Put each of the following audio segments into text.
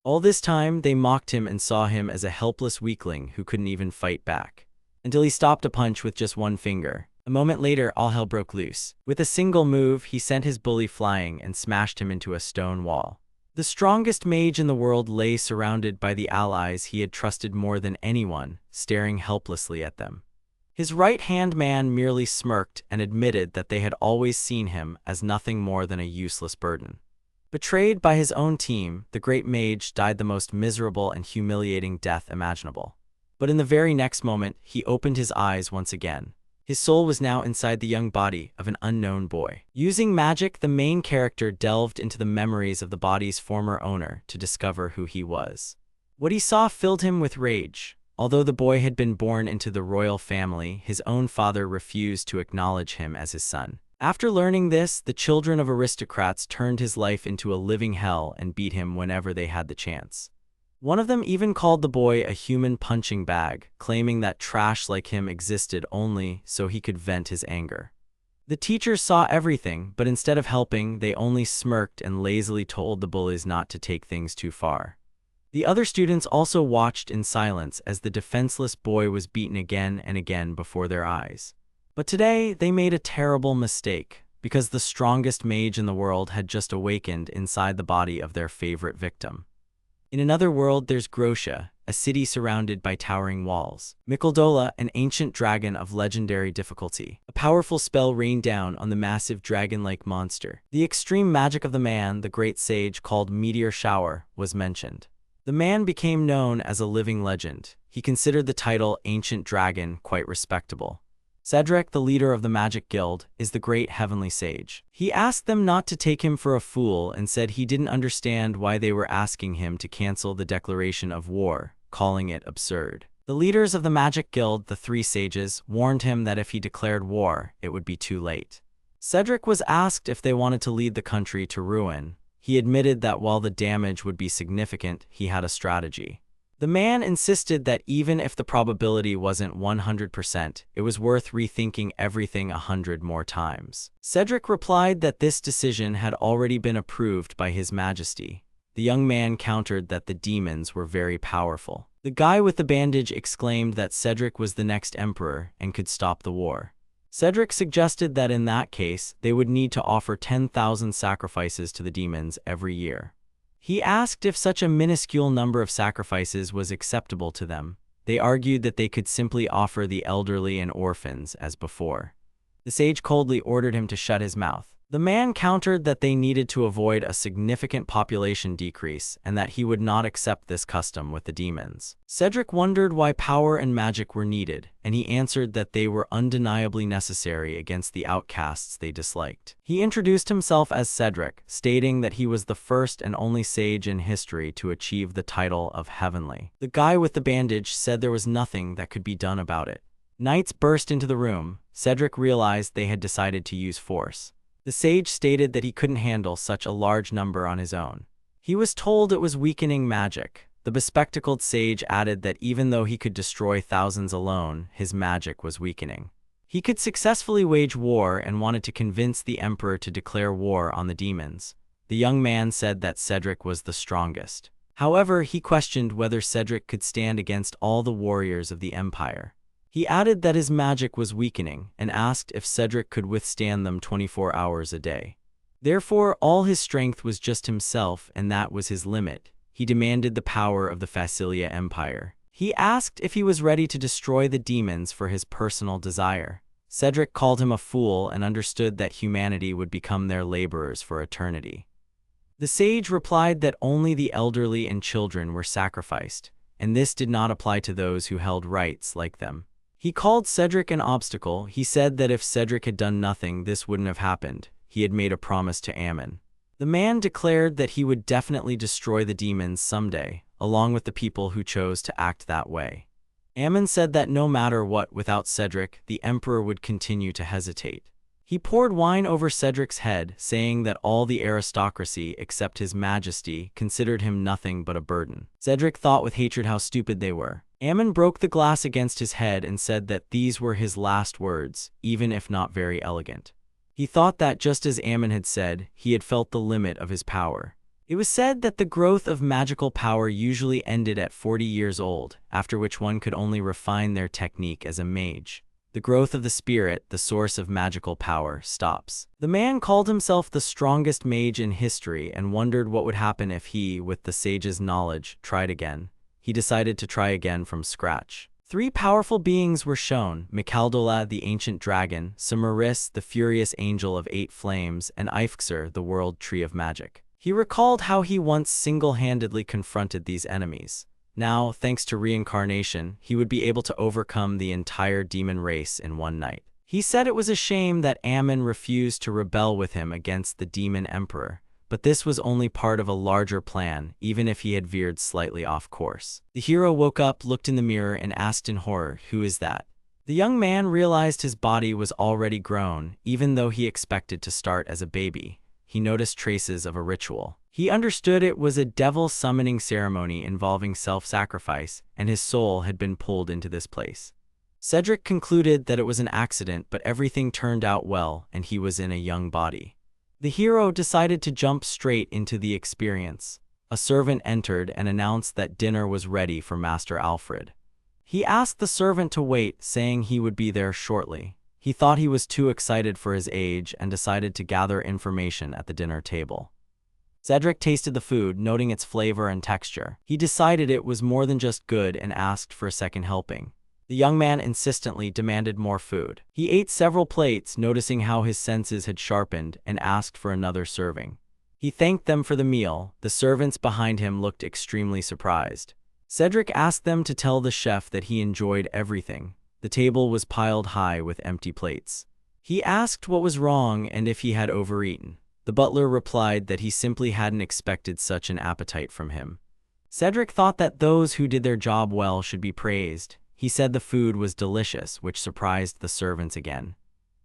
All this time, they mocked him and saw him as a helpless weakling who couldn't even fight back. Until he stopped a punch with just one finger. A moment later, all hell broke loose. With a single move, he sent his bully flying and smashed him into a stone wall. The strongest mage in the world lay surrounded by the allies he had trusted more than anyone, staring helplessly at them. His right-hand man merely smirked and admitted that they had always seen him as nothing more than a useless burden. Betrayed by his own team, the great mage died the most miserable and humiliating death imaginable. But in the very next moment, he opened his eyes once again. His soul was now inside the young body of an unknown boy. Using magic, the main character delved into the memories of the body's former owner to discover who he was. What he saw filled him with rage. Although the boy had been born into the royal family, his own father refused to acknowledge him as his son. After learning this, the children of aristocrats turned his life into a living hell and beat him whenever they had the chance. One of them even called the boy a human punching bag, claiming that trash like him existed only so he could vent his anger. The teachers saw everything, but instead of helping, they only smirked and lazily told the bullies not to take things too far. The other students also watched in silence as the defenseless boy was beaten again and again before their eyes. But today, they made a terrible mistake, because the strongest mage in the world had just awakened inside the body of their favorite victim. In another world, there's Grosha, a city surrounded by towering walls. Mikeldola, an ancient dragon of legendary difficulty. A powerful spell rained down on the massive dragon-like monster. The extreme magic of the man, the great sage called Meteor Shower, was mentioned. The man became known as a living legend. He considered the title Ancient Dragon quite respectable. Cedric, the leader of the Magic Guild, is the great heavenly sage. He asked them not to take him for a fool and said he didn't understand why they were asking him to cancel the declaration of war, calling it absurd. The leaders of the Magic Guild, the three sages, warned him that if he declared war, it would be too late. Cedric was asked if they wanted to lead the country to ruin. He admitted that while the damage would be significant, he had a strategy. The man insisted that even if the probability wasn't 100%, it was worth rethinking everything 100 more times. Cedric replied that this decision had already been approved by His Majesty. The young man countered that the demons were very powerful. The guy with the bandage exclaimed that Cedric was the next emperor and could stop the war. Cedric suggested that in that case, they would need to offer 10,000 sacrifices to the demons every year. He asked if such a minuscule number of sacrifices was acceptable to them. They argued that they could simply offer the elderly and orphans as before. The sage coldly ordered him to shut his mouth. The man countered that they needed to avoid a significant population decrease and that he would not accept this custom with the demons. Cedric wondered why power and magic were needed, and he answered that they were undeniably necessary against the outcasts they disliked. He introduced himself as Cedric, stating that he was the first and only sage in history to achieve the title of Heavenly. The guy with the bandage said there was nothing that could be done about it. Knights burst into the room. Cedric realized they had decided to use force. The sage stated that he couldn't handle such a large number on his own. He was told it was weakening magic. The bespectacled sage added that even though he could destroy thousands alone, his magic was weakening. He could successfully wage war and wanted to convince the emperor to declare war on the demons. The young man said that Cedric was the strongest. However, he questioned whether Cedric could stand against all the warriors of the empire. He added that his magic was weakening and asked if Cedric could withstand them 24 hours a day. Therefore, all his strength was just himself, and that was his limit. He demanded the power of the Facilia Empire. He asked if he was ready to destroy the demons for his personal desire. Cedric called him a fool and understood that humanity would become their laborers for eternity. The sage replied that only the elderly and children were sacrificed, and this did not apply to those who held rights like them. He called Cedric an obstacle. He said that if Cedric had done nothing, this wouldn't have happened. He had made a promise to Ammon. The man declared that he would definitely destroy the demons someday, along with the people who chose to act that way. Ammon said that no matter what, without Cedric, the emperor would continue to hesitate. He poured wine over Cedric's head, saying that all the aristocracy, except His Majesty, considered him nothing but a burden. Cedric thought with hatred how stupid they were. Ammon broke the glass against his head and said that these were his last words, even if not very elegant. He thought that just as Ammon had said, he had felt the limit of his power. It was said that the growth of magical power usually ended at 40 years old, after which one could only refine their technique as a mage. The growth of the spirit, the source of magical power, stops. The man called himself the strongest mage in history and wondered what would happen if he, with the sage's knowledge, tried again. He decided to try again from scratch. 3 powerful beings were shown: Mikhaldola, the ancient dragon, Samaris, the furious angel of 8 flames, and Ifxer, the world tree of magic. He recalled how he once single-handedly confronted these enemies. Now, thanks to reincarnation, he would be able to overcome the entire demon race in one night. He said it was a shame that Ammon refused to rebel with him against the demon emperor, but this was only part of a larger plan, even if he had veered slightly off course. The hero woke up, looked in the mirror, and asked in horror, "Who is that?" The young man realized his body was already grown, even though he expected to start as a baby. He noticed traces of a ritual. He understood it was a devil summoning ceremony involving self-sacrifice, and his soul had been pulled into this place. Cedric concluded that it was an accident, but everything turned out well, and he was in a young body. The hero decided to jump straight into the experience. A servant entered and announced that dinner was ready for Master Alfred. He asked the servant to wait, saying he would be there shortly. He thought he was too excited for his age and decided to gather information at the dinner table. Cedric tasted the food, noting its flavor and texture. He decided it was more than just good and asked for a second helping. The young man insistently demanded more food. He ate several plates, noticing how his senses had sharpened, and asked for another serving. He thanked them for the meal. The servants behind him looked extremely surprised. Cedric asked them to tell the chef that he enjoyed everything. The table was piled high with empty plates. He asked what was wrong and if he had overeaten. The butler replied that he simply hadn't expected such an appetite from him. Cedric thought that those who did their job well should be praised. He said the food was delicious, which surprised the servants again.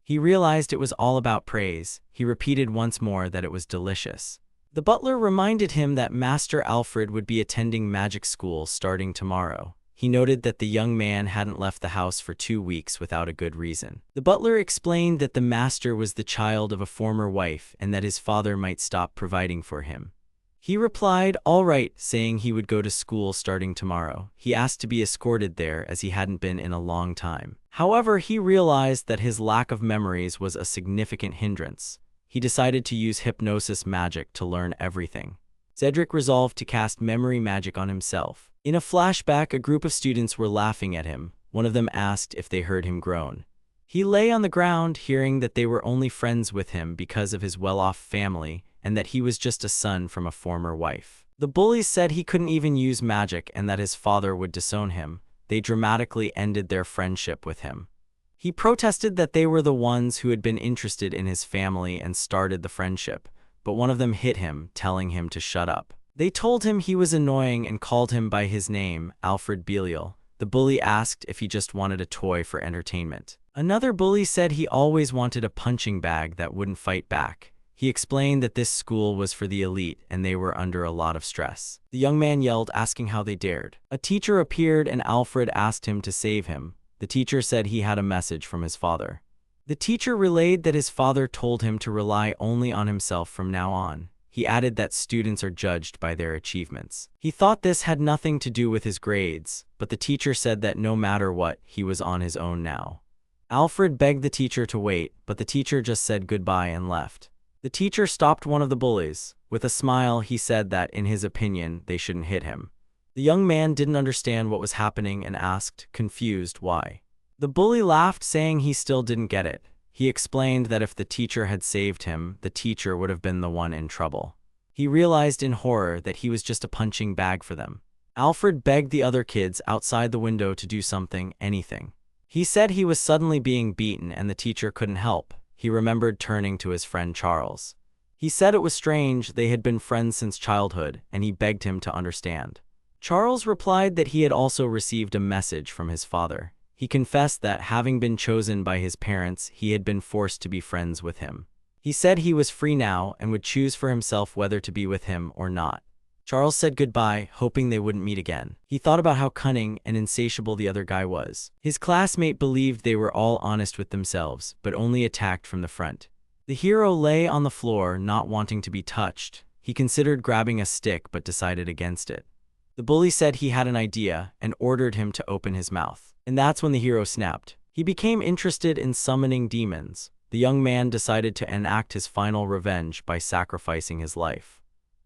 He realized it was all about praise. He repeated once more that it was delicious. The butler reminded him that Master Alfred would be attending magic school starting tomorrow. He noted that the young man hadn't left the house for 2 weeks without a good reason. The butler explained that the master was the child of a former wife and that his father might stop providing for him. He replied, "All right," saying he would go to school starting tomorrow. He asked to be escorted there as he hadn't been in a long time. However, he realized that his lack of memories was a significant hindrance. He decided to use hypnosis magic to learn everything. Cedric resolved to cast memory magic on himself. In a flashback, a group of students were laughing at him. One of them asked if they heard him groan. He lay on the ground, hearing that they were only friends with him because of his well-off family and that he was just a son from a former wife. The bullies said he couldn't even use magic and that his father would disown him. They dramatically ended their friendship with him. He protested that they were the ones who had been interested in his family and started the friendship, but one of them hit him, telling him to shut up. They told him he was annoying and called him by his name, Alfred Belial. The bully asked if he just wanted a toy for entertainment. Another bully said he always wanted a punching bag that wouldn't fight back. He explained that this school was for the elite and they were under a lot of stress. The young man yelled, asking how they dared. A teacher appeared and Alfred asked him to save him. The teacher said he had a message from his father. The teacher relayed that his father told him to rely only on himself from now on. He added that students are judged by their achievements. He thought this had nothing to do with his grades, but the teacher said that no matter what, he was on his own now. Alfred begged the teacher to wait, but the teacher just said goodbye and left. The teacher stopped one of the bullies. With a smile, he said that, in his opinion, they shouldn't hit him. The young man didn't understand what was happening and asked, confused, why. The bully laughed, saying he still didn't get it. He explained that if the teacher had saved him, the teacher would have been the one in trouble. He realized in horror that he was just a punching bag for them. Alfred begged the other kids outside the window to do something, anything. He said he was suddenly being beaten and the teacher couldn't help. He remembered turning to his friend Charles. He said it was strange, they had been friends since childhood, and he begged him to understand. Charles replied that he had also received a message from his father. He confessed that, having been chosen by his parents, he had been forced to be friends with him. He said he was free now and would choose for himself whether to be with him or not. Charles said goodbye, hoping they wouldn't meet again. He thought about how cunning and insatiable the other guy was. His classmate believed they were all honest with themselves, but only attacked from the front. The hero lay on the floor, not wanting to be touched. He considered grabbing a stick but decided against it. The bully said he had an idea and ordered him to open his mouth. And that's when the hero snapped. He became interested in summoning demons. The young man decided to enact his final revenge by sacrificing his life.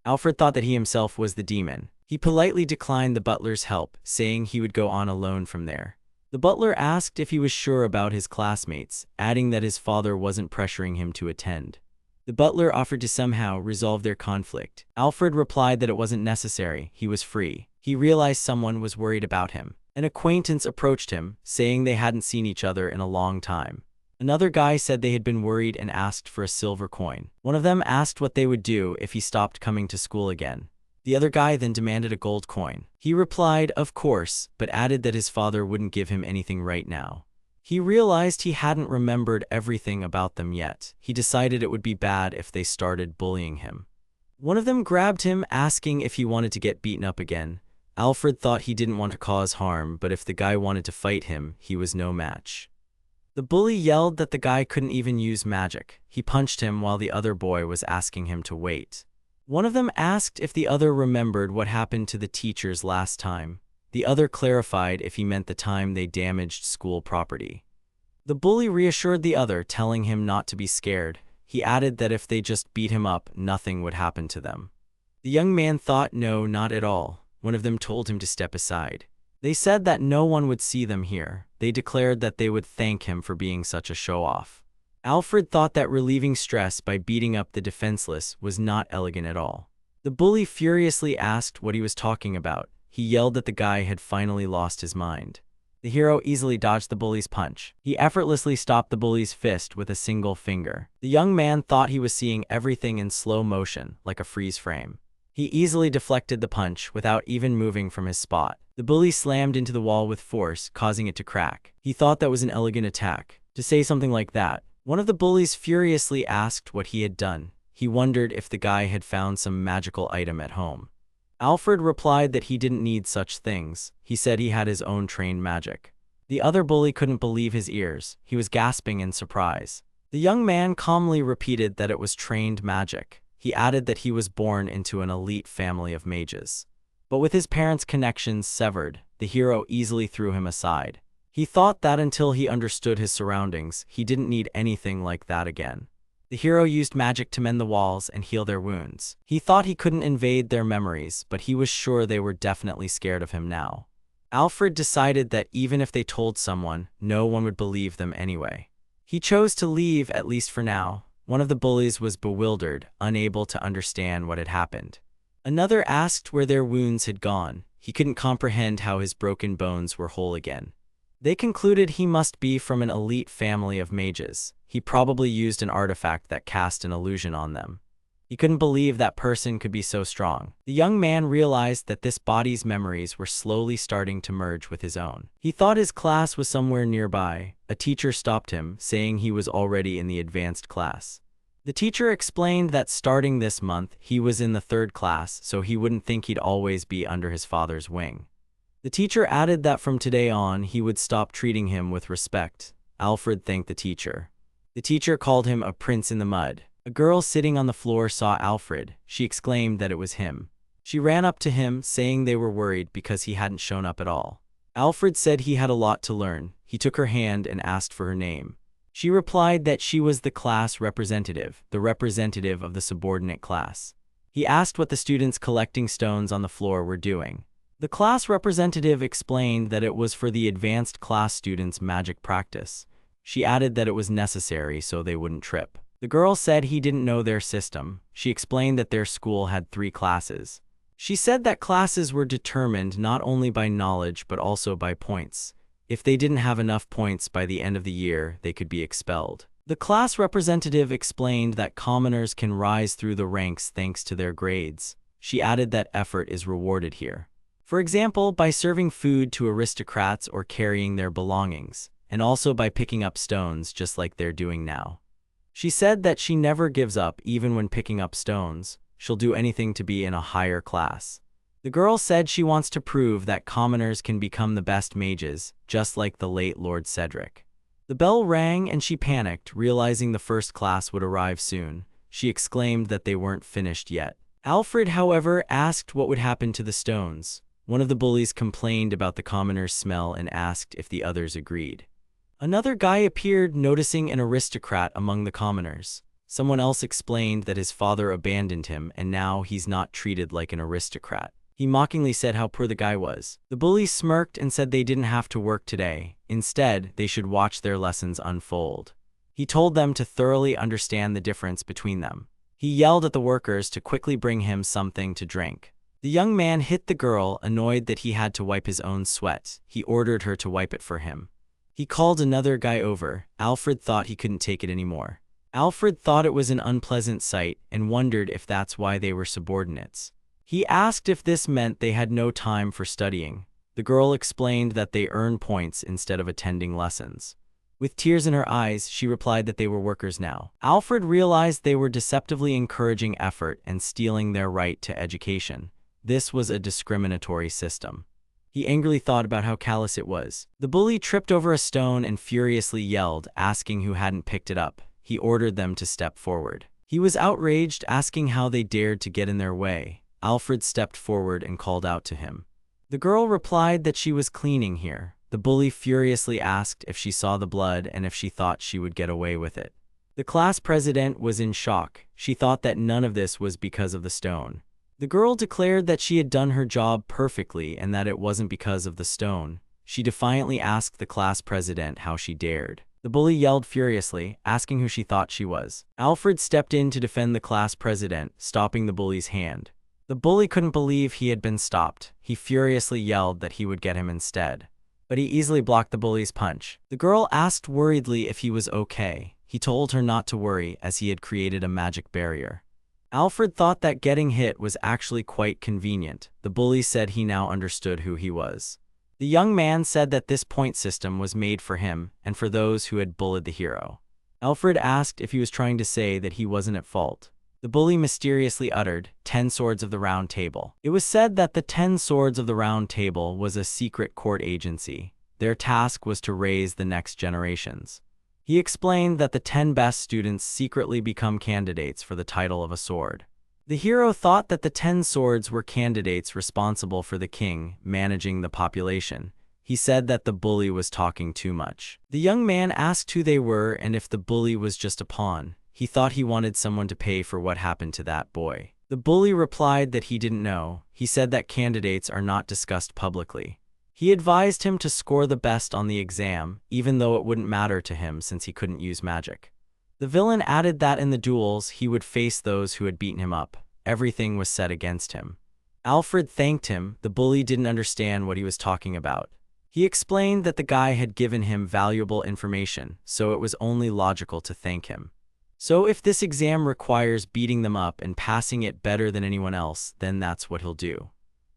Alfred thought that he himself was the demon. He politely declined the butler's help, saying he would go on alone from there. The butler asked if he was sure about his classmates, adding that his father wasn't pressuring him to attend. The butler offered to somehow resolve their conflict. Alfred replied that it wasn't necessary, he was free. He realized someone was worried about him. An acquaintance approached him, saying they hadn't seen each other in a long time. Another guy said they had been worried and asked for a silver coin. One of them asked what they would do if he stopped coming to school again. The other guy then demanded a gold coin. He replied, of course, but added that his father wouldn't give him anything right now. He realized he hadn't remembered everything about them yet. He decided it would be bad if they started bullying him. One of them grabbed him, asking if he wanted to get beaten up again. Alfred thought he didn't want to cause harm, but if the guy wanted to fight him, he was no match. The bully yelled that the guy couldn't even use magic. He punched him while the other boy was asking him to wait. One of them asked if the other remembered what happened to the teachers last time. The other clarified if he meant the time they damaged school property. The bully reassured the other, telling him not to be scared. He added that if they just beat him up, nothing would happen to them. The young man thought no, not at all. One of them told him to step aside. They said that no one would see them here. They declared that they would thank him for being such a show-off. Alfred thought that relieving stress by beating up the defenseless was not elegant at all. The bully furiously asked what he was talking about. He yelled that the guy had finally lost his mind. The hero easily dodged the bully's punch. He effortlessly stopped the bully's fist with a single finger. The young man thought he was seeing everything in slow motion, like a freeze frame. He easily deflected the punch without even moving from his spot. The bully slammed into the wall with force, causing it to crack. He thought that was an elegant attack. To say something like that, one of the bullies furiously asked what he had done. He wondered if the guy had found some magical item at home. Alfred replied that he didn't need such things. He said he had his own trained magic. The other bully couldn't believe his ears. He was gasping in surprise. The young man calmly repeated that it was trained magic. He added that he was born into an elite family of mages. But with his parents' connections severed, the hero easily threw him aside. He thought that until he understood his surroundings, he didn't need anything like that again. The hero used magic to mend the walls and heal their wounds. He thought he couldn't invade their memories, but he was sure they were definitely scared of him now. Alfred decided that even if they told someone, no one would believe them anyway. He chose to leave, at least for now. One of the bullies was bewildered, unable to understand what had happened. Another asked where their wounds had gone. He couldn't comprehend how his broken bones were whole again. They concluded he must be from an elite family of mages. He probably used an artifact that cast an illusion on them. He couldn't believe that person could be so strong. The young man realized that this body's memories were slowly starting to merge with his own. He thought his class was somewhere nearby. A teacher stopped him, saying he was already in the advanced class. The teacher explained that starting this month, he was in the 3rd class, so he wouldn't think he'd always be under his father's wing. The teacher added that from today on, he would stop treating him with respect. Alfred thanked the teacher. The teacher called him a prince in the mud. A girl sitting on the floor saw Alfred. She exclaimed that it was him. She ran up to him, saying they were worried because he hadn't shown up at all. Alfred said he had a lot to learn. He took her hand and asked for her name. She replied that she was the class representative, the representative of the subordinate class. He asked what the students collecting stones on the floor were doing. The class representative explained that it was for the advanced class students' magic practice. She added that it was necessary so they wouldn't trip. The girl said he didn't know their system. She explained that their school had 3 classes. She said that classes were determined not only by knowledge but also by points. If they didn't have enough points by the end of the year, they could be expelled. The class representative explained that commoners can rise through the ranks thanks to their grades. She added that effort is rewarded here. For example, by serving food to aristocrats or carrying their belongings, and also by picking up stones just like they're doing now. She said that she never gives up even when picking up stones. She'll do anything to be in a higher class. The girl said she wants to prove that commoners can become the best mages, just like the late Lord Cedric. The bell rang and she panicked, realizing the 1st class would arrive soon. She exclaimed that they weren't finished yet. Alfred, however, asked what would happen to the stones. One of the bullies complained about the commoners' smell and asked if the others agreed. Another guy appeared, noticing an aristocrat among the commoners. Someone else explained that his father abandoned him and now he's not treated like an aristocrat. He mockingly said how poor the guy was. The bullies smirked and said they didn't have to work today. Instead, they should watch their lessons unfold. He told them to thoroughly understand the difference between them. He yelled at the workers to quickly bring him something to drink. The young man hit the girl, annoyed that he had to wipe his own sweat. He ordered her to wipe it for him. He called another guy over. Alfred thought he couldn't take it anymore. Alfred thought it was an unpleasant sight and wondered if that's why they were subordinates. He asked if this meant they had no time for studying. The girl explained that they earn points instead of attending lessons. With tears in her eyes, she replied that they were workers now. Alfred realized they were deceptively encouraging effort and stealing their right to education. This was a discriminatory system. He angrily thought about how callous it was. The bully tripped over a stone and furiously yelled, asking who hadn't picked it up. He ordered them to step forward. He was outraged, asking how they dared to get in their way. Alfred stepped forward and called out to him. The girl replied that she was cleaning here. The bully furiously asked if she saw the blood and if she thought she would get away with it. The class president was in shock. She thought that none of this was because of the stone. The girl declared that she had done her job perfectly and that it wasn't because of the stone. She defiantly asked the class president how she dared. The bully yelled furiously, asking who she thought she was. Alfred stepped in to defend the class president, stopping the bully's hand. The bully couldn't believe he had been stopped. He furiously yelled that he would get him instead. But he easily blocked the bully's punch. The girl asked worriedly if he was okay. He told her not to worry as he had created a magic barrier. Alfred thought that getting hit was actually quite convenient. The bully said he now understood who he was. The young man said that this point system was made for him and for those who had bullied the hero. Alfred asked if he was trying to say that he wasn't at fault. The bully mysteriously uttered, 10 Swords of the Round Table. It was said that the 10 Swords of the Round Table was a secret court agency. Their task was to raise the next generations. He explained that the 10 best students secretly become candidates for the title of a sword. The hero thought that the 10 swords were candidates responsible for the king managing the population. He said that the bully was talking too much. The young man asked who they were and if the bully was just a pawn. He thought he wanted someone to pay for what happened to that boy. The bully replied that he didn't know. He said that candidates are not discussed publicly. He advised him to score the best on the exam, even though it wouldn't matter to him since he couldn't use magic. The villain added that in the duels, he would face those who had beaten him up. Everything was set against him. Alfred thanked him. The bully didn't understand what he was talking about. He explained that the guy had given him valuable information, so it was only logical to thank him. So if this exam requires beating them up and passing it better than anyone else, then that's what he'll do.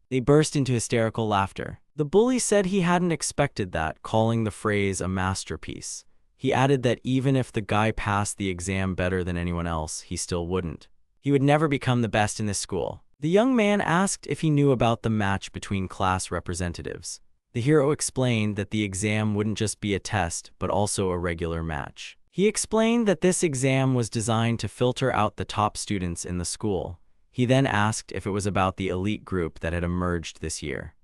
They burst into hysterical laughter. The bully said he hadn't expected that, calling the phrase a masterpiece. He added that even if the guy passed the exam better than anyone else, he still wouldn't. He would never become the best in this school. The young man asked if he knew about the match between class representatives. The hero explained that the exam wouldn't just be a test, but also a regular match. He explained that this exam was designed to filter out the top students in the school. He then asked if it was about the elite group that had emerged this year.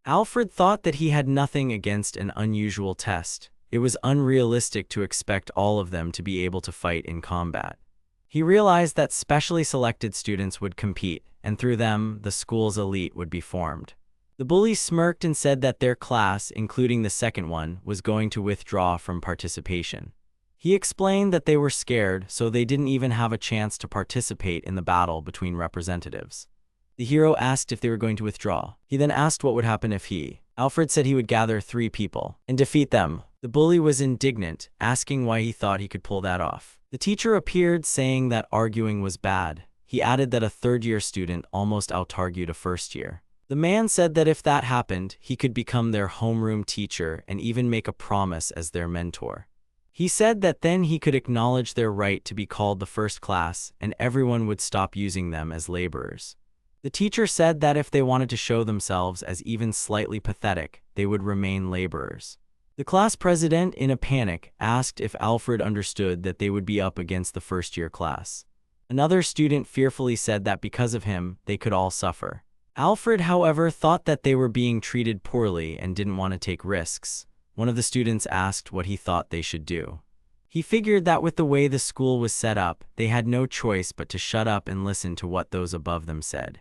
Alfred thought that he had nothing against an unusual test. It was unrealistic to expect all of them to be able to fight in combat. He realized that specially selected students would compete, and through them, the school's elite would be formed. The bully smirked and said that their class, including the second one, was going to withdraw from participation. He explained that they were scared, so they didn't even have a chance to participate in the battle between representatives. The hero asked if they were going to withdraw. He then asked what would happen if Alfred said he would gather 3 people and defeat them. The bully was indignant, asking why he thought he could pull that off. The teacher appeared, saying that arguing was bad. He added that a third-year student almost out-argued a first-year. The man said that if that happened, he could become their homeroom teacher and even make a promise as their mentor. He said that then he could acknowledge their right to be called the first class, and everyone would stop using them as laborers. The teacher said that if they wanted to show themselves as even slightly pathetic, they would remain laborers. The class president, in a panic, asked if Alfred understood that they would be up against the first-year class. Another student fearfully said that because of him, they could all suffer. Alfred, however, thought that they were being treated poorly and didn't want to take risks. One of the students asked what he thought they should do. He figured that with the way the school was set up, they had no choice but to shut up and listen to what those above them said.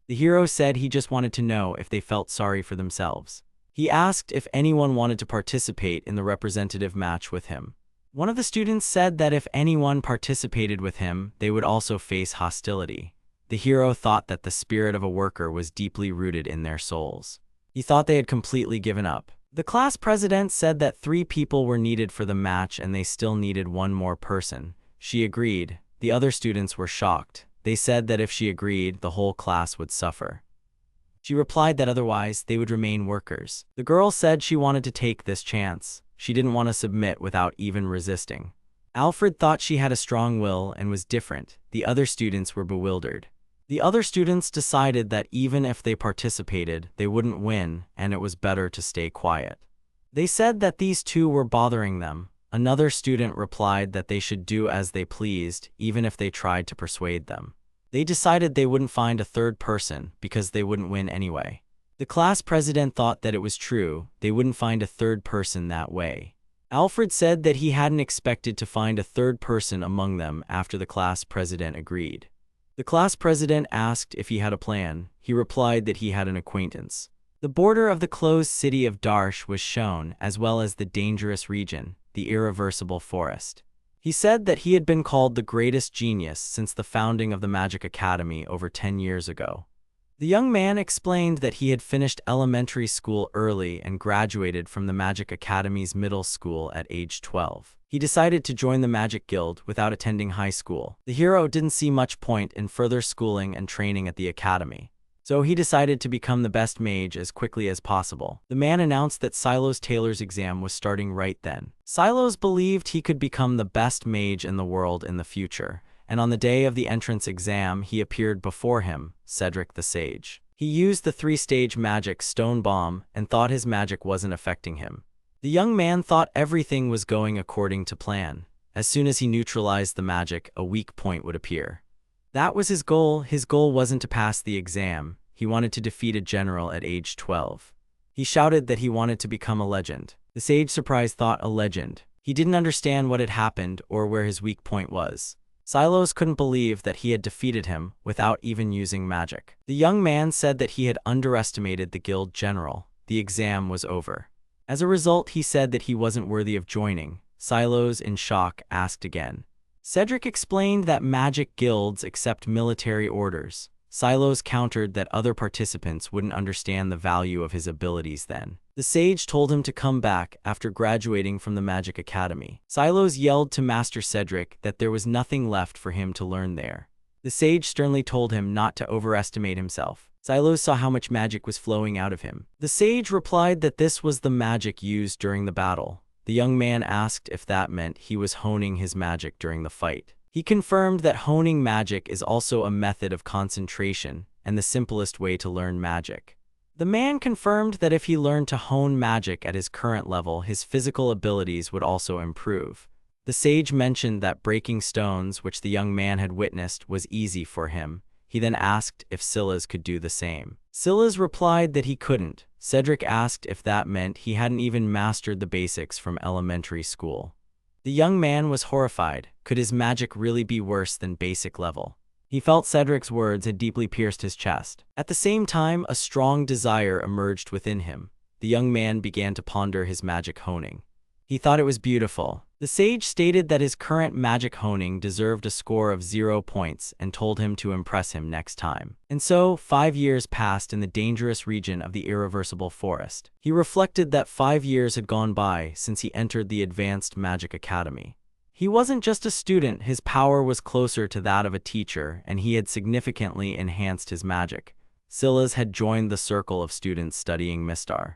The hero said he just wanted to know if they felt sorry for themselves. He asked if anyone wanted to participate in the representative match with him. One of the students said that if anyone participated with him, they would also face hostility. The hero thought that the spirit of a worker was deeply rooted in their souls. He thought they had completely given up. The class president said that 3 people were needed for the match and they still needed 1 more person. She agreed. The other students were shocked. They said that if she agreed, the whole class would suffer. She replied that otherwise, they would remain workers. The girl said she wanted to take this chance. She didn't want to submit without even resisting. Alfred thought she had a strong will and was different. The other students were bewildered. The other students decided that even if they participated, they wouldn't win, and it was better to stay quiet. They said that these 2 were bothering them. Another student replied that they should do as they pleased, even if they tried to persuade them. They decided they wouldn't find a 3rd person because they wouldn't win anyway. The class president thought that it was true, they wouldn't find a 3rd person that way. Alfred said that he hadn't expected to find a 3rd person among them after the class president agreed. The class president asked if he had a plan. He replied that he had an acquaintance. The border of the closed city of Darsh was shown, as well as the dangerous region, the irreversible forest. He said that he had been called the greatest genius since the founding of the Magic Academy over 10 years ago. The young man explained that he had finished elementary school early and graduated from the Magic Academy's middle school at age 12. He decided to join the Magic Guild without attending high school. The hero didn't see much point in further schooling and training at the academy, so he decided to become the best mage as quickly as possible. The man announced that Silos Taylor's exam was starting right then. Silos believed he could become the best mage in the world in the future, and on the day of the entrance exam he appeared before him, Cedric the Sage. He used the 3-stage magic Stone Bomb and thought his magic wasn't affecting him. The young man thought everything was going according to plan. As soon as he neutralized the magic, a weak point would appear. That was his goal. His goal wasn't to pass the exam. He wanted to defeat a general at age 12. He shouted that he wanted to become a legend. The sage, surprised, thought a legend. He didn't understand what had happened or where his weak point was. Silos couldn't believe that he had defeated him without even using magic. The young man said that he had underestimated the guild general. The exam was over. As a result, he said that he wasn't worthy of joining. Silos, in shock, asked again. Cedric explained that magic guilds accept military orders. Silos countered that other participants wouldn't understand the value of his abilities then. The sage told him to come back after graduating from the Magic Academy. Silos yelled to Master Cedric that there was nothing left for him to learn there. The sage sternly told him not to overestimate himself. Silos saw how much magic was flowing out of him. The sage replied that this was the magic used during the battle. The young man asked if that meant he was honing his magic during the fight. He confirmed that honing magic is also a method of concentration and the simplest way to learn magic. The man confirmed that if he learned to hone magic at his current level, his physical abilities would also improve. The sage mentioned that breaking stones, which the young man had witnessed, was easy for him. He then asked if Silas could do the same. Silas replied that he couldn't. Cedric asked if that meant he hadn't even mastered the basics from elementary school. The young man was horrified. Could his magic really be worse than basic level? He felt Cedric's words had deeply pierced his chest. At the same time, a strong desire emerged within him. The young man began to ponder his magic honing. He thought it was beautiful. The sage stated that his current magic honing deserved a score of 0 points and told him to impress him next time. And so, 5 years passed in the dangerous region of the irreversible forest. He reflected that 5 years had gone by since he entered the Advanced Magic Academy. He wasn't just a student, his power was closer to that of a teacher, and he had significantly enhanced his magic. Silas had joined the circle of students studying Mistar.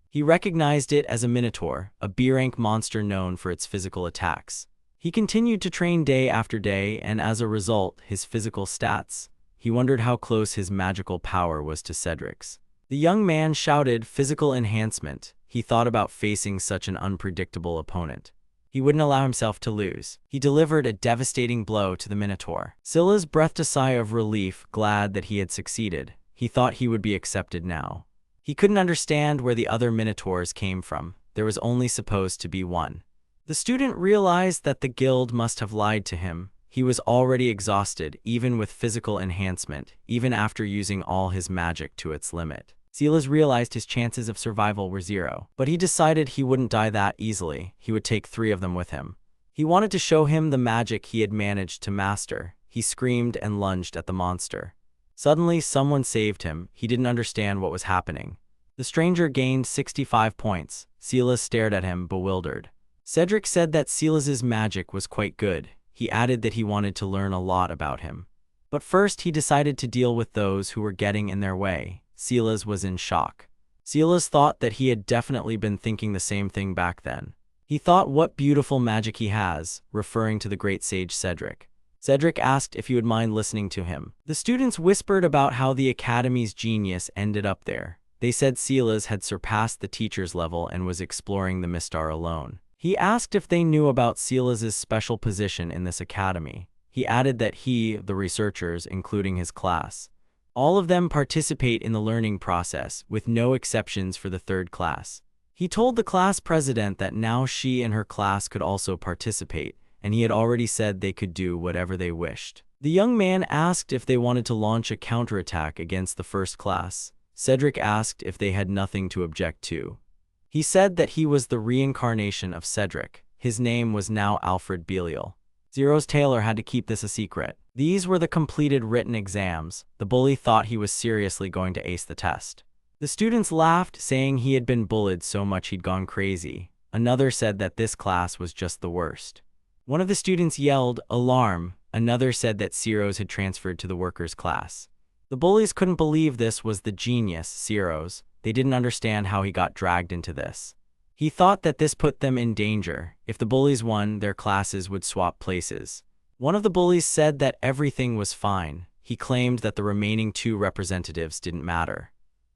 He recognized it as a minotaur, a B-rank monster known for its physical attacks. He continued to train day after day, and as a result, his physical stats. He wondered how close his magical power was to Cedric's. The young man shouted, "Physical enhancement." He thought about facing such an unpredictable opponent. He wouldn't allow himself to lose. He delivered a devastating blow to the Minotaur. Scylla breathed a sigh of relief, glad that he had succeeded. He thought he would be accepted now. He couldn't understand where the other Minotaurs came from. There was only supposed to be one. The student realized that the guild must have lied to him. He was already exhausted, even with physical enhancement, even after using all his magic to its limit. Silas realized his chances of survival were 0, but he decided he wouldn't die that easily. He would take 3 of them with him. He wanted to show him the magic he had managed to master. He screamed and lunged at the monster. Suddenly, someone saved him. He didn't understand what was happening. The stranger gained 65 points. Silas stared at him, bewildered. Cedric said that Silas's magic was quite good. He added that he wanted to learn a lot about him. But first, he decided to deal with those who were getting in their way. Silas was in shock. Silas thought that he had definitely been thinking the same thing back then. He thought, what beautiful magic he has, referring to the great sage Cedric. Cedric asked if he would mind listening to him. The students whispered about how the academy's genius ended up there. They said Silas had surpassed the teacher's level and was exploring the Mistar alone. He asked if they knew about Silas's special position in this academy. He added that he, the researchers, including his class, all of them participate in the learning process, with no exceptions for the 3rd class. He told the class president that now she and her class could also participate, and he had already said they could do whatever they wished. The young man asked if they wanted to launch a counterattack against the 1st class. Cedric asked if they had nothing to object to. He said that he was the reincarnation of Cedric. His name was now Alfred Belial. Zero's tailor had to keep this a secret. These were the completed written exams. The bully thought he was seriously going to ace the test. The students laughed, saying he had been bullied so much he'd gone crazy. Another said that this class was just the worst. One of the students yelled, "Alarm!" Another said that Ciro's had transferred to the workers' class. The bullies couldn't believe this was the genius, Ciro's. They didn't understand how he got dragged into this. He thought that this put them in danger. If the bullies won, their classes would swap places. One of the bullies said that everything was fine. He claimed that the remaining 2 representatives didn't matter.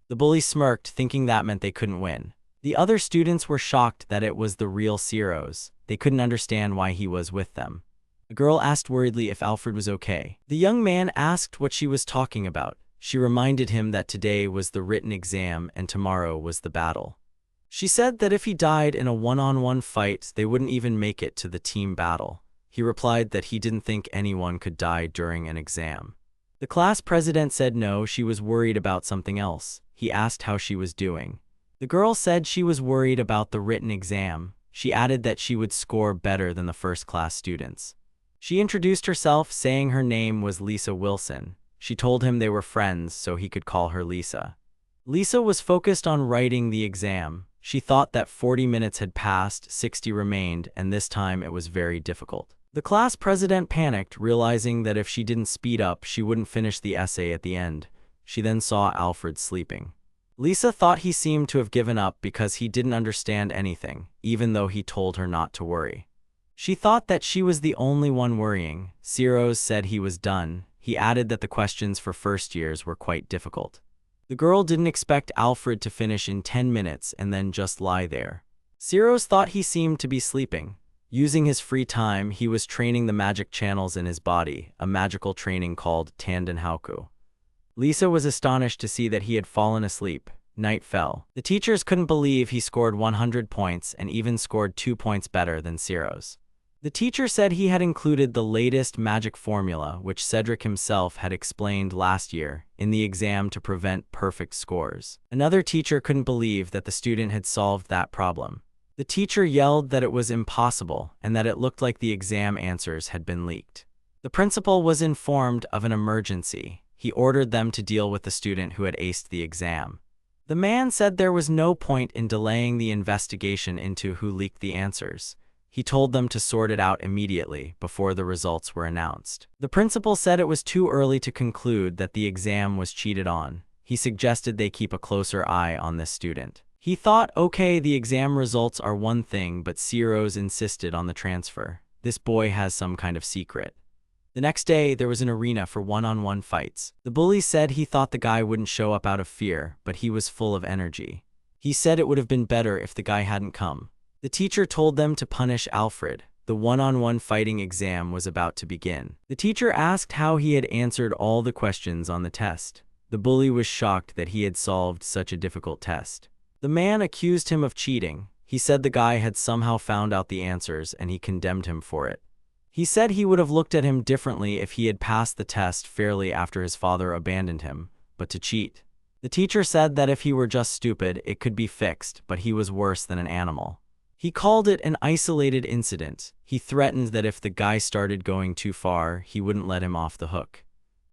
The bullies smirked, thinking that meant they couldn't win. The other students were shocked that it was the real Ciro's. They couldn't understand why he was with them. A girl asked worriedly if Alfred was okay. The young man asked what she was talking about. She reminded him that today was the written exam and tomorrow was the battle. She said that if he died in a one-on-one fight, they wouldn't even make it to the team battle. He replied that he didn't think anyone could die during an exam. The class president said no, she was worried about something else. He asked how she was doing. The girl said she was worried about the written exam. She added that she would score better than the 1st class students. She introduced herself, saying her name was Lisa Wilson. She told him they were friends, so he could call her Lisa. Lisa was focused on writing the exam. She thought that 40 minutes had passed, 60 remained, and this time it was very difficult. The class president panicked, realizing that if she didn't speed up, she wouldn't finish the essay at the end. She then saw Alfred sleeping. Lisa thought he seemed to have given up because he didn't understand anything, even though he told her not to worry. She thought that she was the only one worrying. Ciro's said he was done. He added that the questions for 1st years were quite difficult. The girl didn't expect Alfred to finish in 10 minutes and then just lie there. Ciro's thought he seemed to be sleeping. Using his free time, he was training the magic channels in his body, a magical training called Tandenhauku. Lisa was astonished to see that he had fallen asleep. Night fell. The teachers couldn't believe he scored 100 points and even scored 2 points better than Ciro's. The teacher said he had included the latest magic formula, which Cedric himself had explained last year, in the exam to prevent perfect scores. Another teacher couldn't believe that the student had solved that problem. The teacher yelled that it was impossible and that it looked like the exam answers had been leaked. The principal was informed of an emergency. He ordered them to deal with the student who had aced the exam. The man said there was no point in delaying the investigation into who leaked the answers. He told them to sort it out immediately before the results were announced. The principal said it was too early to conclude that the exam was cheated on. He suggested they keep a closer eye on this student. He thought, okay, the exam results are one thing, but Ciro's insisted on the transfer. This boy has some kind of secret. The next day, there was an arena for one-on-one fights. The bully said he thought the guy wouldn't show up out of fear, but he was full of energy. He said it would have been better if the guy hadn't come. The teacher told them to punish Alfred. The one-on-one fighting exam was about to begin. The teacher asked how he had answered all the questions on the test. The bully was shocked that he had solved such a difficult test. The man accused him of cheating. He said the guy had somehow found out the answers and he condemned him for it. He said he would have looked at him differently if he had passed the test fairly after his father abandoned him, but to cheat. The teacher said that if he were just stupid, it could be fixed, but he was worse than an animal. He called it an isolated incident. He threatened that if the guy started going too far, he wouldn't let him off the hook.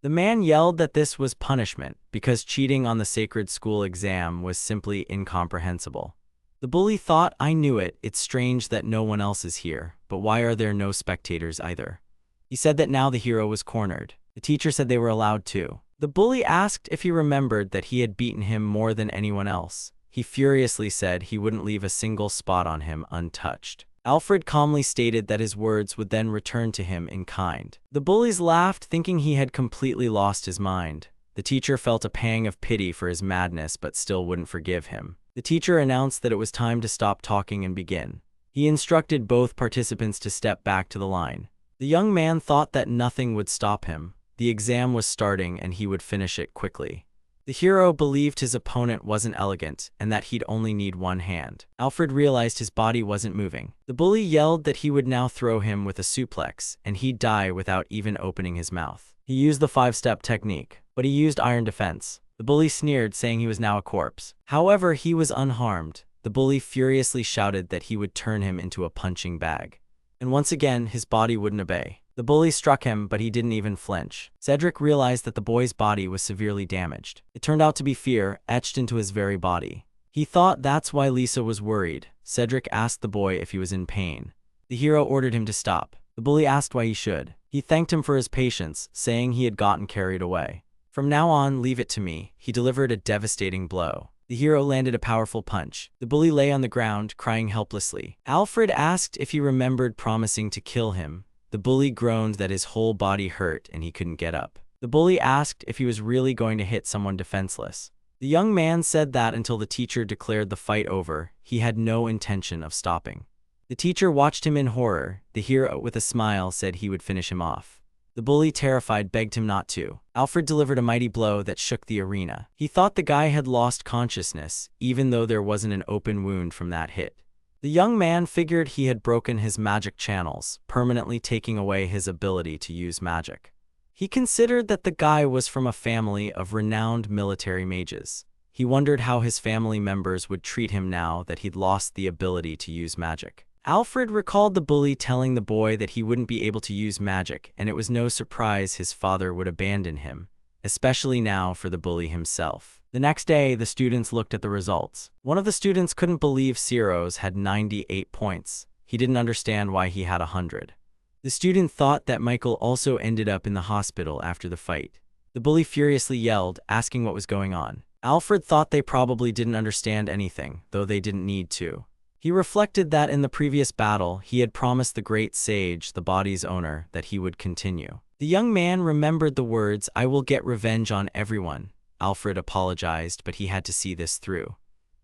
The man yelled that this was punishment because cheating on the sacred school exam was simply incomprehensible. The bully thought, "I knew it. It's strange that no one else is here, but why are there no spectators either?" He said that now the hero was cornered. The teacher said they were allowed to. The bully asked if he remembered that he had beaten him more than anyone else. He furiously said he wouldn't leave a single spot on him untouched. Alfred calmly stated that his words would then return to him in kind. The bullies laughed, thinking he had completely lost his mind. The teacher felt a pang of pity for his madness but still wouldn't forgive him. The teacher announced that it was time to stop talking and begin. He instructed both participants to step back to the line. The young man thought that nothing would stop him. The exam was starting and he would finish it quickly. The hero believed his opponent wasn't elegant and that he'd only need one hand. Alfred realized his body wasn't moving. The bully yelled that he would now throw him with a suplex and he'd die without even opening his mouth. He used the 5-step technique, but he used iron defense. The bully sneered, saying he was now a corpse. However, he was unharmed. The bully furiously shouted that he would turn him into a punching bag. And once again, his body wouldn't obey. The bully struck him, but he didn't even flinch. Cedric realized that the boy's body was severely damaged. It turned out to be fear, etched into his very body. He thought that's why Lisa was worried. Cedric asked the boy if he was in pain. The hero ordered him to stop. The bully asked why he should. He thanked him for his patience, saying he had gotten carried away. "From now on, leave it to me." He delivered a devastating blow. The hero landed a powerful punch. The bully lay on the ground, crying helplessly. Alfred asked if he remembered promising to kill him. The bully groaned that his whole body hurt and he couldn't get up. The bully asked if he was really going to hit someone defenseless. The young man said that until the teacher declared the fight over, he had no intention of stopping. The teacher watched him in horror. The hero, with a smile, said he would finish him off. The bully, terrified, begged him not to. Alfred delivered a mighty blow that shook the arena. He thought the guy had lost consciousness, even though there wasn't an open wound from that hit. The young man figured he had broken his magic channels, permanently taking away his ability to use magic. He considered that the guy was from a family of renowned military mages. He wondered how his family members would treat him now that he'd lost the ability to use magic. Alfred recalled the bully telling the boy that he wouldn't be able to use magic, and it was no surprise his father would abandon him, especially now for the bully himself. The next day, the students looked at the results. One of the students couldn't believe Ciro's had 98 points. He didn't understand why he had 100. The student thought that Michael also ended up in the hospital after the fight. The bully furiously yelled, asking what was going on. Alfred thought they probably didn't understand anything, though they didn't need to. He reflected that in the previous battle, he had promised the great sage, the body's owner, that he would continue. The young man remembered the words, "I will get revenge on everyone." Alfred apologized, but he had to see this through.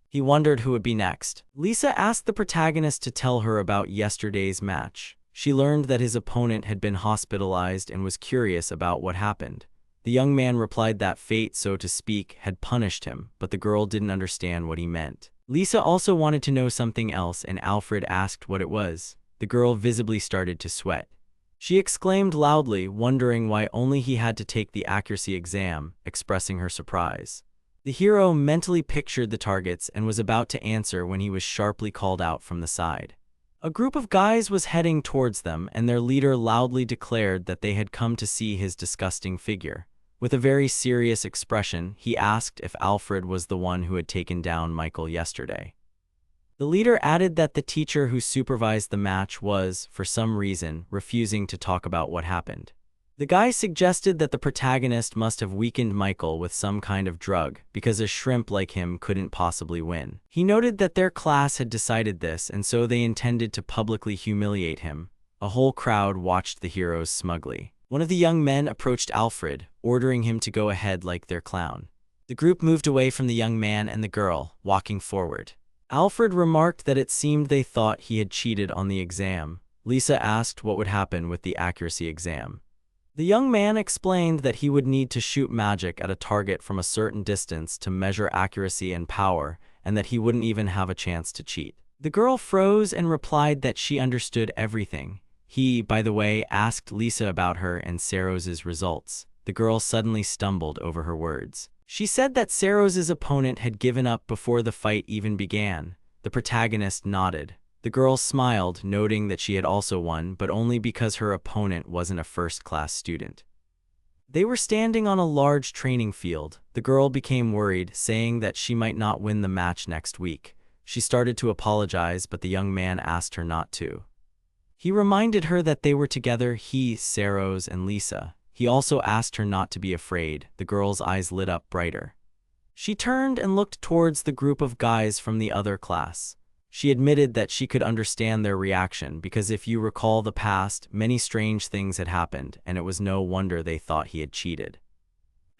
He wondered who would be next. Lisa asked the protagonist to tell her about yesterday's match. She learned that his opponent had been hospitalized and was curious about what happened. The young man replied that fate, so to speak, had punished him, but the girl didn't understand what he meant. Lisa also wanted to know something else, and Alfred asked what it was. The girl visibly started to sweat. She exclaimed loudly, wondering why only he had to take the accuracy exam, expressing her surprise. The hero mentally pictured the targets and was about to answer when he was sharply called out from the side. A group of guys was heading towards them, and their leader loudly declared that they had come to see his disgusting figure. With a very serious expression, he asked if Alfred was the one who had taken down Michael yesterday. The leader added that the teacher who supervised the match was, for some reason, refusing to talk about what happened. The guy suggested that the protagonist must have weakened Michael with some kind of drug, because a shrimp like him couldn't possibly win. He noted that their class had decided this, and so they intended to publicly humiliate him. A whole crowd watched the heroes smugly. One of the young men approached Alfred, ordering him to go ahead like their clown. The group moved away from the young man and the girl, walking forward. Alfred remarked that it seemed they thought he had cheated on the exam. Lisa asked what would happen with the accuracy exam. The young man explained that he would need to shoot magic at a target from a certain distance to measure accuracy and power, and that he wouldn't even have a chance to cheat. The girl froze and replied that she understood everything. He, by the way, asked Lisa about her and Saros's results. The girl suddenly stumbled over her words. She said that Saros's opponent had given up before the fight even began. The protagonist nodded. The girl smiled, noting that she had also won, but only because her opponent wasn't a first-class student. They were standing on a large training field. The girl became worried, saying that she might not win the match next week. She started to apologize, but the young man asked her not to. He reminded her that they were together, he, Saros, and Lisa. He also asked her not to be afraid. The girl's eyes lit up brighter. She turned and looked towards the group of guys from the other class. She admitted that she could understand their reaction because if you recall the past, many strange things had happened, and it was no wonder they thought he had cheated.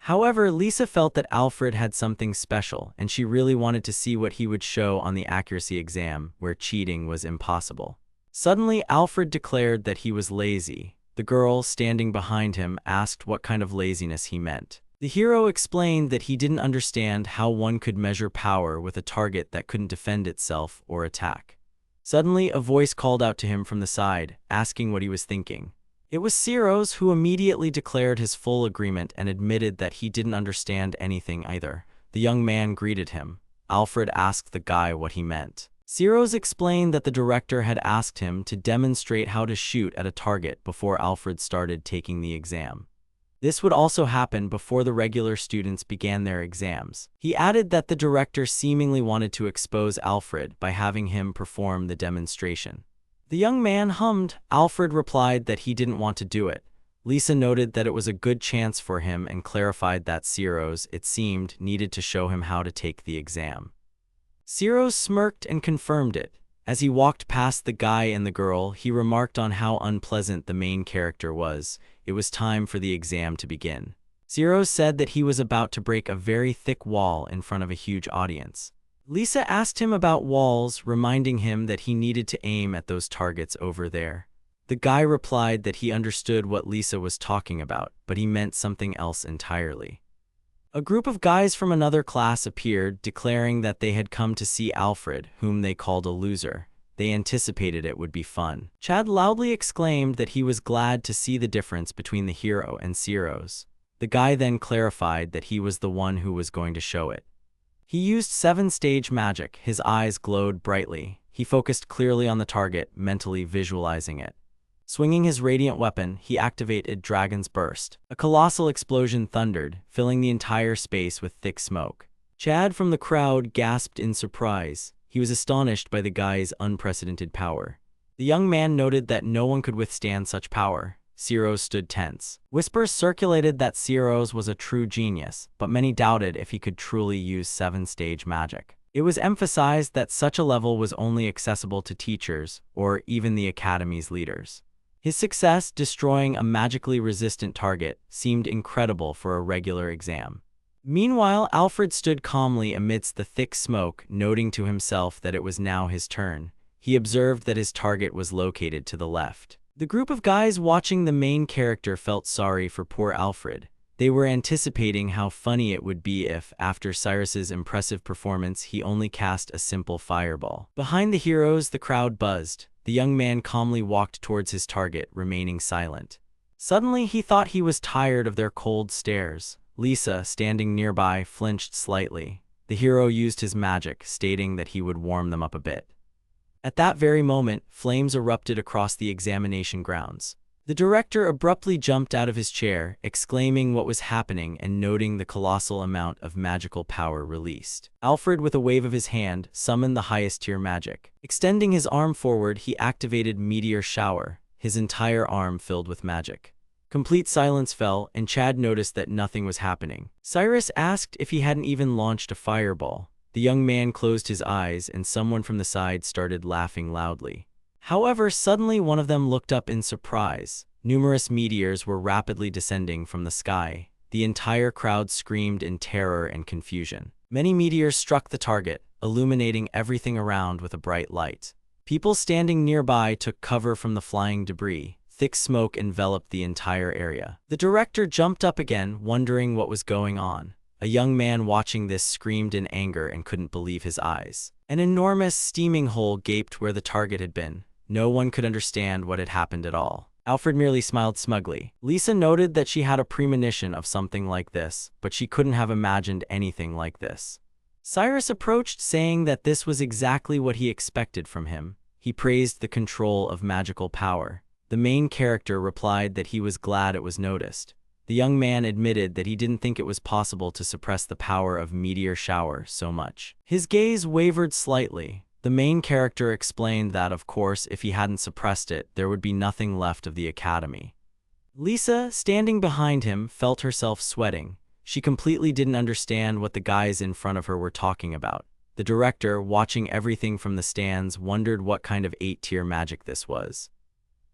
However, Lisa felt that Alfred had something special, and she really wanted to see what he would show on the accuracy exam, where cheating was impossible. Suddenly, Alfred declared that he was lazy. The girl, standing behind him, asked what kind of laziness he meant. The hero explained that he didn't understand how one could measure power with a target that couldn't defend itself or attack. Suddenly, a voice called out to him from the side, asking what he was thinking. It was Saros, who immediately declared his full agreement and admitted that he didn't understand anything either. The young man greeted him. Alfred asked the guy what he meant. Saros explained that the director had asked him to demonstrate how to shoot at a target before Alfred started taking the exam. This would also happen before the regular students began their exams. He added that the director seemingly wanted to expose Alfred by having him perform the demonstration. The young man hummed. Alfred replied that he didn't want to do it. Lisa noted that it was a good chance for him and clarified that Saros, it seemed, needed to show him how to take the exam. Saros smirked and confirmed it. As he walked past the guy and the girl, he remarked on how unpleasant the main character was. It was time for the exam to begin. Saros said that he was about to break a very thick wall in front of a huge audience. Lisa asked him about walls, reminding him that he needed to aim at those targets over there. The guy replied that he understood what Lisa was talking about, but he meant something else entirely. A group of guys from another class appeared, declaring that they had come to see Alfred, whom they called a loser. They anticipated it would be fun. Chad loudly exclaimed that he was glad to see the difference between the hero and Saros. The guy then clarified that he was the one who was going to show it. He used 7-stage magic. His eyes glowed brightly. He focused clearly on the target, mentally visualizing it. Swinging his radiant weapon, he activated Dragon's Burst. A colossal explosion thundered, filling the entire space with thick smoke. Chad from the crowd gasped in surprise. He was astonished by the guy's unprecedented power. The young man noted that no one could withstand such power. Saros stood tense. Whispers circulated that Saros was a true genius, but many doubted if he could truly use 7-stage magic. It was emphasized that such a level was only accessible to teachers, or even the academy's leaders. His success, destroying a magically resistant target, seemed incredible for a regular exam. Meanwhile, Alfred stood calmly amidst the thick smoke, noting to himself that it was now his turn. He observed that his target was located to the left. The group of guys watching the main character felt sorry for poor Alfred. They were anticipating how funny it would be if, after Cyrus's impressive performance, he only cast a simple fireball. Behind the heroes, the crowd buzzed. The young man calmly walked towards his target, remaining silent. Suddenly, he thought he was tired of their cold stares. Lisa, standing nearby, flinched slightly. The hero used his magic, stating that he would warm them up a bit. At that very moment, flames erupted across the examination grounds. The director abruptly jumped out of his chair, exclaiming what was happening and noting the colossal amount of magical power released. Alfred, with a wave of his hand, summoned the highest tier magic. Extending his arm forward, he activated Meteor Shower, his entire arm filled with magic. Complete silence fell, and Chad noticed that nothing was happening. Cyrus asked if he hadn't even launched a fireball. The young man closed his eyes, and someone from the side started laughing loudly. However, suddenly one of them looked up in surprise. Numerous meteors were rapidly descending from the sky. The entire crowd screamed in terror and confusion. Many meteors struck the target. illuminating everything around with a bright light. People standing nearby took cover from the flying debris. Thick smoke enveloped the entire area. The director jumped up again, wondering what was going on. A young man watching this screamed in anger and couldn't believe his eyes. An enormous, steaming hole gaped where the target had been. No one could understand what had happened at all. Alfred merely smiled smugly. Lisa noted that she had a premonition of something like this, but she couldn't have imagined anything like this. Cyrus approached, saying that this was exactly what he expected from him. He praised the control of magical power. The main character replied that he was glad it was noticed. The young man admitted that he didn't think it was possible to suppress the power of meteor shower so much. His gaze wavered slightly. The main character explained that, of course, if he hadn't suppressed it, there would be nothing left of the academy. Lisa, standing behind him, felt herself sweating. She completely didn't understand what the guys in front of her were talking about. The director, watching everything from the stands, wondered what kind of 8-tier magic this was.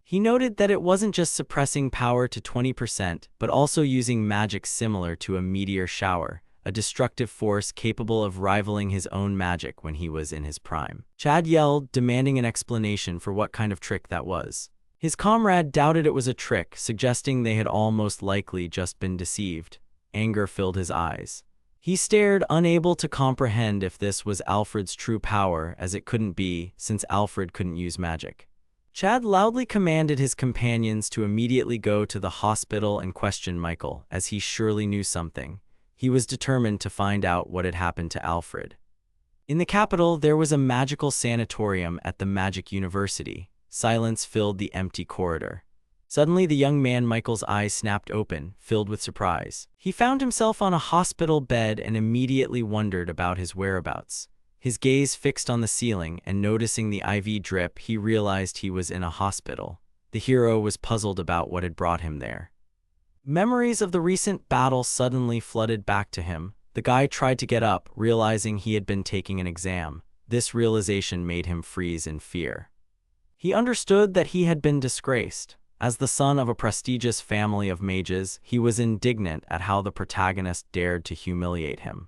He noted that it wasn't just suppressing power to 20%, but also using magic similar to a meteor shower, a destructive force capable of rivaling his own magic when he was in his prime. Chad yelled, demanding an explanation for what kind of trick that was. His comrade doubted it was a trick, suggesting they had all most likely just been deceived. Anger filled his eyes. He stared, unable to comprehend if this was Alfred's true power, as it couldn't be, since Alfred couldn't use magic. Chad loudly commanded his companions to immediately go to the hospital and question Michael, as he surely knew something. He was determined to find out what had happened to Alfred. In the capital, there was a magical sanatorium at the Magic University. Silence filled the empty corridor. Suddenly, the young man Michael's eyes snapped open, filled with surprise. He found himself on a hospital bed and immediately wondered about his whereabouts. His gaze fixed on the ceiling, and noticing the IV drip, he realized he was in a hospital. The hero was puzzled about what had brought him there. Memories of the recent battle suddenly flooded back to him. The guy tried to get up, realizing he had been taking an exam. This realization made him freeze in fear. He understood that he had been disgraced. As the son of a prestigious family of mages, he was indignant at how the protagonist dared to humiliate him.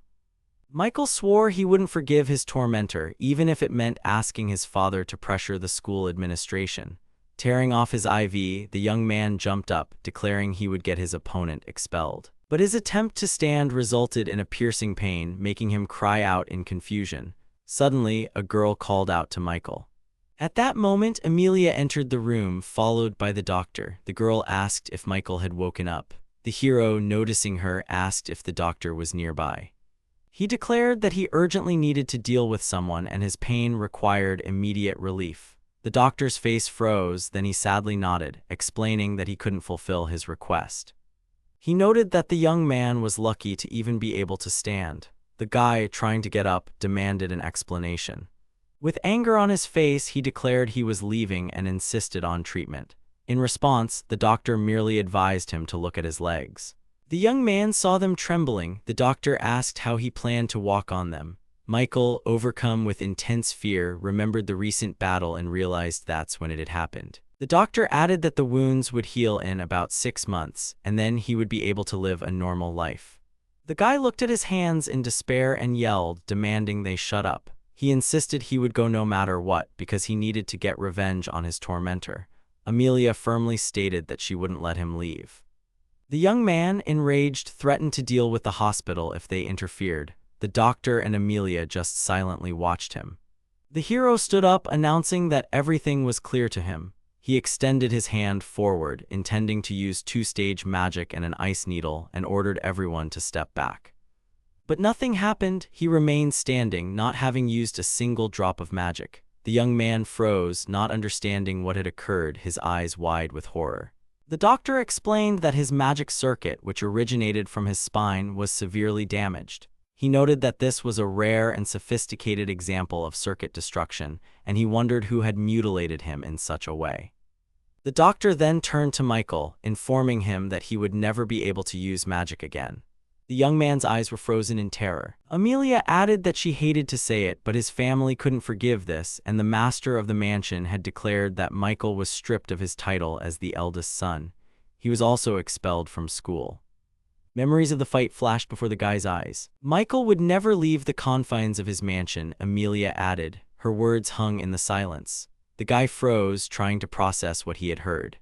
Michael swore he wouldn't forgive his tormentor, even if it meant asking his father to pressure the school administration. Tearing off his IV, the young man jumped up, declaring he would get his opponent expelled. But his attempt to stand resulted in a piercing pain, making him cry out in confusion. Suddenly, a girl called out to Michael. At that moment, Amelia entered the room, followed by the doctor. The girl asked if Michael had woken up. The hero, noticing her, asked if the doctor was nearby. He declared that he urgently needed to deal with someone and his pain required immediate relief. The doctor's face froze, then he sadly nodded, explaining that he couldn't fulfill his request. He noted that the young man was lucky to even be able to stand. The guy, trying to get up, demanded an explanation. With anger on his face, he declared he was leaving and insisted on treatment. In response, the doctor merely advised him to look at his legs. The young man saw them trembling. The doctor asked how he planned to walk on them. Michael, overcome with intense fear, remembered the recent battle and realized that's when it had happened. The doctor added that the wounds would heal in about 6 months, and then he would be able to live a normal life. The guy looked at his hands in despair and yelled, demanding they shut up. He insisted he would go no matter what, because he needed to get revenge on his tormentor. Amelia firmly stated that she wouldn't let him leave. The young man, enraged, threatened to deal with the hospital if they interfered. The doctor and Amelia just silently watched him. The hero stood up, announcing that everything was clear to him. He extended his hand forward, intending to use 2-stage magic and an ice needle, and ordered everyone to step back. But nothing happened. He remained standing, not having used a single drop of magic. The young man froze, not understanding what had occurred, his eyes wide with horror. The doctor explained that his magic circuit, which originated from his spine, was severely damaged. He noted that this was a rare and sophisticated example of circuit destruction, and he wondered who had mutilated him in such a way. The doctor then turned to Michael, informing him that he would never be able to use magic again. The young man's eyes were frozen in terror. Amelia added that she hated to say it, but his family couldn't forgive this, and the master of the mansion had declared that Michael was stripped of his title as the eldest son. He was also expelled from school. Memories of the fight flashed before the guy's eyes. Michael would never leave the confines of his mansion, Amelia added. Her words hung in the silence. The guy froze, trying to process what he had heard.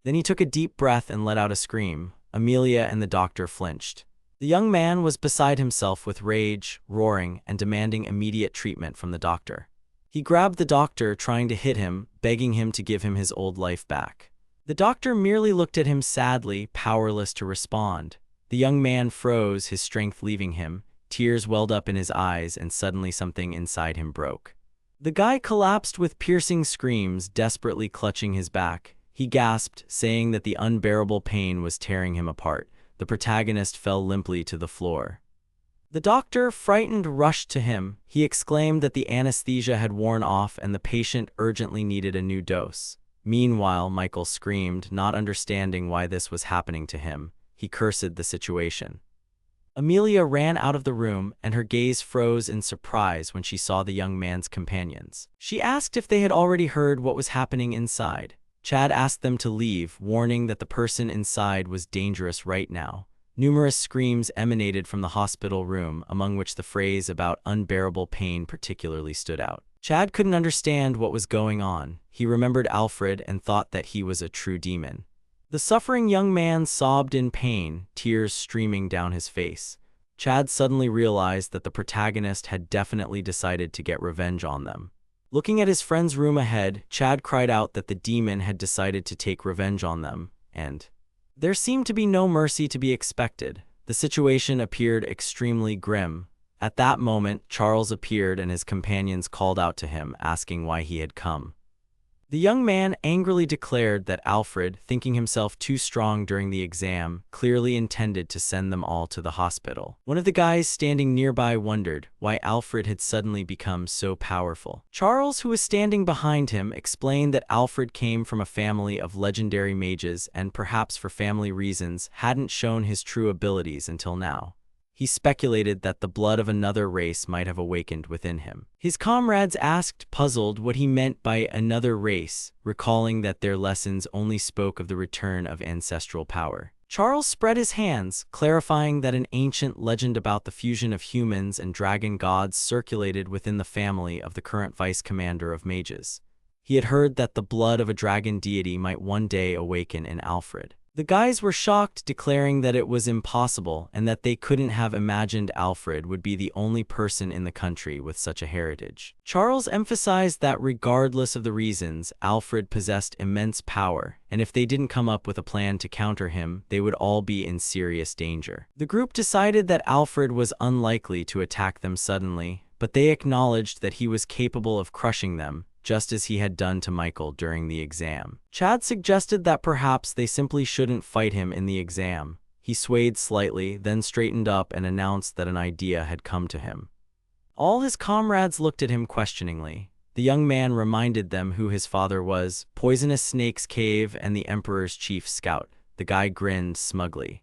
Then he took a deep breath and let out a scream. Amelia and the doctor flinched. The young man was beside himself with rage, roaring, and demanding immediate treatment from the doctor. He grabbed the doctor, trying to hit him, begging him to give him his old life back. The doctor merely looked at him sadly, powerless to respond. The young man froze, his strength leaving him. Tears welled up in his eyes, and suddenly something inside him broke. The guy collapsed with piercing screams, desperately clutching his back. He gasped, saying that the unbearable pain was tearing him apart. The protagonist fell limply to the floor. The doctor, frightened, rushed to him. He exclaimed that the anesthesia had worn off and the patient urgently needed a new dose. Meanwhile, Michael screamed, not understanding why this was happening to him. He cursed the situation. Amelia ran out of the room, and her gaze froze in surprise when she saw the young man's companions. She asked if they had already heard what was happening inside. Chad asked them to leave, warning that the person inside was dangerous right now. Numerous screams emanated from the hospital room, among which the phrase about unbearable pain particularly stood out. Chad couldn't understand what was going on. He remembered Alfred and thought that he was a true demon. The suffering young man sobbed in pain, tears streaming down his face. Chad suddenly realized that the protagonist had definitely decided to get revenge on them. Looking at his friend's room ahead, Chad cried out that the demon had decided to take revenge on them, and there seemed to be no mercy to be expected. The situation appeared extremely grim. At that moment, Charles appeared and his companions called out to him, asking why he had come. The young man angrily declared that Alfred, thinking himself too strong during the exam, clearly intended to send them all to the hospital. One of the guys standing nearby wondered why Alfred had suddenly become so powerful. Charles, who was standing behind him, explained that Alfred came from a family of legendary mages and, perhaps for family reasons, hadn't shown his true abilities until now. He speculated that the blood of another race might have awakened within him. His comrades asked, puzzled, what he meant by another race, recalling that their lessons only spoke of the return of ancestral power. Charles spread his hands, clarifying that an ancient legend about the fusion of humans and dragon gods circulated within the family of the current vice-commander of mages. He had heard that the blood of a dragon deity might one day awaken in Alfred. The guys were shocked, declaring that it was impossible and that they couldn't have imagined Alfred would be the only person in the country with such a heritage. Charles emphasized that regardless of the reasons, Alfred possessed immense power, and if they didn't come up with a plan to counter him, they would all be in serious danger. The group decided that Alfred was unlikely to attack them suddenly, but they acknowledged that he was capable of crushing them, just as he had done to Michael during the exam. Chad suggested that perhaps they simply shouldn't fight him in the exam. He swayed slightly, then straightened up and announced that an idea had come to him. All his comrades looked at him questioningly. The young man reminded them who his father was, Poisonous Snake's Cave and the Emperor's chief scout. The guy grinned smugly.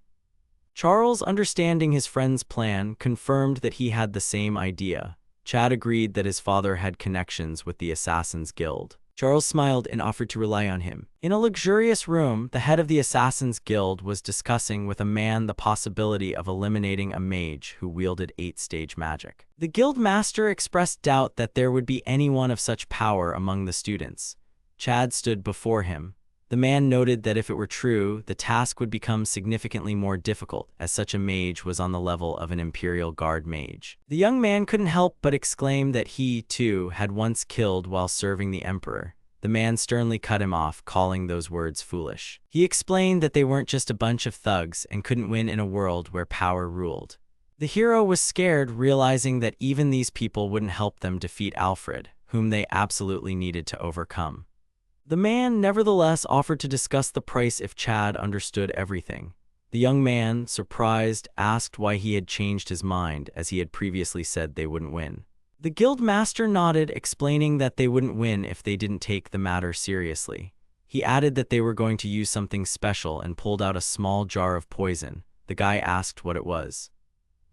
Charles, understanding his friend's plan, confirmed that he had the same idea. Chad agreed that his father had connections with the Assassin's Guild. Charles smiled and offered to rely on him. In a luxurious room, the head of the Assassin's Guild was discussing with a man the possibility of eliminating a mage who wielded 8-stage magic. The guild master expressed doubt that there would be anyone of such power among the students. Chad stood before him. The man noted that if it were true, the task would become significantly more difficult, as such a mage was on the level of an Imperial Guard mage. The young man couldn't help but exclaim that he, too, had once killed while serving the Emperor. The man sternly cut him off, calling those words foolish. He explained that they weren't just a bunch of thugs and couldn't win in a world where power ruled. The hero was scared, realizing that even these people wouldn't help them defeat Alfred, whom they absolutely needed to overcome. The man nevertheless offered to discuss the price if Chad understood everything. The young man, surprised, asked why he had changed his mind, as he had previously said they wouldn't win. The guild master nodded, explaining that they wouldn't win if they didn't take the matter seriously. He added that they were going to use something special and pulled out a small jar of poison. The guy asked what it was.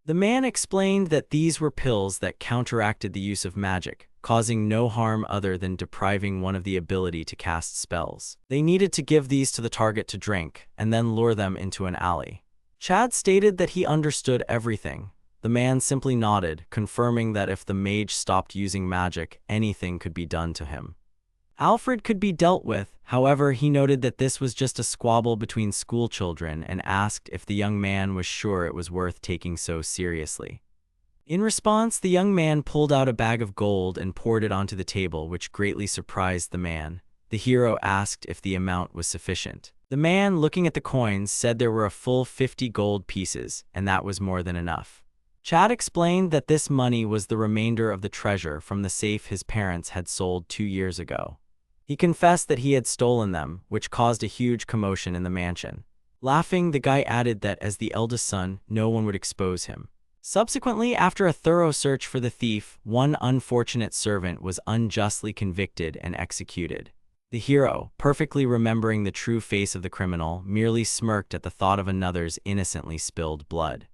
The man explained that these were pills that counteracted the use of magic, causing no harm other than depriving one of the ability to cast spells. They needed to give these to the target to drink, and then lure them into an alley. Chad stated that he understood everything. The man simply nodded, confirming that if the mage stopped using magic, anything could be done to him. Alfred could be dealt with, however, he noted that this was just a squabble between schoolchildren and asked if the young man was sure it was worth taking so seriously. In response, the young man pulled out a bag of gold and poured it onto the table, which greatly surprised the man. The hero asked if the amount was sufficient. The man, looking at the coins, said there were a full 50 gold pieces, and that was more than enough. Chad explained that this money was the remainder of the treasure from the safe his parents had sold 2 years ago. He confessed that he had stolen them, which caused a huge commotion in the mansion. Laughing, the guy added that as the eldest son, no one would expose him. Subsequently, after a thorough search for the thief, one unfortunate servant was unjustly convicted and executed. The hero, perfectly remembering the true face of the criminal, merely smirked at the thought of another's innocently spilled blood.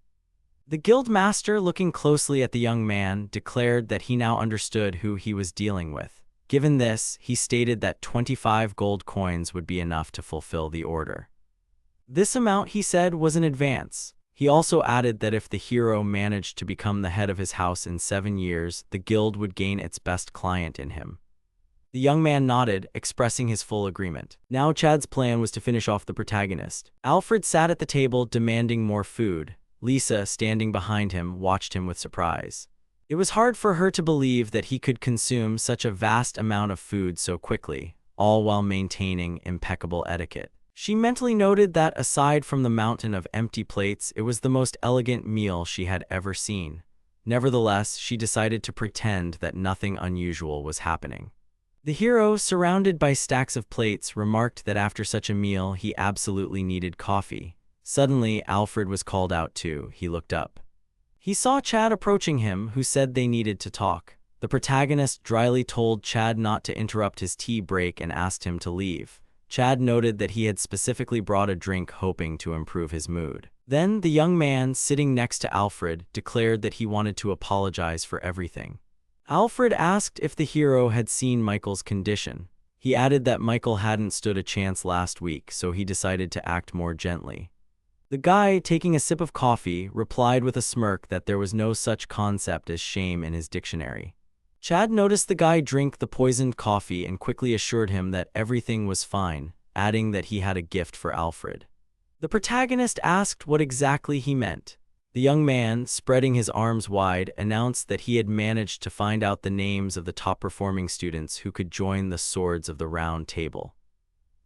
The guild master, looking closely at the young man, declared that he now understood who he was dealing with. Given this, he stated that 25 gold coins would be enough to fulfill the order. This amount, he said, was an advance. He also added that if the hero managed to become the head of his house in 7 years, the guild would gain its best client in him. The young man nodded, expressing his full agreement. Now Chad's plan was to finish off the protagonist. Alfred sat at the table demanding more food. Lisa, standing behind him, watched him with surprise. It was hard for her to believe that he could consume such a vast amount of food so quickly, all while maintaining impeccable etiquette. She mentally noted that aside from the mountain of empty plates, it was the most elegant meal she had ever seen. Nevertheless, she decided to pretend that nothing unusual was happening. The hero, surrounded by stacks of plates, remarked that after such a meal, he absolutely needed coffee. Suddenly, Alfred was called out too. He looked up. He saw Chad approaching him, who said they needed to talk. The protagonist dryly told Chad not to interrupt his tea break and asked him to leave. Chad noted that he had specifically brought a drink hoping to improve his mood. Then, the young man, sitting next to Alfred, declared that he wanted to apologize for everything. Alfred asked if the hero had seen Michael's condition. He added that Michael hadn't stood a chance last week, so he decided to act more gently. The guy, taking a sip of coffee, replied with a smirk that there was no such concept as shame in his dictionary. Chad noticed the guy drink the poisoned coffee and quickly assured him that everything was fine, adding that he had a gift for Alfred. The protagonist asked what exactly he meant. The young man, spreading his arms wide, announced that he had managed to find out the names of the top-performing students who could join the Swords of the Round Table.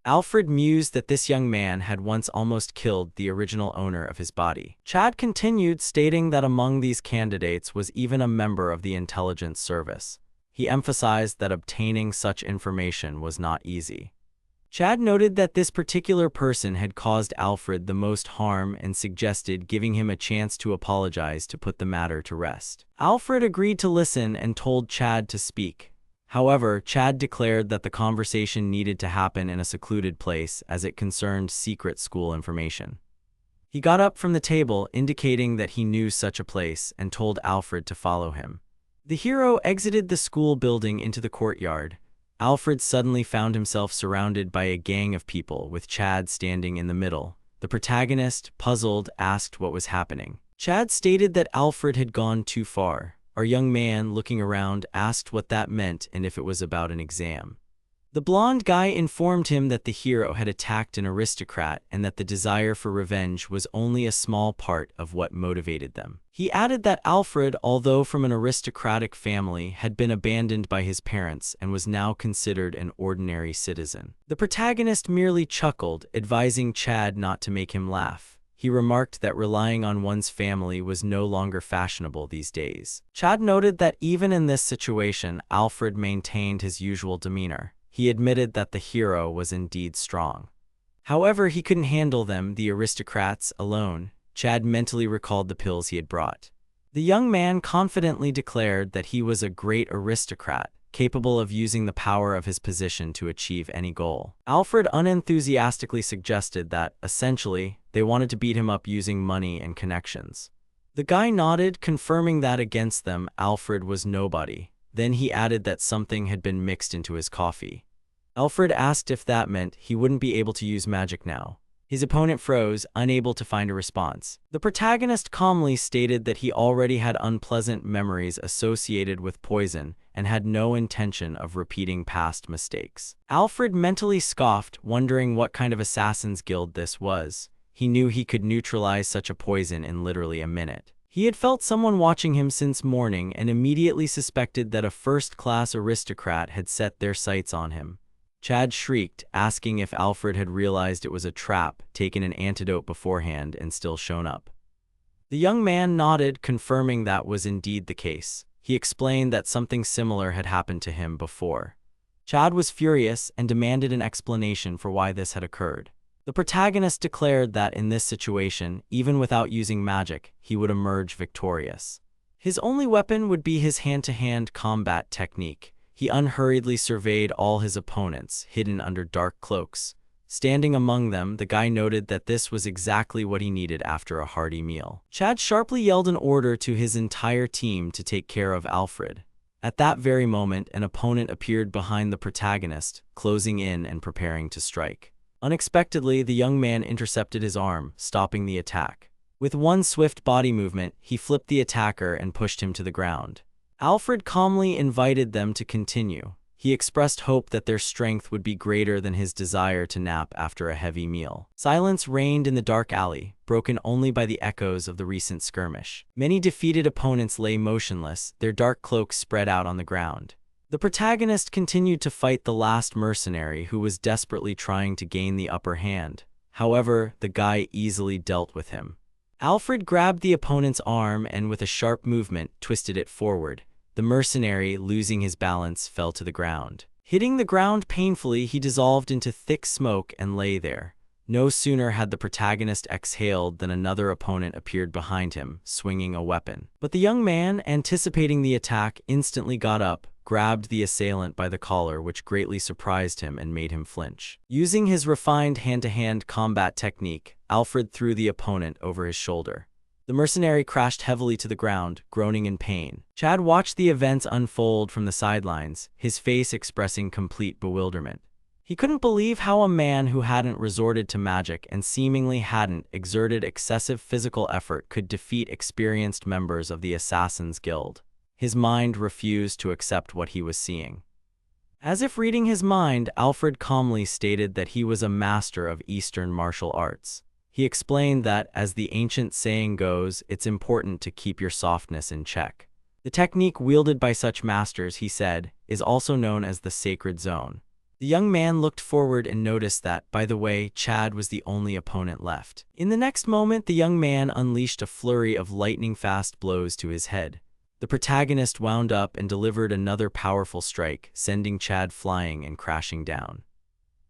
Alfred mused that this young man had once almost killed the original owner of his body. Chad continued, stating that among these candidates was even a member of the intelligence service. He emphasized that obtaining such information was not easy. Chad noted that this particular person had caused Alfred the most harm and suggested giving him a chance to apologize to put the matter to rest. Alfred agreed to listen and told Chad to speak. However, Chad declared that the conversation needed to happen in a secluded place as it concerned secret school information. He got up from the table, indicating that he knew such a place, and told Alfred to follow him. The hero exited the school building into the courtyard. Alfred suddenly found himself surrounded by a gang of people, with Chad standing in the middle. The protagonist, puzzled, asked what was happening. Chad stated that Alfred had gone too far. Our young man, looking around, asked what that meant and if it was about an exam. The blonde guy informed him that the hero had attacked an aristocrat and that the desire for revenge was only a small part of what motivated them. He added that Alfred, although from an aristocratic family, had been abandoned by his parents and was now considered an ordinary citizen. The protagonist merely chuckled, advising Chad not to make him laugh. He remarked that relying on one's family was no longer fashionable these days. Chad noted that even in this situation, Alfred maintained his usual demeanor. He admitted that the hero was indeed strong. However, he couldn't handle them, the aristocrats, alone. Chad mentally recalled the pills he had brought. The young man confidently declared that he was a great aristocrat, capable of using the power of his position to achieve any goal. Alfred unenthusiastically suggested that, essentially, they wanted to beat him up using money and connections. The guy nodded, confirming that against them, Alfred was nobody. Then he added that something had been mixed into his coffee. Alfred asked if that meant he wouldn't be able to use magic now. His opponent froze, unable to find a response. The protagonist calmly stated that he already had unpleasant memories associated with poison and had no intention of repeating past mistakes. Alfred mentally scoffed, wondering what kind of assassin's guild this was. He knew he could neutralize such a poison in literally a minute. He had felt someone watching him since morning and immediately suspected that a first-class aristocrat had set their sights on him. Chad shrieked, asking if Alfred had realized it was a trap, taken an antidote beforehand, and still shown up. The young man nodded, confirming that was indeed the case. He explained that something similar had happened to him before. Chad was furious and demanded an explanation for why this had occurred. The protagonist declared that in this situation, even without using magic, he would emerge victorious. His only weapon would be his hand-to-hand combat technique. He unhurriedly surveyed all his opponents, hidden under dark cloaks. Standing among them, the guy noted that this was exactly what he needed after a hearty meal. Chad sharply yelled an order to his entire team to take care of Alfred. At that very moment, an opponent appeared behind the protagonist, closing in and preparing to strike. Unexpectedly, the young man intercepted his arm, stopping the attack. With one swift body movement, he flipped the attacker and pushed him to the ground. Alfred calmly invited them to continue. He expressed hope that their strength would be greater than his desire to nap after a heavy meal. Silence reigned in the dark alley, broken only by the echoes of the recent skirmish. Many defeated opponents lay motionless, their dark cloaks spread out on the ground. The protagonist continued to fight the last mercenary who was desperately trying to gain the upper hand. However, the guy easily dealt with him. Alfred grabbed the opponent's arm and with a sharp movement twisted it forward. The mercenary, losing his balance, fell to the ground. Hitting the ground painfully, he dissolved into thick smoke and lay there. No sooner had the protagonist exhaled than another opponent appeared behind him, swinging a weapon. But the young man, anticipating the attack, instantly got up, grabbed the assailant by the collar, which greatly surprised him and made him flinch. Using his refined hand-to-hand combat technique, Alfred threw the opponent over his shoulder. The mercenary crashed heavily to the ground, groaning in pain. Chad watched the events unfold from the sidelines, his face expressing complete bewilderment. He couldn't believe how a man who hadn't resorted to magic and seemingly hadn't exerted excessive physical effort could defeat experienced members of the Assassin's Guild. His mind refused to accept what he was seeing. As if reading his mind, Alfred calmly stated that he was a master of Eastern martial arts. He explained that, as the ancient saying goes, it's important to keep your softness in check. The technique wielded by such masters, he said, is also known as the sacred zone. The young man looked forward and noticed that, by the way, Chad was the only opponent left. In the next moment, the young man unleashed a flurry of lightning-fast blows to his head. The protagonist wound up and delivered another powerful strike, sending Chad flying and crashing down.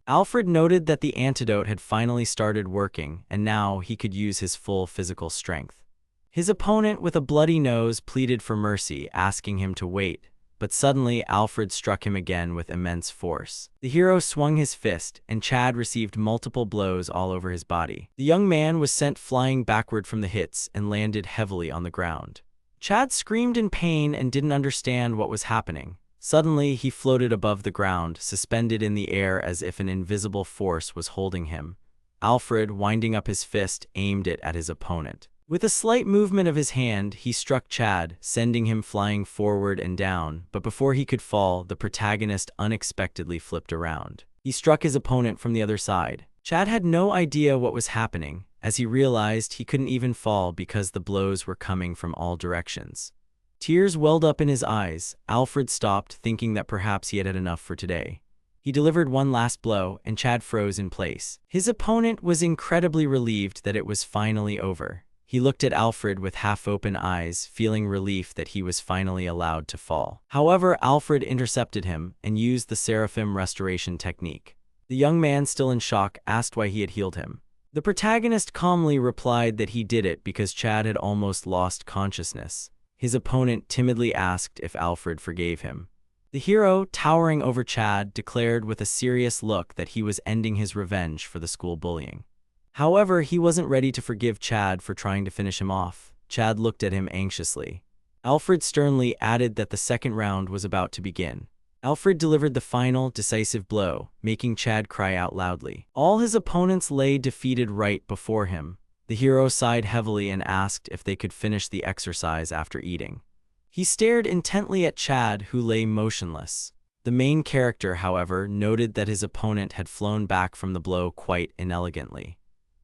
Alfred noted that the antidote had finally started working, and now he could use his full physical strength. His opponent, with a bloody nose, pleaded for mercy, asking him to wait, but suddenly Alfred struck him again with immense force. The hero swung his fist, and Chad received multiple blows all over his body. The young man was sent flying backward from the hits and landed heavily on the ground. Chad screamed in pain and didn't understand what was happening. Suddenly, he floated above the ground, suspended in the air as if an invisible force was holding him. Alfred, winding up his fist, aimed it at his opponent. With a slight movement of his hand, he struck Chad, sending him flying forward and down, but before he could fall, the protagonist unexpectedly flipped around. He struck his opponent from the other side. Chad had no idea what was happening, as he realized he couldn't even fall because the blows were coming from all directions. Tears welled up in his eyes. Alfred stopped, thinking that perhaps he had had enough for today. He delivered one last blow, and Chad froze in place. His opponent was incredibly relieved that it was finally over. He looked at Alfred with half-open eyes, feeling relief that he was finally allowed to fall. However, Alfred intercepted him and used the Seraphim restoration technique. The young man, still in shock, asked why he had healed him. The protagonist calmly replied that he did it because Chad had almost lost consciousness. His opponent timidly asked if Alfred forgave him. The hero, towering over Chad, declared with a serious look that he was ending his revenge for the school bullying. However, he wasn't ready to forgive Chad for trying to finish him off. Chad looked at him anxiously. Alfred sternly added that the second round was about to begin. Alfred delivered the final, decisive blow, making Chad cry out loudly. All his opponents lay defeated right before him. The hero sighed heavily and asked if they could finish the exercise after eating. He stared intently at Chad, who lay motionless. The main character, however, noted that his opponent had flown back from the blow quite inelegantly.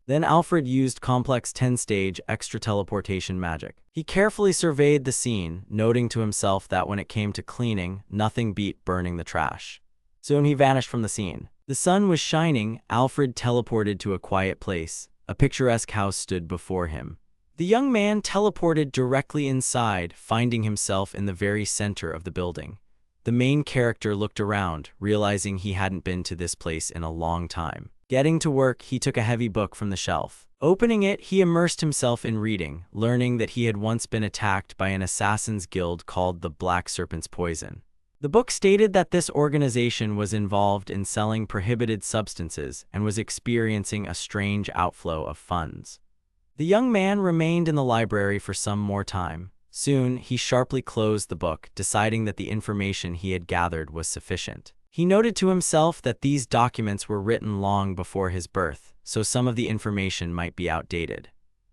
Then Alfred used complex 10-stage extra teleportation magic. He carefully surveyed the scene, noting to himself that when it came to cleaning, nothing beat burning the trash. Soon he vanished from the scene. The sun was shining. Alfred teleported to a quiet place. A picturesque house stood before him. The young man teleported directly inside, finding himself in the very center of the building. The main character looked around, realizing he hadn't been to this place in a long time. Getting to work, he took a heavy book from the shelf. Opening it, he immersed himself in reading, learning that he had once been attacked by an assassin's guild called the Black Serpent's Poison. The book stated that this organization was involved in selling prohibited substances and was experiencing a strange outflow of funds. The young man remained in the library for some more time. Soon, he sharply closed the book, deciding that the information he had gathered was sufficient. He noted to himself that these documents were written long before his birth, so some of the information might be outdated.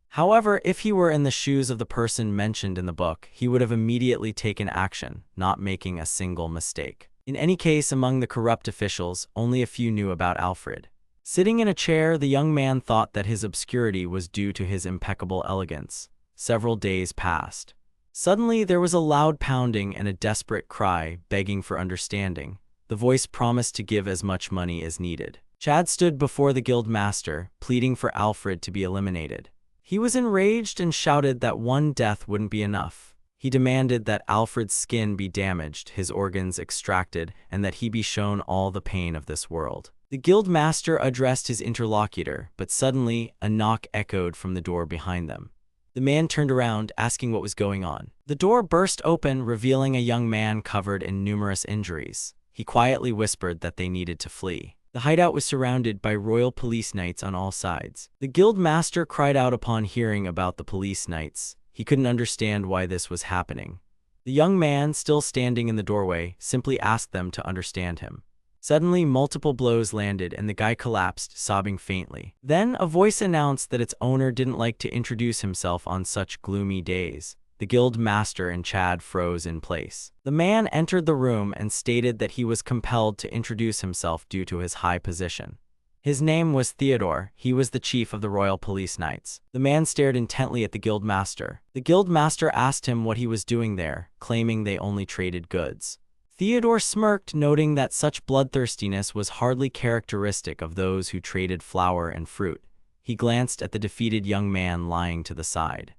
However, if he were in the shoes of the person mentioned in the book, he would have immediately taken action, not making a single mistake. In any case, among the corrupt officials, only a few knew about Alfred. Sitting in a chair, the young man thought that his obscurity was due to his impeccable elegance. Several days passed. Suddenly, there was a loud pounding and a desperate cry, begging for understanding. The voice promised to give as much money as needed. Chad stood before the guild master, pleading for Alfred to be eliminated. He was enraged and shouted that one death wouldn't be enough. He demanded that Alfred's skin be damaged, his organs extracted, and that he be shown all the pain of this world. The guild master addressed his interlocutor, but suddenly, a knock echoed from the door behind them. The man turned around, asking what was going on. The door burst open, revealing a young man covered in numerous injuries. He quietly whispered that they needed to flee. The hideout was surrounded by royal police knights on all sides. The guild master cried out upon hearing about the police knights. He couldn't understand why this was happening. The young man, still standing in the doorway, simply asked them to understand him. Suddenly, multiple blows landed and the guy collapsed, sobbing faintly. Then, a voice announced that its owner didn't like to introduce himself on such gloomy days. The guild master and Chad froze in place. The man entered the room and stated that he was compelled to introduce himself due to his high position. His name was Theodore. He was the chief of the Royal Police Knights. The man stared intently at the guild master. The guild master asked him what he was doing there, claiming they only traded goods. Theodore smirked, noting that such bloodthirstiness was hardly characteristic of those who traded flour and fruit. He glanced at the defeated young man lying to the side.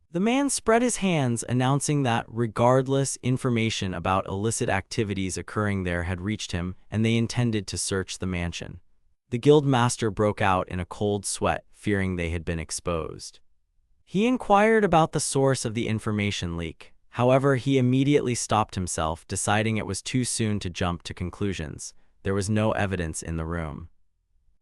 The man spread his hands, announcing that, regardless, information about illicit activities occurring there had reached him, and they intended to search the mansion. The guild master broke out in a cold sweat, fearing they had been exposed. He inquired about the source of the information leak. However, he immediately stopped himself, deciding it was too soon to jump to conclusions. There was no evidence in the room.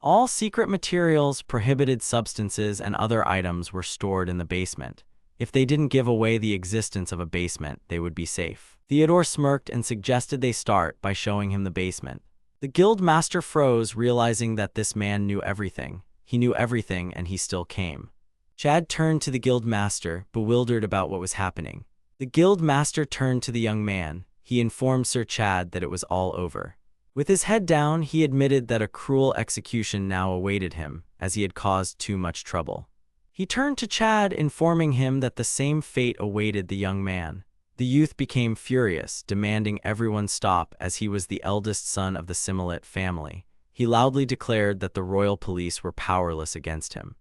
All secret materials, prohibited substances, and other items were stored in the basement. If they didn't give away the existence of a basement, they would be safe. Theodore smirked and suggested they start by showing him the basement. The guild master froze, realizing that this man knew everything. He knew everything, and he still came. Chad turned to the guild master, bewildered about what was happening. The guild master turned to the young man. He informed Sir Chad that it was all over. With his head down, he admitted that a cruel execution now awaited him, as he had caused too much trouble. He turned to Chad, informing him that the same fate awaited the young man. The youth became furious, demanding everyone stop, as he was the eldest son of the Similet family. He loudly declared that the royal police were powerless against him.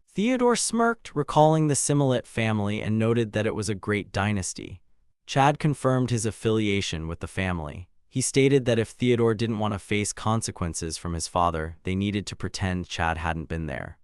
Theodore smirked, recalling the Similet family, and noted that it was a great dynasty. Chad confirmed his affiliation with the family. He stated that if Theodore didn't want to face consequences from his father, they needed to pretend Chad hadn't been there.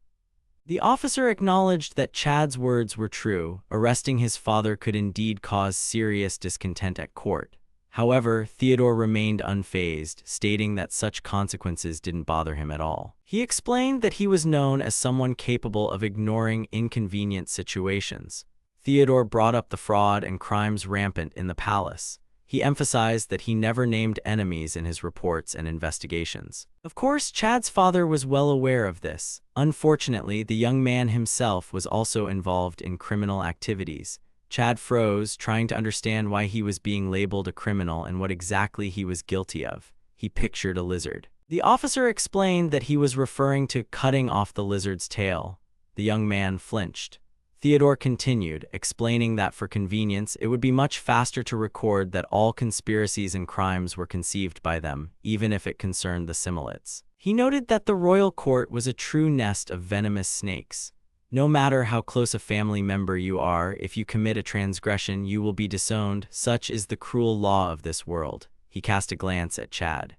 The officer acknowledged that Chad's words were true. Arresting his father could indeed cause serious discontent at court. However, Theodore remained unfazed, stating that such consequences didn't bother him at all. He explained that he was known as someone capable of ignoring inconvenient situations. Theodore brought up the fraud and crimes rampant in the palace. He emphasized that he never named enemies in his reports and investigations. Of course, Chad's father was well aware of this. Unfortunately, the young man himself was also involved in criminal activities. Chad froze, trying to understand why he was being labeled a criminal and what exactly he was guilty of. He pictured a lizard. The officer explained that he was referring to cutting off the lizard's tail. The young man flinched. Theodore continued, explaining that for convenience, it would be much faster to record that all conspiracies and crimes were conceived by them, even if it concerned the simulates. He noted that the royal court was a true nest of venomous snakes. No matter how close a family member you are, if you commit a transgression, you will be disowned. Such is the cruel law of this world. He cast a glance at Chad.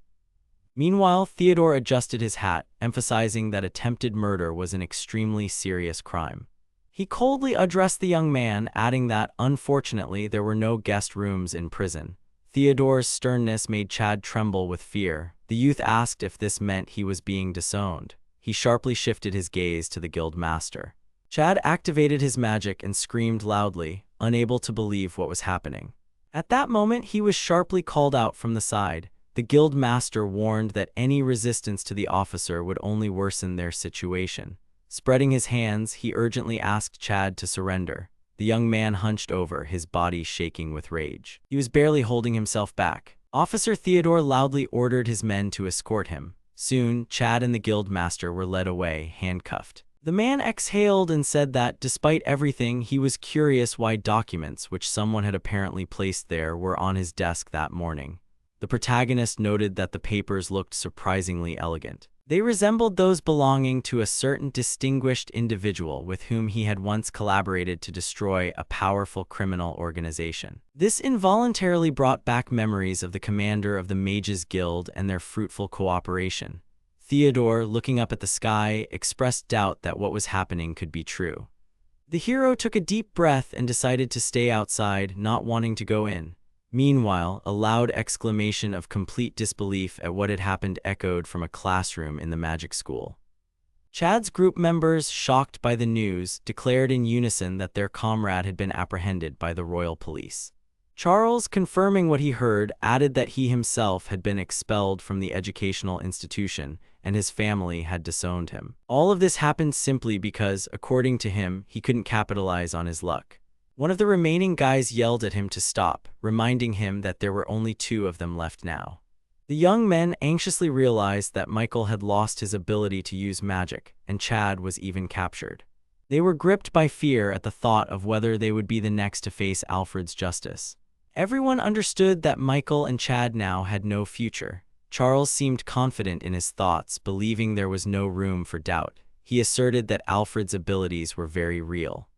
Meanwhile, Theodore adjusted his hat, emphasizing that attempted murder was an extremely serious crime. He coldly addressed the young man, adding that, unfortunately, there were no guest rooms in prison. Theodore's sternness made Chad tremble with fear. The youth asked if this meant he was being disowned. He sharply shifted his gaze to the guild master. Chad activated his magic and screamed loudly, unable to believe what was happening. At that moment, he was sharply called out from the side. The guild master warned that any resistance to the officer would only worsen their situation. Spreading his hands, he urgently asked Chad to surrender. The young man hunched over, his body shaking with rage. He was barely holding himself back. Officer Theodore loudly ordered his men to escort him. Soon, Chad and the guild master were led away, handcuffed. The man exhaled and said that, despite everything, he was curious why documents, which someone had apparently placed there, were on his desk that morning. The protagonist noted that the papers looked surprisingly elegant. They resembled those belonging to a certain distinguished individual with whom he had once collaborated to destroy a powerful criminal organization. This involuntarily brought back memories of the commander of the Mages Guild and their fruitful cooperation. Theodore, looking up at the sky, expressed doubt that what was happening could be true. The hero took a deep breath and decided to stay outside, not wanting to go in. Meanwhile, a loud exclamation of complete disbelief at what had happened echoed from a classroom in the magic school. Chad's group members, shocked by the news, declared in unison that their comrade had been apprehended by the royal police. Charles, confirming what he heard, added that he himself had been expelled from the educational institution and his family had disowned him. All of this happened simply because, according to him, he couldn't capitalize on his luck. One of the remaining guys yelled at him to stop, reminding him that there were only 2 of them left now. The young men anxiously realized that Michael had lost his ability to use magic, and Chad was even captured. They were gripped by fear at the thought of whether they would be the next to face Alfred's justice. Everyone understood that Michael and Chad now had no future. Charles seemed confident in his thoughts, believing there was no room for doubt. He asserted that Alfred's abilities were very real.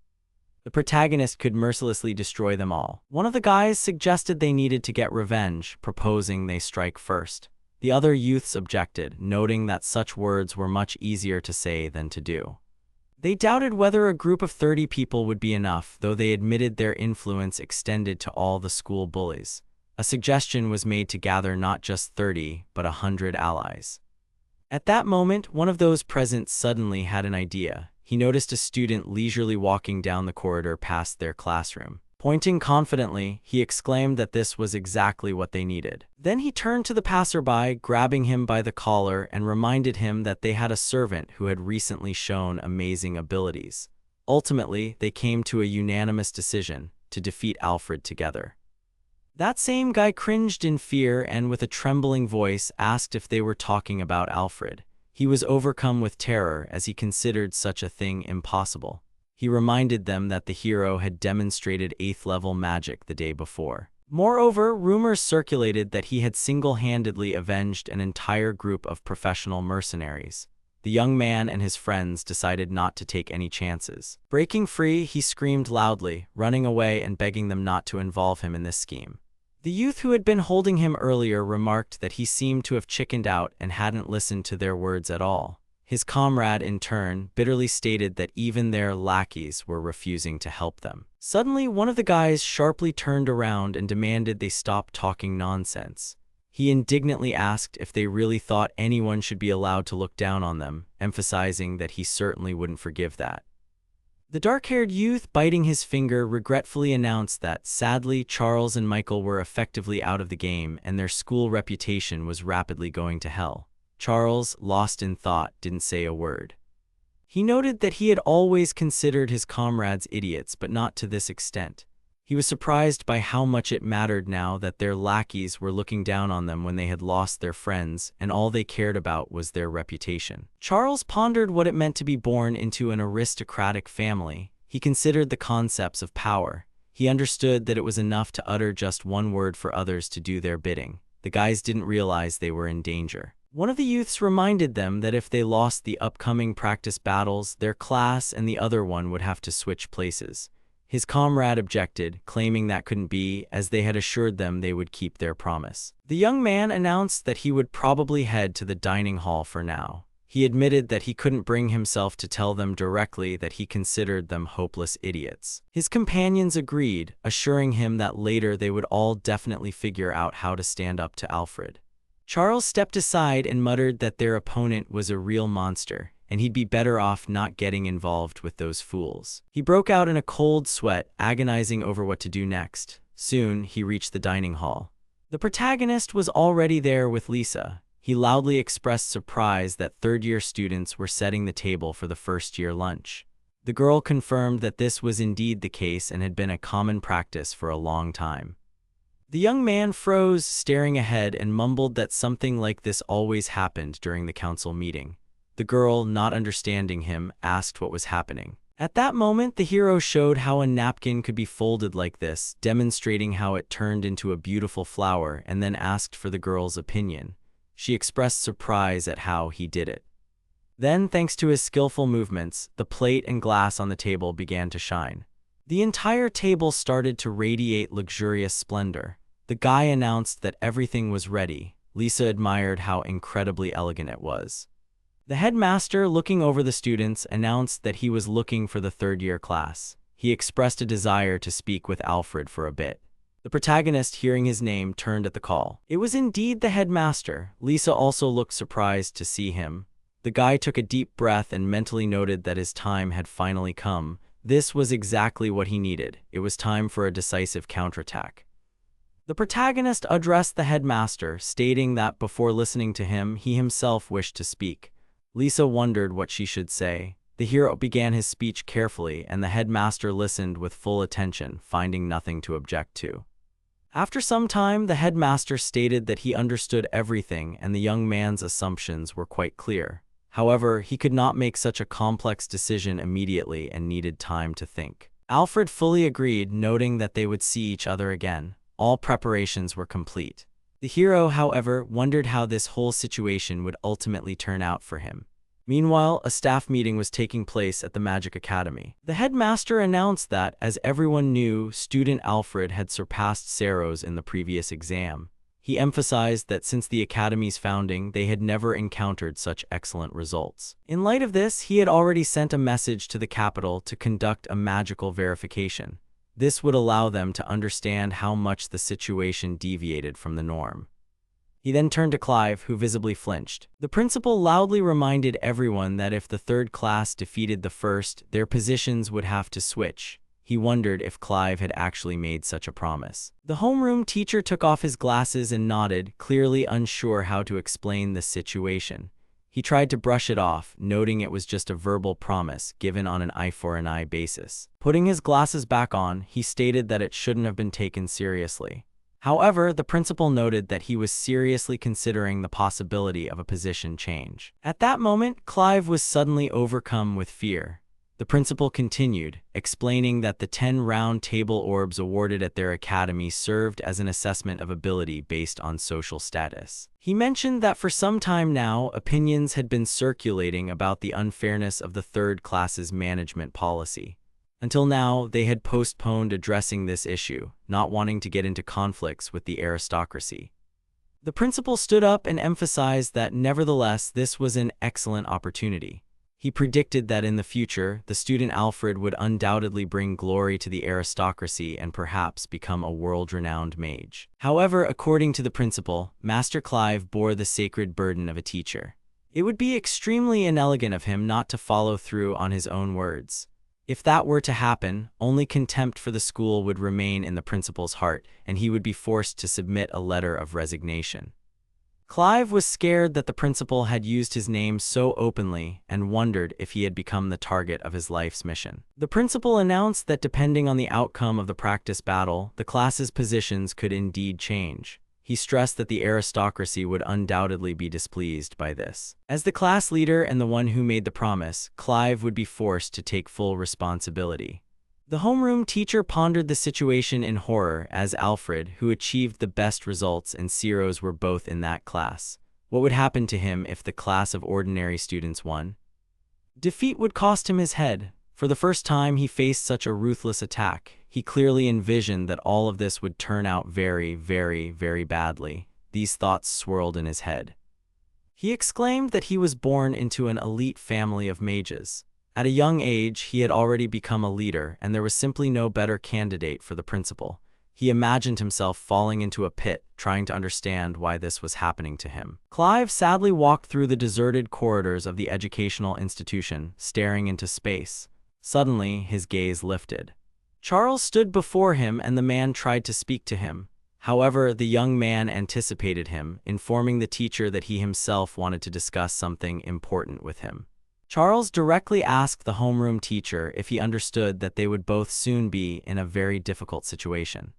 The protagonist could mercilessly destroy them all. One of the guys suggested they needed to get revenge, proposing they strike first. The other youths objected, noting that such words were much easier to say than to do. They doubted whether a group of 30 people would be enough, though they admitted their influence extended to all the school bullies. A suggestion was made to gather not just 30, but 100 allies. At that moment, one of those present suddenly had an idea. He noticed a student leisurely walking down the corridor past their classroom. Pointing confidently, he exclaimed that this was exactly what they needed. Then he turned to the passerby, grabbing him by the collar, and reminded him that they had a servant who had recently shown amazing abilities. Ultimately, they came to a unanimous decision to defeat Alfred together. That same guy cringed in fear and, with a trembling voice, asked if they were talking about Alfred. He was overcome with terror as he considered such a thing impossible. He reminded them that the hero had demonstrated 8th-level magic the day before. Moreover, rumors circulated that he had single-handedly avenged an entire group of professional mercenaries. The young man and his friends decided not to take any chances. Breaking free, he screamed loudly, running away and begging them not to involve him in this scheme. The youth who had been holding him earlier remarked that he seemed to have chickened out and hadn't listened to their words at all. His comrade, in turn, bitterly stated that even their lackeys were refusing to help them. Suddenly, one of the guys sharply turned around and demanded they stop talking nonsense. He indignantly asked if they really thought anyone should be allowed to look down on them, emphasizing that he certainly wouldn't forgive that. The dark-haired youth, biting his finger, regretfully announced that, sadly, Charles and Michael were effectively out of the game and their school reputation was rapidly going to hell. Charles, lost in thought, didn't say a word. He noted that he had always considered his comrades idiots, but not to this extent. He was surprised by how much it mattered now that their lackeys were looking down on them when they had lost their friends, and all they cared about was their reputation. Charles pondered what it meant to be born into an aristocratic family. He considered the concepts of power. He understood that it was enough to utter just one word for others to do their bidding. The guys didn't realize they were in danger. One of the youths reminded them that if they lost the upcoming practice battles, their class and the other one would have to switch places. His comrade objected, claiming that couldn't be, as they had assured them they would keep their promise. The young man announced that he would probably head to the dining hall for now. He admitted that he couldn't bring himself to tell them directly that he considered them hopeless idiots. His companions agreed, assuring him that later they would all definitely figure out how to stand up to Alfred. Charles stepped aside and muttered that their opponent was a real monster, and he'd be better off not getting involved with those fools. He broke out in a cold sweat, agonizing over what to do next. Soon, he reached the dining hall. The protagonist was already there with Lisa. He loudly expressed surprise that third-year students were setting the table for the first-year lunch. The girl confirmed that this was indeed the case and had been a common practice for a long time. The young man froze, staring ahead, and mumbled that something like this always happened during the council meeting. The girl, not understanding him, asked what was happening. At that moment, the hero showed how a napkin could be folded like this, demonstrating how it turned into a beautiful flower, and then asked for the girl's opinion. She expressed surprise at how he did it. Then, thanks to his skillful movements, the plate and glass on the table began to shine. The entire table started to radiate luxurious splendor. The guy announced that everything was ready. Lisa admired how incredibly elegant it was. The headmaster, looking over the students, announced that he was looking for the third-year class. He expressed a desire to speak with Alfred for a bit. The protagonist, hearing his name, turned at the call. It was indeed the headmaster. Lisa also looked surprised to see him. The guy took a deep breath and mentally noted that his time had finally come. This was exactly what he needed. It was time for a decisive counterattack. The protagonist addressed the headmaster, stating that before listening to him, he himself wished to speak. Lisa wondered what she should say. The hero began his speech carefully, and the headmaster listened with full attention, finding nothing to object to. After some time, the headmaster stated that he understood everything and the young man's assumptions were quite clear. However, he could not make such a complex decision immediately and needed time to think. Alfred fully agreed, noting that they would see each other again. All preparations were complete. The hero, however, wondered how this whole situation would ultimately turn out for him. Meanwhile, a staff meeting was taking place at the Magic Academy. The headmaster announced that, as everyone knew, student Alfred had surpassed Saros in the previous exam. He emphasized that since the Academy's founding, they had never encountered such excellent results. In light of this, he had already sent a message to the capital to conduct a magical verification. This would allow them to understand how much the situation deviated from the norm. He then turned to Clive, who visibly flinched. The principal loudly reminded everyone that if the third class defeated the first, their positions would have to switch. He wondered if Clive had actually made such a promise. The homeroom teacher took off his glasses and nodded, clearly unsure how to explain the situation. He tried to brush it off, noting it was just a verbal promise given on an eye-for-an-eye basis. Putting his glasses back on, he stated that it shouldn't have been taken seriously. However, the principal noted that he was seriously considering the possibility of a position change. At that moment, Clive was suddenly overcome with fear. The principal continued, explaining that the 10 round table orbs awarded at their academy served as an assessment of ability based on social status. He mentioned that for some time now, opinions had been circulating about the unfairness of the third class's management policy. Until now, they had postponed addressing this issue, not wanting to get into conflicts with the aristocracy. The principal stood up and emphasized that nevertheless this was an excellent opportunity. He predicted that in the future, the student Alfred would undoubtedly bring glory to the aristocracy and perhaps become a world-renowned mage. However, according to the principal, Master Clive bore the sacred burden of a teacher. It would be extremely inelegant of him not to follow through on his own words. If that were to happen, only contempt for the school would remain in the principal's heart, and he would be forced to submit a letter of resignation. Clive was scared that the principal had used his name so openly and wondered if he had become the target of his life's mission. The principal announced that depending on the outcome of the practice battle, the class's positions could indeed change. He stressed that the aristocracy would undoubtedly be displeased by this. As the class leader and the one who made the promise, Clive would be forced to take full responsibility. The homeroom teacher pondered the situation in horror as Alfred, who achieved the best results and Ciro's were both in that class. What would happen to him if the class of ordinary students won? Defeat would cost him his head. For the first time he faced such a ruthless attack. He clearly envisioned that all of this would turn out very, very, very badly. These thoughts swirled in his head. He exclaimed that he was born into an elite family of mages. At a young age, he had already become a leader, and there was simply no better candidate for the principal. He imagined himself falling into a pit, trying to understand why this was happening to him. Clive sadly walked through the deserted corridors of the educational institution, staring into space. Suddenly, his gaze lifted. Charles stood before him, and the man tried to speak to him. However, the young man anticipated him, informing the teacher that he himself wanted to discuss something important with him. Charles directly asked the homeroom teacher if he understood that they would both soon be in a very difficult situation.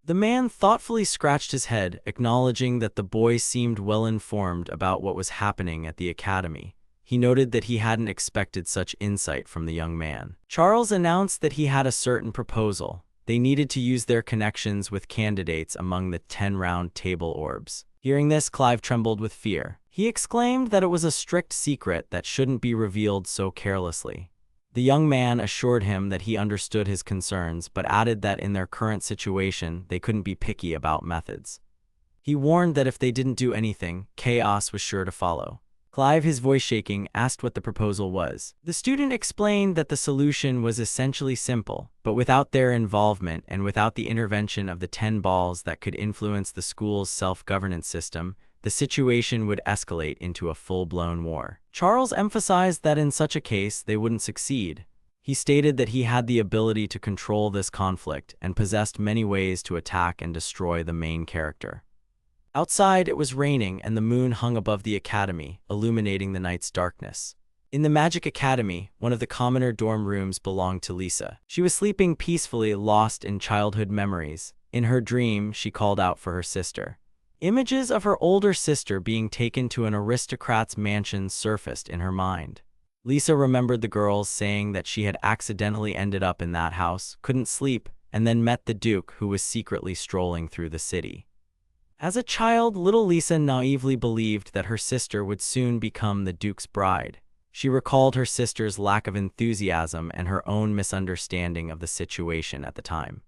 The man thoughtfully scratched his head, acknowledging that the boy seemed well informed about what was happening at the academy. He noted that he hadn't expected such insight from the young man. Charles announced that he had a certain proposal. They needed to use their connections with candidates among the 10 round table orbs. Hearing this, Clive trembled with fear. He exclaimed that it was a strict secret that shouldn't be revealed so carelessly. The young man assured him that he understood his concerns, but added that in their current situation, they couldn't be picky about methods. He warned that if they didn't do anything, chaos was sure to follow. Clive, his voice shaking, asked what the proposal was. The student explained that the solution was essentially simple, but without their involvement and without the intervention of the 10 balls that could influence the school's self-governance system, the situation would escalate into a full-blown war. Charles emphasized that in such a case, they wouldn't succeed. He stated that he had the ability to control this conflict and possessed many ways to attack and destroy the main character. Outside, it was raining and the moon hung above the academy, illuminating the night's darkness. In the Magic Academy, one of the commoner dorm rooms belonged to Lisa. She was sleeping peacefully, lost in childhood memories. In her dream, she called out for her sister. Images of her older sister being taken to an aristocrat's mansion surfaced in her mind. Lisa remembered the girls saying that she had accidentally ended up in that house, couldn't sleep, and then met the Duke, who was secretly strolling through the city. As a child, little Lisa naively believed that her sister would soon become the Duke's bride. She recalled her sister's lack of enthusiasm and her own misunderstanding of the situation at the time.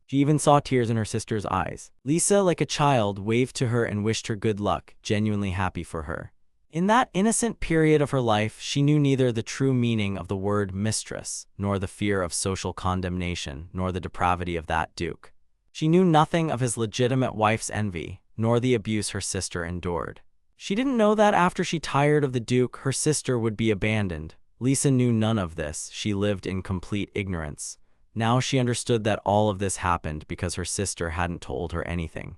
She even saw tears in her sister's eyes. Lisa, like a child, waved to her and wished her good luck, genuinely happy for her. In that innocent period of her life, she knew neither the true meaning of the word mistress, nor the fear of social condemnation, nor the depravity of that Duke. She knew nothing of his legitimate wife's envy, nor the abuse her sister endured. She didn't know that after she tired of the Duke, her sister would be abandoned. Lisa knew none of this. She lived in complete ignorance. Now she understood that all of this happened because her sister hadn't told her anything.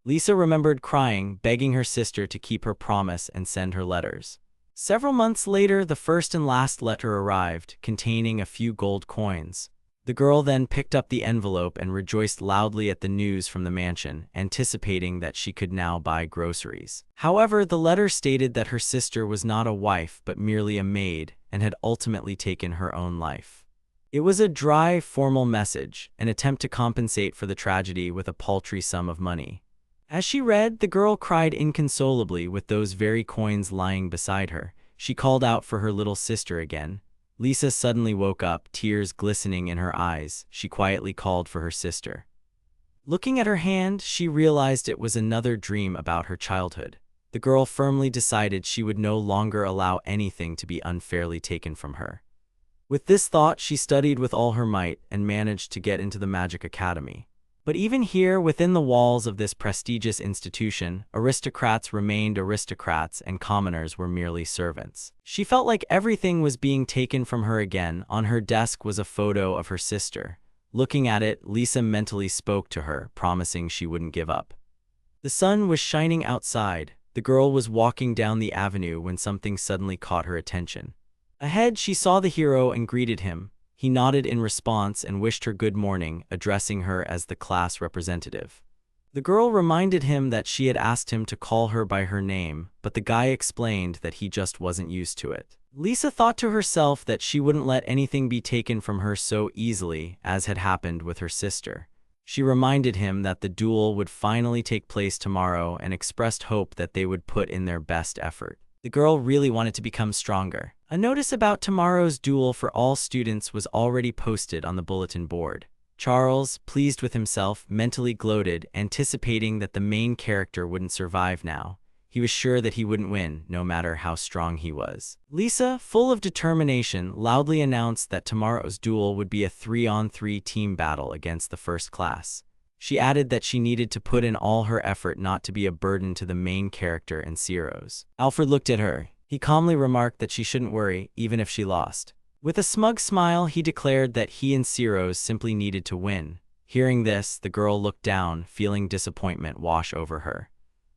Lisa remembered crying, begging her sister to keep her promise and send her letters. Several months later, the first and last letter arrived, containing a few gold coins. The girl then picked up the envelope and rejoiced loudly at the news from the mansion, anticipating that she could now buy groceries. However, the letter stated that her sister was not a wife but merely a maid and had ultimately taken her own life. It was a dry, formal message, an attempt to compensate for the tragedy with a paltry sum of money. As she read, the girl cried inconsolably with those very coins lying beside her. She called out for her little sister again. Lisa suddenly woke up, tears glistening in her eyes. She quietly called for her sister. Looking at her hand, she realized it was another dream about her childhood. The girl firmly decided she would no longer allow anything to be unfairly taken from her. With this thought, she studied with all her might and managed to get into the Magic Academy. But even here, within the walls of this prestigious institution, aristocrats remained aristocrats and commoners were merely servants. She felt like everything was being taken from her again. On her desk was a photo of her sister. Looking at it, Lisa mentally spoke to her, promising she wouldn't give up. The sun was shining outside. The girl was walking down the avenue when something suddenly caught her attention. Ahead, she saw the hero and greeted him. He nodded in response and wished her good morning, addressing her as the class representative. The girl reminded him that she had asked him to call her by her name, but the guy explained that he just wasn't used to it. Lisa thought to herself that she wouldn't let anything be taken from her so easily, as had happened with her sister. She reminded him that the duel would finally take place tomorrow and expressed hope that they would put in their best effort. The girl really wanted to become stronger. A notice about tomorrow's duel for all students was already posted on the bulletin board. Charles, pleased with himself, mentally gloated, anticipating that the main character wouldn't survive now. He was sure that he wouldn't win, no matter how strong he was. Lisa, full of determination, loudly announced that tomorrow's duel would be a 3-on-3 team battle against the first class. She added that she needed to put in all her effort not to be a burden to the main character and Ciro's. Alfred looked at her. He calmly remarked that she shouldn't worry, even if she lost. With a smug smile, he declared that he and Ciro's simply needed to win. Hearing this, the girl looked down, feeling disappointment wash over her.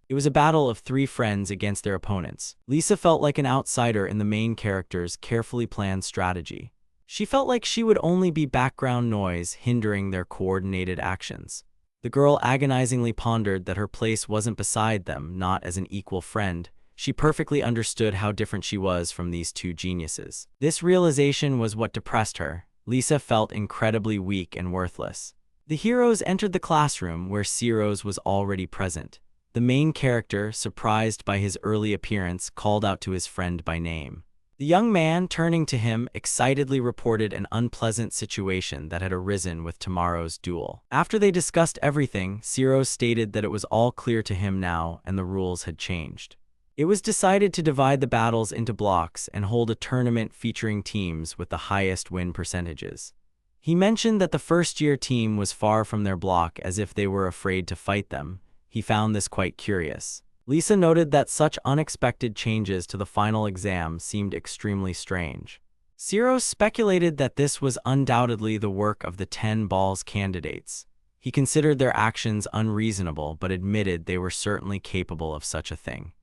It was a battle of 3 friends against their opponents. Lisa felt like an outsider in the main character's carefully planned strategy. She felt like she would only be background noise, hindering their coordinated actions. The girl agonizingly pondered that her place wasn't beside them, not as an equal friend. She perfectly understood how different she was from these 2 geniuses. This realization was what depressed her. Lisa felt incredibly weak and worthless. The heroes entered the classroom where Ciro's was already present. The main character, surprised by his early appearance, called out to his friend by name. The young man, turning to him, excitedly reported an unpleasant situation that had arisen with tomorrow's duel. After they discussed everything, Ciro stated that it was all clear to him now and the rules had changed. It was decided to divide the battles into blocks and hold a tournament featuring teams with the highest win percentages. He mentioned that the first-year team was far from their block, as if they were afraid to fight them. He found this quite curious. Lisa noted that such unexpected changes to the final exam seemed extremely strange. Ciro speculated that this was undoubtedly the work of the 10 balls candidates. He considered their actions unreasonable but admitted they were certainly capable of such a thing.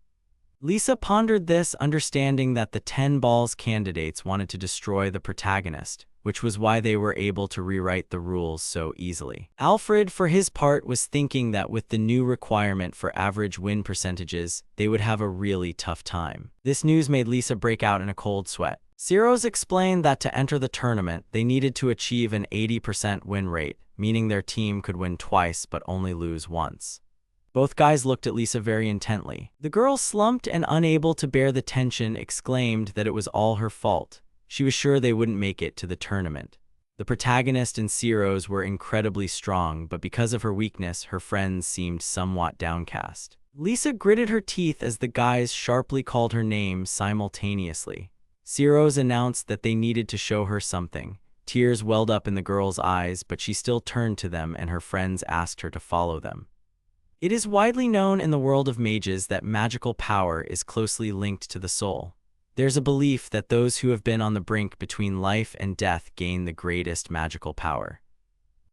Lisa pondered this, understanding that the 10 balls candidates wanted to destroy the protagonist, which was why they were able to rewrite the rules so easily. Alfred, for his part, was thinking that with the new requirement for average win percentages, they would have a really tough time. This news made Lisa break out in a cold sweat. Ciro's explained that to enter the tournament, they needed to achieve an 80% win rate, meaning their team could win twice but only lose once. Both guys looked at Lisa very intently. The girl, slumped and unable to bear the tension, exclaimed that it was all her fault. She was sure they wouldn't make it to the tournament. The protagonist and Ciro's were incredibly strong, but because of her weakness, her friends seemed somewhat downcast. Lisa gritted her teeth as the guys sharply called her name simultaneously. Ciro's announced that they needed to show her something. Tears welled up in the girl's eyes, but she still turned to them and her friends asked her to follow them. It is widely known in the world of mages that magical power is closely linked to the soul. There's a belief that those who have been on the brink between life and death gain the greatest magical power.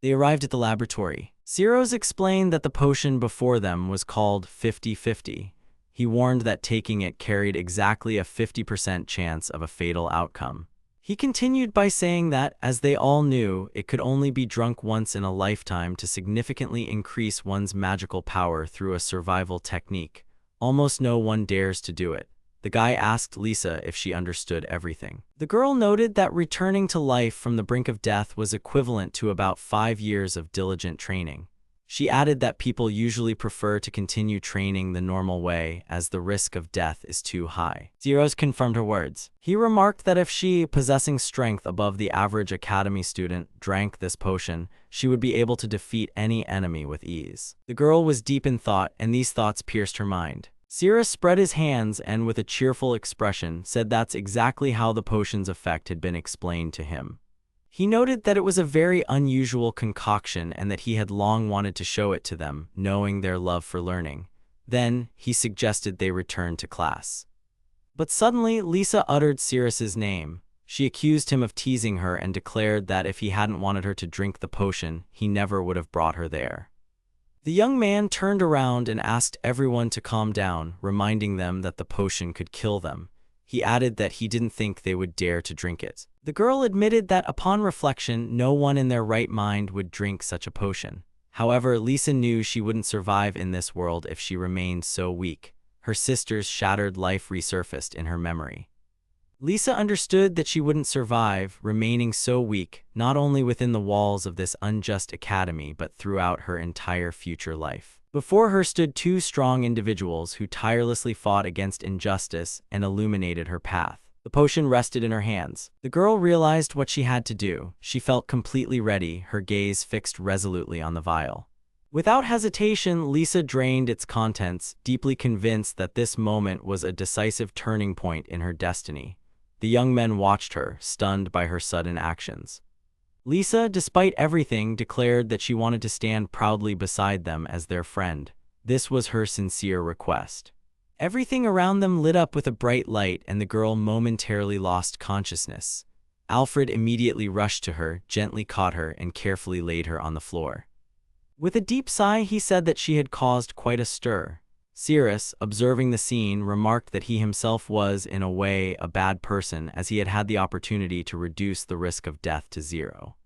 They arrived at the laboratory. Ciro's explained that the potion before them was called 50-50. He warned that taking it carried exactly a 50% chance of a fatal outcome. He continued by saying that, as they all knew, it could only be drunk once in a lifetime to significantly increase one's magical power through a survival technique. Almost no one dares to do it. The guy asked Lisa if she understood everything. The girl noted that returning to life from the brink of death was equivalent to about 5 years of diligent training. She added that people usually prefer to continue training the normal way, as the risk of death is too high. Ciro's confirmed her words. He remarked that if she, possessing strength above the average academy student, drank this potion, she would be able to defeat any enemy with ease. The girl was deep in thought, and these thoughts pierced her mind. Ciro spread his hands and, with a cheerful expression, said that's exactly how the potion's effect had been explained to him. He noted that it was a very unusual concoction and that he had long wanted to show it to them, knowing their love for learning. Then, he suggested they return to class. But suddenly, Lisa uttered Sirius's name. She accused him of teasing her and declared that if he hadn't wanted her to drink the potion, he never would have brought her there. The young man turned around and asked everyone to calm down, reminding them that the potion could kill them. He added that he didn't think they would dare to drink it. The girl admitted that upon reflection, no one in their right mind would drink such a potion. However, Lisa knew she wouldn't survive in this world if she remained so weak. Her sister's shattered life resurfaced in her memory. Lisa understood that she wouldn't survive, remaining so weak, not only within the walls of this unjust academy but throughout her entire future life. Before her stood two strong individuals who tirelessly fought against injustice and illuminated her path. The potion rested in her hands. The girl realized what she had to do. She felt completely ready, her gaze fixed resolutely on the vial. Without hesitation, Lisa drained its contents, deeply convinced that this moment was a decisive turning point in her destiny. The young men watched her, stunned by her sudden actions. Lisa, despite everything, declared that she wanted to stand proudly beside them as their friend. This was her sincere request. Everything around them lit up with a bright light, and the girl momentarily lost consciousness. Alfred immediately rushed to her, gently caught her, and carefully laid her on the floor. With a deep sigh, he said that she had caused quite a stir. Sirius, observing the scene, remarked that he himself was, in a way, a bad person, as he had had the opportunity to reduce the risk of death to 0.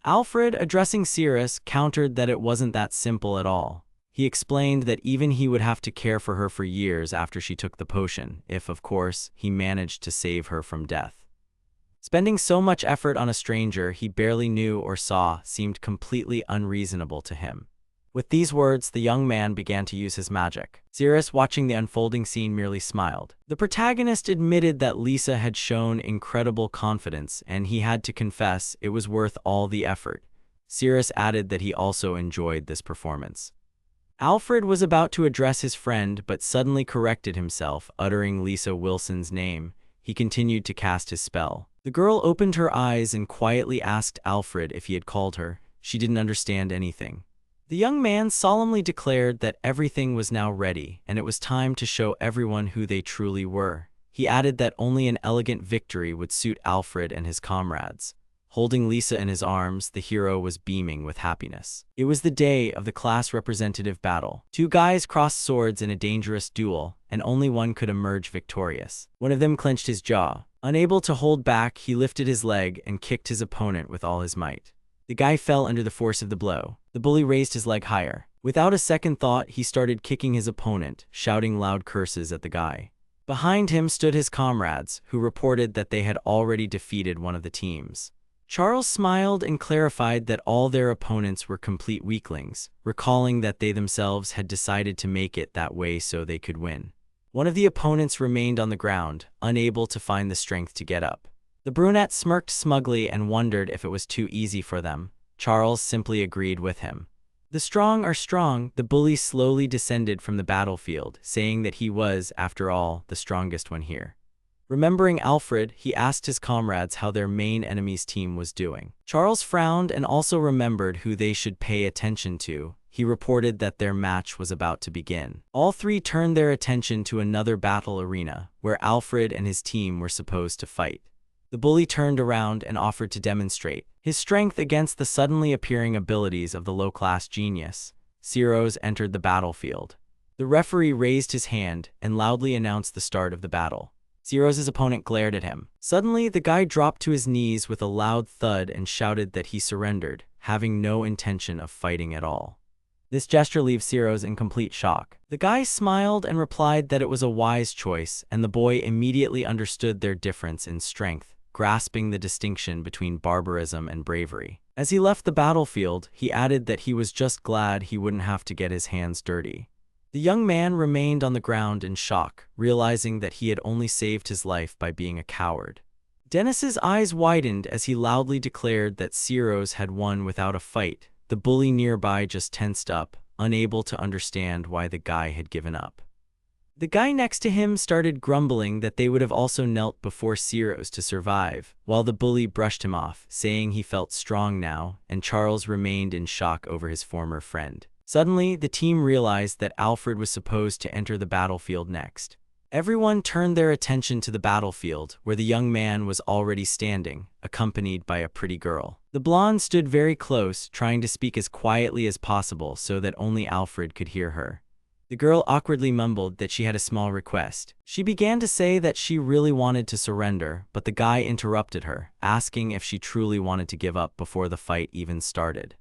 Alfred, addressing Sirius, countered that it wasn't that simple at all. He explained that even he would have to care for her for years after she took the potion, if, of course, he managed to save her from death. Spending so much effort on a stranger he barely knew or saw seemed completely unreasonable to him. With these words, the young man began to use his magic. Sirius, watching the unfolding scene, merely smiled. The protagonist admitted that Lisa had shown incredible confidence, and he had to confess it was worth all the effort. Sirius added that he also enjoyed this performance. Alfred was about to address his friend, but suddenly corrected himself, uttering Lisa Wilson's name. He continued to cast his spell. The girl opened her eyes and quietly asked Alfred if he had called her. She didn't understand anything. The young man solemnly declared that everything was now ready, and it was time to show everyone who they truly were. He added that only an elegant victory would suit Alfred and his comrades. Holding Lisa in his arms, the hero was beaming with happiness. It was the day of the class representative battle. Two guys crossed swords in a dangerous duel, and only one could emerge victorious. One of them clenched his jaw. Unable to hold back, he lifted his leg and kicked his opponent with all his might. The guy fell under the force of the blow. The bully raised his leg higher. Without a second thought, he started kicking his opponent, shouting loud curses at the guy. Behind him stood his comrades, who reported that they had already defeated one of the teams. Charles smiled and clarified that all their opponents were complete weaklings, recalling that they themselves had decided to make it that way so they could win. One of the opponents remained on the ground, unable to find the strength to get up. The brunette smirked smugly and wondered if it was too easy for them. Charles simply agreed with him. The strong are strong. The bully slowly descended from the battlefield, saying that he was, after all, the strongest one here. Remembering Alfred, he asked his comrades how their main enemy's team was doing. Charles frowned and also remembered who they should pay attention to. He reported that their match was about to begin. All three turned their attention to another battle arena, where Alfred and his team were supposed to fight. The bully turned around and offered to demonstrate his strength against the suddenly appearing abilities of the low-class genius. Sirius entered the battlefield. The referee raised his hand and loudly announced the start of the battle. Sirius's opponent glared at him. Suddenly, the guy dropped to his knees with a loud thud and shouted that he surrendered, having no intention of fighting at all. This gesture leaves Sirius in complete shock. The guy smiled and replied that it was a wise choice, and the boy immediately understood their difference in strength, grasping the distinction between barbarism and bravery. As he left the battlefield, he added that he was just glad he wouldn't have to get his hands dirty. The young man remained on the ground in shock, realizing that he had only saved his life by being a coward. Dennis's eyes widened as he loudly declared that Sirius had won without a fight. The bully nearby just tensed up, unable to understand why the guy had given up. The guy next to him started grumbling that they would have also knelt before Ciro's to survive, while the bully brushed him off, saying he felt strong now, and Charles remained in shock over his former friend. Suddenly, the team realized that Alfred was supposed to enter the battlefield next. Everyone turned their attention to the battlefield, where the young man was already standing, accompanied by a pretty girl. The blonde stood very close, trying to speak as quietly as possible so that only Alfred could hear her. The girl awkwardly mumbled that she had a small request. She began to say that she really wanted to surrender, but the guy interrupted her, asking if she truly wanted to give up before the fight even started.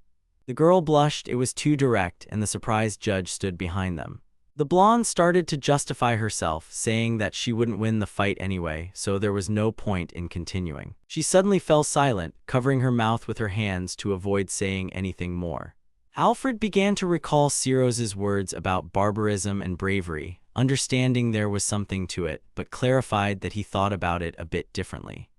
The girl blushed, it was too direct, and the surprised judge stood behind them. The blonde started to justify herself, saying that she wouldn't win the fight anyway, so there was no point in continuing. She suddenly fell silent, covering her mouth with her hands to avoid saying anything more. Alfred began to recall Ciro's words about barbarism and bravery, understanding there was something to it, but clarified that he thought about it a bit differently.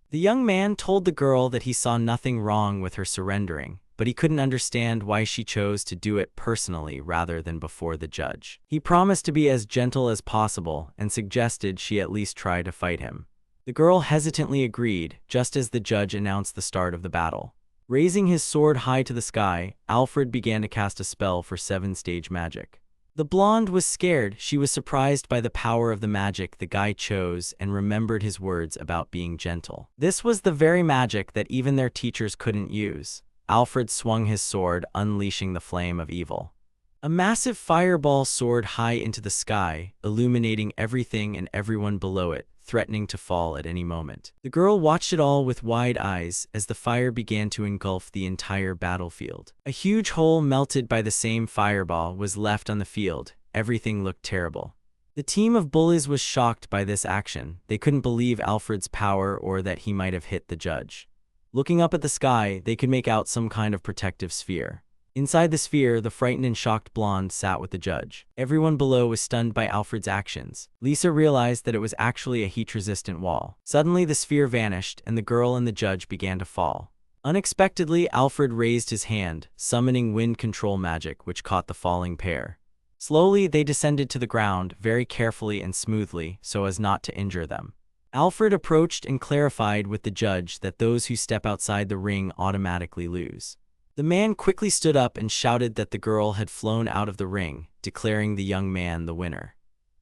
The young man told the girl that he saw nothing wrong with her surrendering, but he couldn't understand why she chose to do it personally rather than before the judge. He promised to be as gentle as possible and suggested she at least try to fight him. The girl hesitantly agreed, just as the judge announced the start of the battle. Raising his sword high to the sky, Alfred began to cast a spell for 7-stage magic. The blonde was scared. She was surprised by the power of the magic the guy chose and remembered his words about being gentle. This was the very magic that even their teachers couldn't use. Alfred swung his sword, unleashing the flame of evil. A massive fireball soared high into the sky, illuminating everything and everyone below it, threatening to fall at any moment. The girl watched it all with wide eyes as the fire began to engulf the entire battlefield. A huge hole melted by the same fireball was left on the field. Everything looked terrible. The team of bullies was shocked by this action. They couldn't believe Alfred's power or that he might have hit the judge. Looking up at the sky, they could make out some kind of protective sphere. Inside the sphere, the frightened and shocked blonde sat with the judge. Everyone below was stunned by Alfred's actions. Lisa realized that it was actually a heat-resistant wall. Suddenly, the sphere vanished, and the girl and the judge began to fall. Unexpectedly, Alfred raised his hand, summoning wind control magic, which caught the falling pair. Slowly, they descended to the ground, very carefully and smoothly, so as not to injure them. Alfred approached and clarified with the judge that those who step outside the ring automatically lose. The man quickly stood up and shouted that the girl had flown out of the ring, declaring the young man the winner.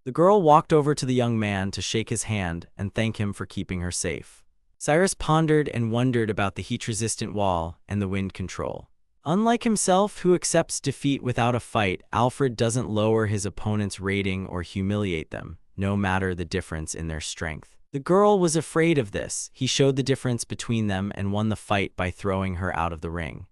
The girl walked over to the young man to shake his hand and thank him for keeping her safe. Cyrus pondered and wondered about the heat-resistant wall and the wind control. Unlike himself, who accepts defeat without a fight, Alfred doesn't lower his opponent's rating or humiliate them, no matter the difference in their strength. The girl was afraid of this. He showed the difference between them and won the fight by throwing her out of the ring.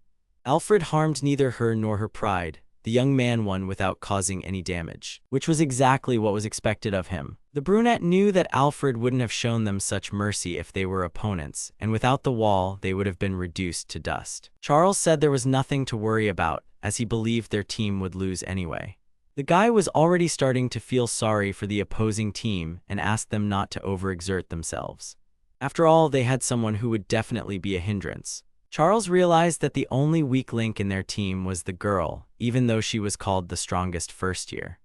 Alfred harmed neither her nor her pride. The young man won without causing any damage, which was exactly what was expected of him. The brunette knew that Alfred wouldn't have shown them such mercy if they were opponents, and without the wall, they would have been reduced to dust. Charles said there was nothing to worry about, as he believed their team would lose anyway. The guy was already starting to feel sorry for the opposing team and asked them not to overexert themselves. After all, they had someone who would definitely be a hindrance. Charles realized that the only weak link in their team was the girl, even though she was called the strongest first year.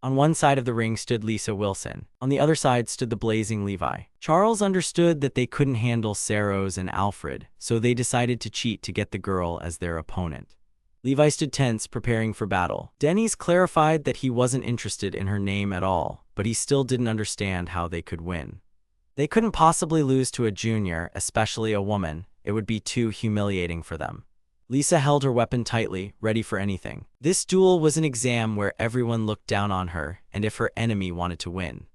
On one side of the ring stood Lisa Wilson. On the other side stood the blazing Levi. Charles understood that they couldn't handle Saros and Alfred, so they decided to cheat to get the girl as their opponent. Levi stood tense, preparing for battle. Denny's clarified that he wasn't interested in her name at all, but he still didn't understand how they could win. They couldn't possibly lose to a junior, especially a woman. It would be too humiliating for them. Lisa held her weapon tightly, ready for anything. This duel was an exam where everyone looked down on her, and if her enemy wanted to win.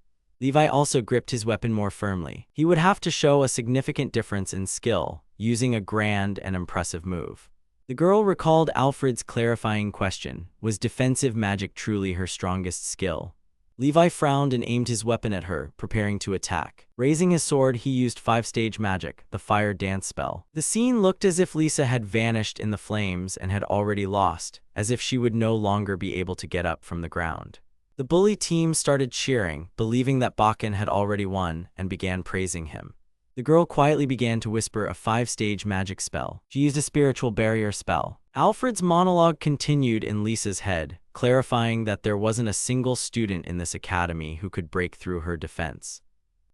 Levi also gripped his weapon more firmly. He would have to show a significant difference in skill, using a grand and impressive move. The girl recalled Alfred's clarifying question, was defensive magic truly her strongest skill? Levi frowned and aimed his weapon at her, preparing to attack. Raising his sword, he used 5-stage magic, the fire dance spell. The scene looked as if Lisa had vanished in the flames and had already lost, as if she would no longer be able to get up from the ground. The bully team started cheering, believing that Bakken had already won, and began praising him. The girl quietly began to whisper a 5-stage magic spell. She used a spiritual barrier spell. Alfred's monologue continued in Lisa's head, clarifying that there wasn't a single student in this academy who could break through her defense.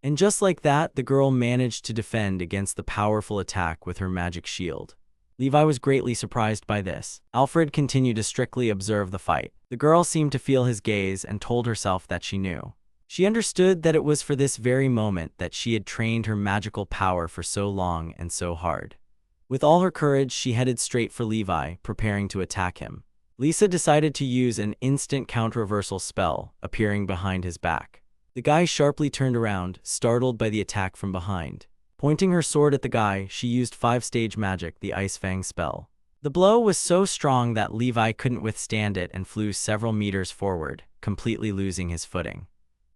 And just like that, the girl managed to defend against the powerful attack with her magic shield. Levi was greatly surprised by this. Alfred continued to strictly observe the fight. The girl seemed to feel his gaze and told herself that she knew. She understood that it was for this very moment that she had trained her magical power for so long and so hard. With all her courage, she headed straight for Levi, preparing to attack him. Lisa decided to use an instant counter-reversal spell, appearing behind his back. The guy sharply turned around, startled by the attack from behind. Pointing her sword at the guy, she used 5-stage magic, the Ice Fang spell. The blow was so strong that Levi couldn't withstand it and flew several meters forward, completely losing his footing.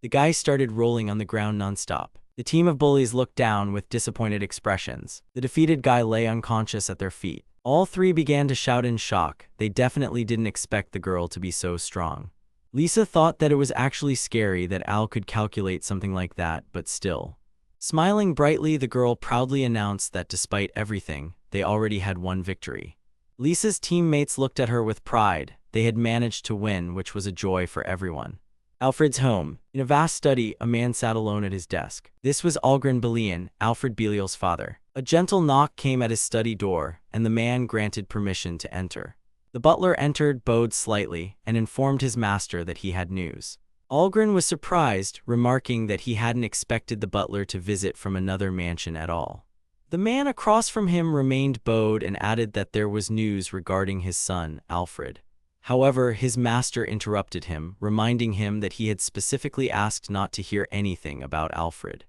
The guy started rolling on the ground nonstop. The team of bullies looked down with disappointed expressions. The defeated guy lay unconscious at their feet. All three began to shout in shock. They definitely didn't expect the girl to be so strong. Lisa thought that it was actually scary that Al could calculate something like that, but still. Smiling brightly, the girl proudly announced that despite everything, they already had won victory. Lisa's teammates looked at her with pride. They had managed to win, which was a joy for everyone. Alfred's home. In a vast study, a man sat alone at his desk. This was Algren Belian, Alfred Belial's father. A gentle knock came at his study door, and the man granted permission to enter. The butler entered, bowed slightly, and informed his master that he had news. Algren was surprised, remarking that he hadn't expected the butler to visit from another mansion at all. The man across from him remained bowed and added that there was news regarding his son, Alfred. However, his master interrupted him, reminding him that he had specifically asked not to hear anything about Alfred.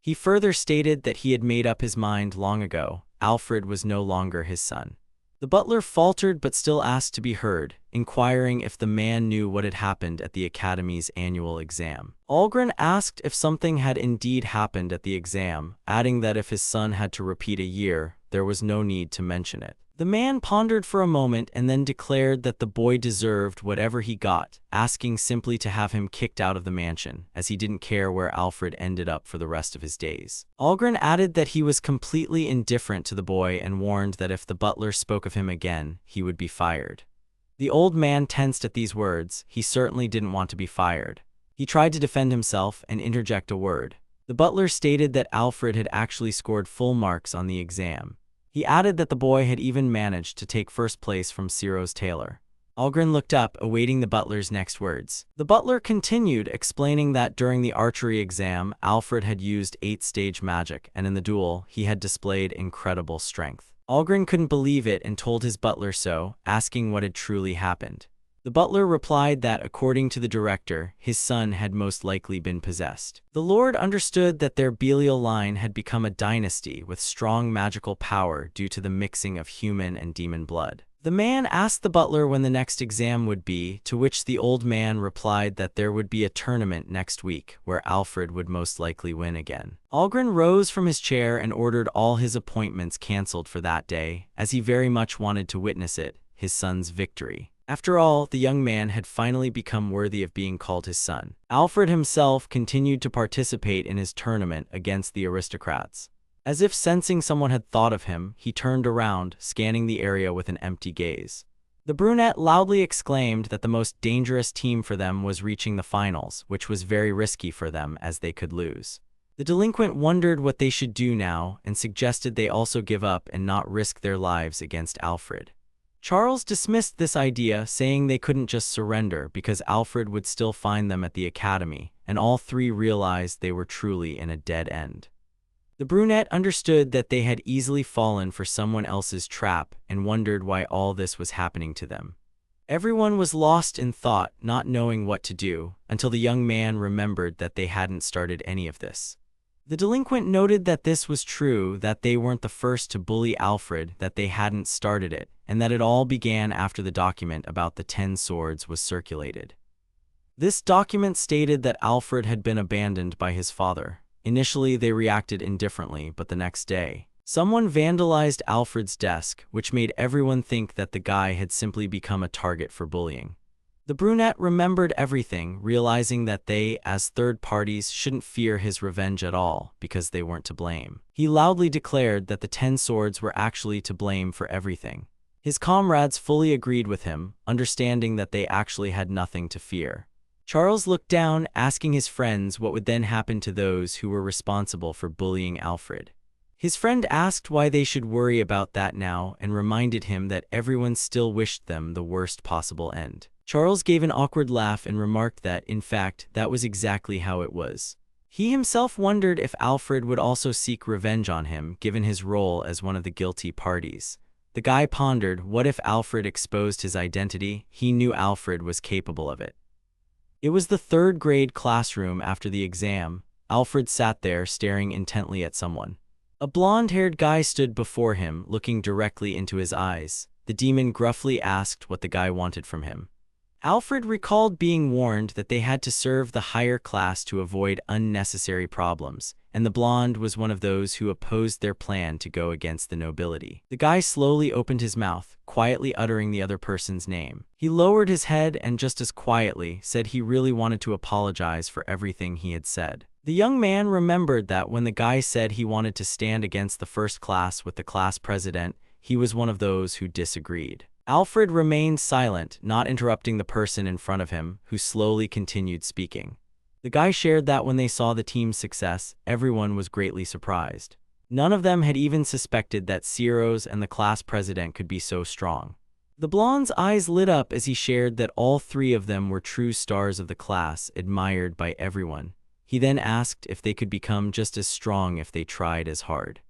He further stated that he had made up his mind long ago. Alfred was no longer his son. The butler faltered but still asked to be heard, inquiring if the man knew what had happened at the academy's annual exam. Algren asked if something had indeed happened at the exam, adding that if his son had to repeat a year, there was no need to mention it. The man pondered for a moment and then declared that the boy deserved whatever he got, asking simply to have him kicked out of the mansion, as he didn't care where Alfred ended up for the rest of his days. Algren added that he was completely indifferent to the boy and warned that if the butler spoke of him again, he would be fired. The old man tensed at these words. He certainly didn't want to be fired. He tried to defend himself and interject a word. The butler stated that Alfred had actually scored full marks on the exam. He added that the boy had even managed to take first place from Ciro's tailor. Algren looked up, awaiting the butler's next words. The butler continued, explaining that during the archery exam, Alfred had used 8-stage magic, and in the duel, he had displayed incredible strength. Algren couldn't believe it and told his butler so, asking what had truly happened. The butler replied that, according to the director, his son had most likely been possessed. The Lord understood that their Belial line had become a dynasty with strong magical power due to the mixing of human and demon blood. The man asked the butler when the next exam would be, to which the old man replied that there would be a tournament next week, where Alfred would most likely win again. Algren rose from his chair and ordered all his appointments cancelled for that day, as he very much wanted to witness it, his son's victory. After all, the young man had finally become worthy of being called his son. Alfred himself continued to participate in his tournament against the aristocrats. As if sensing someone had thought of him, he turned around, scanning the area with an empty gaze. The brunette loudly exclaimed that the most dangerous team for them was reaching the finals, which was very risky for them as they could lose. The delinquent wondered what they should do now and suggested they also give up and not risk their lives against Alfred. Charles dismissed this idea, saying they couldn't just surrender because Alfred would still find them at the academy, and all three realized they were truly in a dead end. The brunette understood that they had easily fallen for someone else's trap and wondered why all this was happening to them. Everyone was lost in thought, not knowing what to do, until the young man remembered that they hadn't started any of this. The delinquent noted that this was true, that they weren't the first to bully Alfred, that they hadn't started it, and that it all began after the document about the 10 swords was circulated. This document stated that Alfred had been abandoned by his father. Initially, they reacted indifferently, but the next day, someone vandalized Alfred's desk, which made everyone think that the guy had simply become a target for bullying. The brunette remembered everything, realizing that they, as third parties, shouldn't fear his revenge at all, because they weren't to blame. He loudly declared that the 10 swords were actually to blame for everything. His comrades fully agreed with him, understanding that they actually had nothing to fear. Charles looked down, asking his friends what would then happen to those who were responsible for bullying Alfred. His friend asked why they should worry about that now and reminded him that everyone still wished them the worst possible end. Charles gave an awkward laugh and remarked that, in fact, that was exactly how it was. He himself wondered if Alfred would also seek revenge on him, given his role as one of the guilty parties. The guy pondered, what if Alfred exposed his identity? He knew Alfred was capable of it. It was the third-grade classroom after the exam. Alfred sat there, staring intently at someone. A blonde-haired guy stood before him, looking directly into his eyes. The demon gruffly asked what the guy wanted from him. Alfred recalled being warned that they had to serve the higher class to avoid unnecessary problems, and the blonde was one of those who opposed their plan to go against the nobility. The guy slowly opened his mouth, quietly uttering the other person's name. He lowered his head and just as quietly said he really wanted to apologize for everything he had said. The young man remembered that when the guy said he wanted to stand against the first class with the class president, he was one of those who disagreed. Alfred remained silent, not interrupting the person in front of him, who slowly continued speaking. The guy shared that when they saw the team's success, everyone was greatly surprised. None of them had even suspected that Ciro's and the class president could be so strong. The blonde's eyes lit up as he shared that all 3 of them were true stars of the class, admired by everyone. He then asked if they could become just as strong if they tried as hard.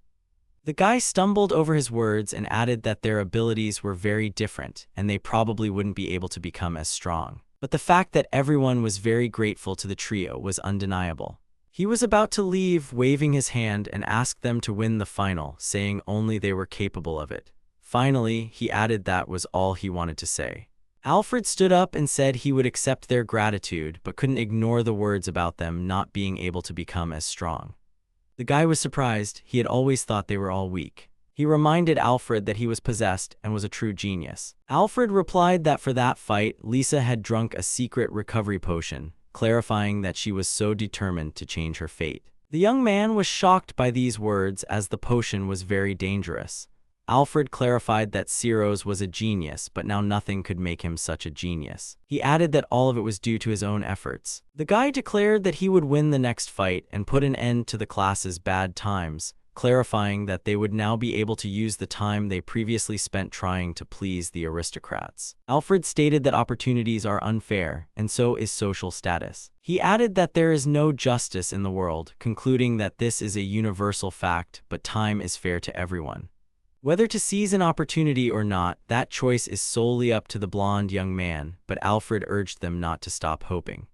The guy stumbled over his words and added that their abilities were very different and they probably wouldn't be able to become as strong. But the fact that everyone was very grateful to the trio was undeniable. He was about to leave, waving his hand, and asked them to win the final, saying only they were capable of it. Finally, he added that was all he wanted to say. Alfred stood up and said he would accept their gratitude, but couldn't ignore the words about them not being able to become as strong. The guy was surprised. He had always thought they were all weak. He reminded Alfred that he was possessed and was a true genius. Alfred replied that for that fight, Lisa had drunk a secret recovery potion, clarifying that she was so determined to change her fate. The young man was shocked by these words as the potion was very dangerous. Alfred clarified that Ciro's was a genius, but now nothing could make him such a genius. He added that all of it was due to his own efforts. The guy declared that he would win the next fight and put an end to the class's bad times, clarifying that they would now be able to use the time they previously spent trying to please the aristocrats. Alfred stated that opportunities are unfair, and so is social status. He added that there is no justice in the world, concluding that this is a universal fact, but time is fair to everyone. Whether to seize an opportunity or not, that choice is solely up to the blonde young man, but Alfred urged them not to stop hoping.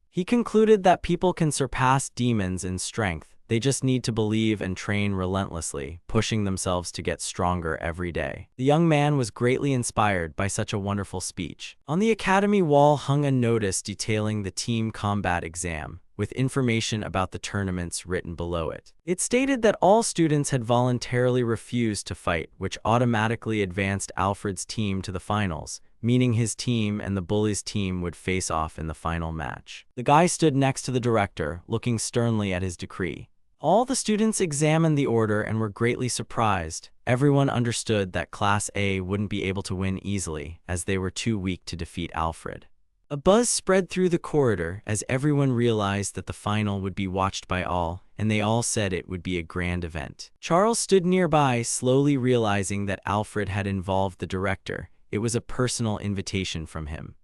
He concluded that people can surpass demons in strength, they just need to believe and train relentlessly, pushing themselves to get stronger every day. The young man was greatly inspired by such a wonderful speech. On the academy wall hung a notice detailing the team combat exam, with information about the tournaments written below it. It stated that all students had voluntarily refused to fight, which automatically advanced Alfred's team to the finals, meaning his team and the bully's team would face off in the final match. The guy stood next to the director, looking sternly at his decree. All the students examined the order and were greatly surprised. Everyone understood that Class A wouldn't be able to win easily, as they were too weak to defeat Alfred. A buzz spread through the corridor as everyone realized that the final would be watched by all, and they all said it would be a grand event. Charles stood nearby, slowly realizing that Alfred had involved the director. It was a personal invitation from him.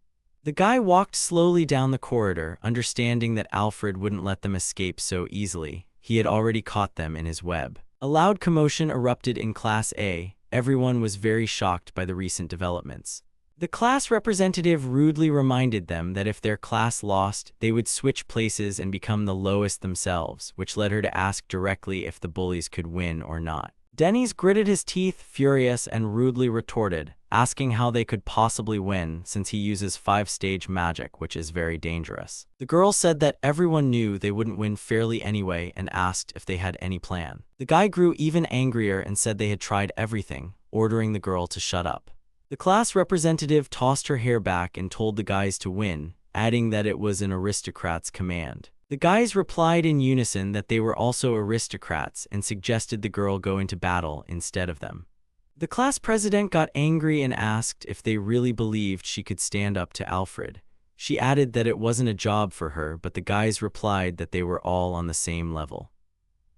The guy walked slowly down the corridor, understanding that Alfred wouldn't let them escape so easily. He had already caught them in his web. A loud commotion erupted in Class A. Everyone was very shocked by the recent developments. The class representative rudely reminded them that if their class lost, they would switch places and become the lowest themselves, which led her to ask directly if the bullies could win or not. Dennis gritted his teeth, furious, and rudely retorted, asking how they could possibly win since he uses 5-stage magic, which is very dangerous. The girl said that everyone knew they wouldn't win fairly anyway and asked if they had any plan. The guy grew even angrier and said they had tried everything, ordering the girl to shut up. The class representative tossed her hair back and told the guys to win, adding that it was an aristocrat's command. The guys replied in unison that they were also aristocrats and suggested the girl go into battle instead of them. The class president got angry and asked if they really believed she could stand up to Alfred. She added that it wasn't a job for her, but the guys replied that they were all on the same level.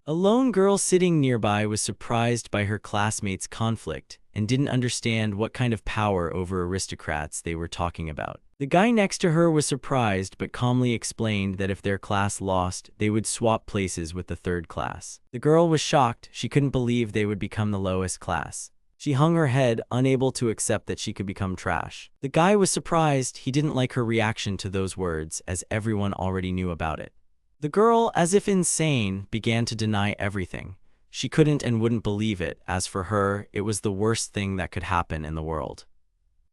A lone girl sitting nearby was surprised by her classmates' conflict and didn't understand what kind of power over aristocrats they were talking about. The guy next to her was surprised but calmly explained that if their class lost, they would swap places with the third class. The girl was shocked. She couldn't believe they would become the lowest class. She hung her head, unable to accept that she could become trash. The guy was surprised. He didn't like her reaction to those words, as everyone already knew about it. The girl, as if insane, began to deny everything. She couldn't and wouldn't believe it. As for her, it was the worst thing that could happen in the world.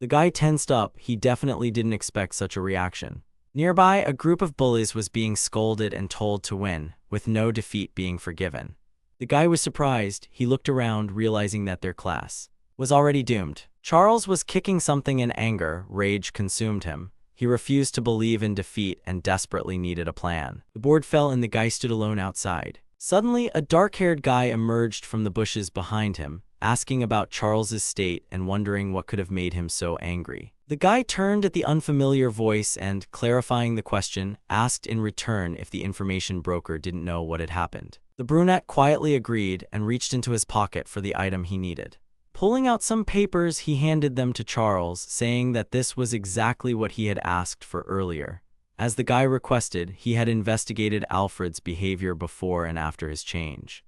The guy tensed up. He definitely didn't expect such a reaction. Nearby, a group of bullies was being scolded and told to win, with no defeat being forgiven. The guy was surprised. He looked around, realizing that their class was already doomed. Charles was kicking something in anger. Rage consumed him. He refused to believe in defeat and desperately needed a plan. The board fell and the guy stood alone outside. Suddenly, a dark-haired guy emerged from the bushes behind him, asking about Charles's state and wondering what could have made him so angry. The guy turned at the unfamiliar voice and, clarifying the question, asked in return if the information broker didn't know what had happened. The brunette quietly agreed and reached into his pocket for the item he needed. Pulling out some papers, he handed them to Charles, saying that this was exactly what he had asked for earlier. As the guy requested, he had investigated Alfred's behavior before and after his change.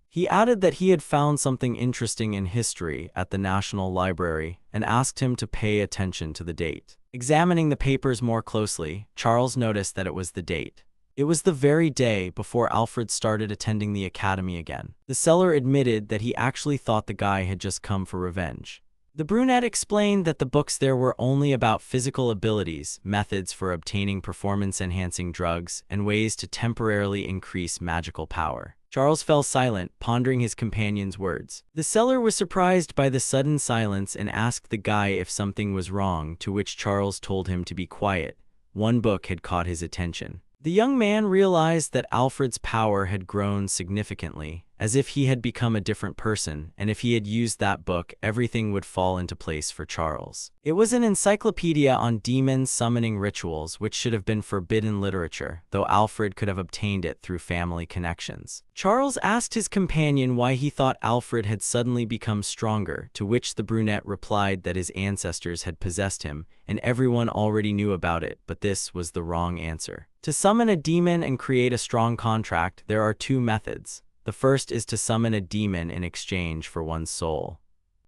He added that he had found something interesting in history at the National Library and asked him to pay attention to the date. Examining the papers more closely, Charles noticed that it was the date. It was the very day before Alfred started attending the academy again. The seller admitted that he actually thought the guy had just come for revenge. The brunette explained that the books there were only about physical abilities, methods for obtaining performance-enhancing drugs, and ways to temporarily increase magical power. Charles fell silent, pondering his companion's words. The seller was surprised by the sudden silence and asked the guy if something was wrong, to which Charles told him to be quiet. One book had caught his attention. The young man realized that Alfred's power had grown significantly, as if he had become a different person, and if he had used that book, everything would fall into place for Charles. It was an encyclopedia on demons summoning rituals, which should have been forbidden literature, though Alfred could have obtained it through family connections. Charles asked his companion why he thought Alfred had suddenly become stronger, to which the brunette replied that his ancestors had possessed him, and everyone already knew about it, but this was the wrong answer. To summon a demon and create a strong contract, there are two methods. The first is to summon a demon in exchange for one's soul.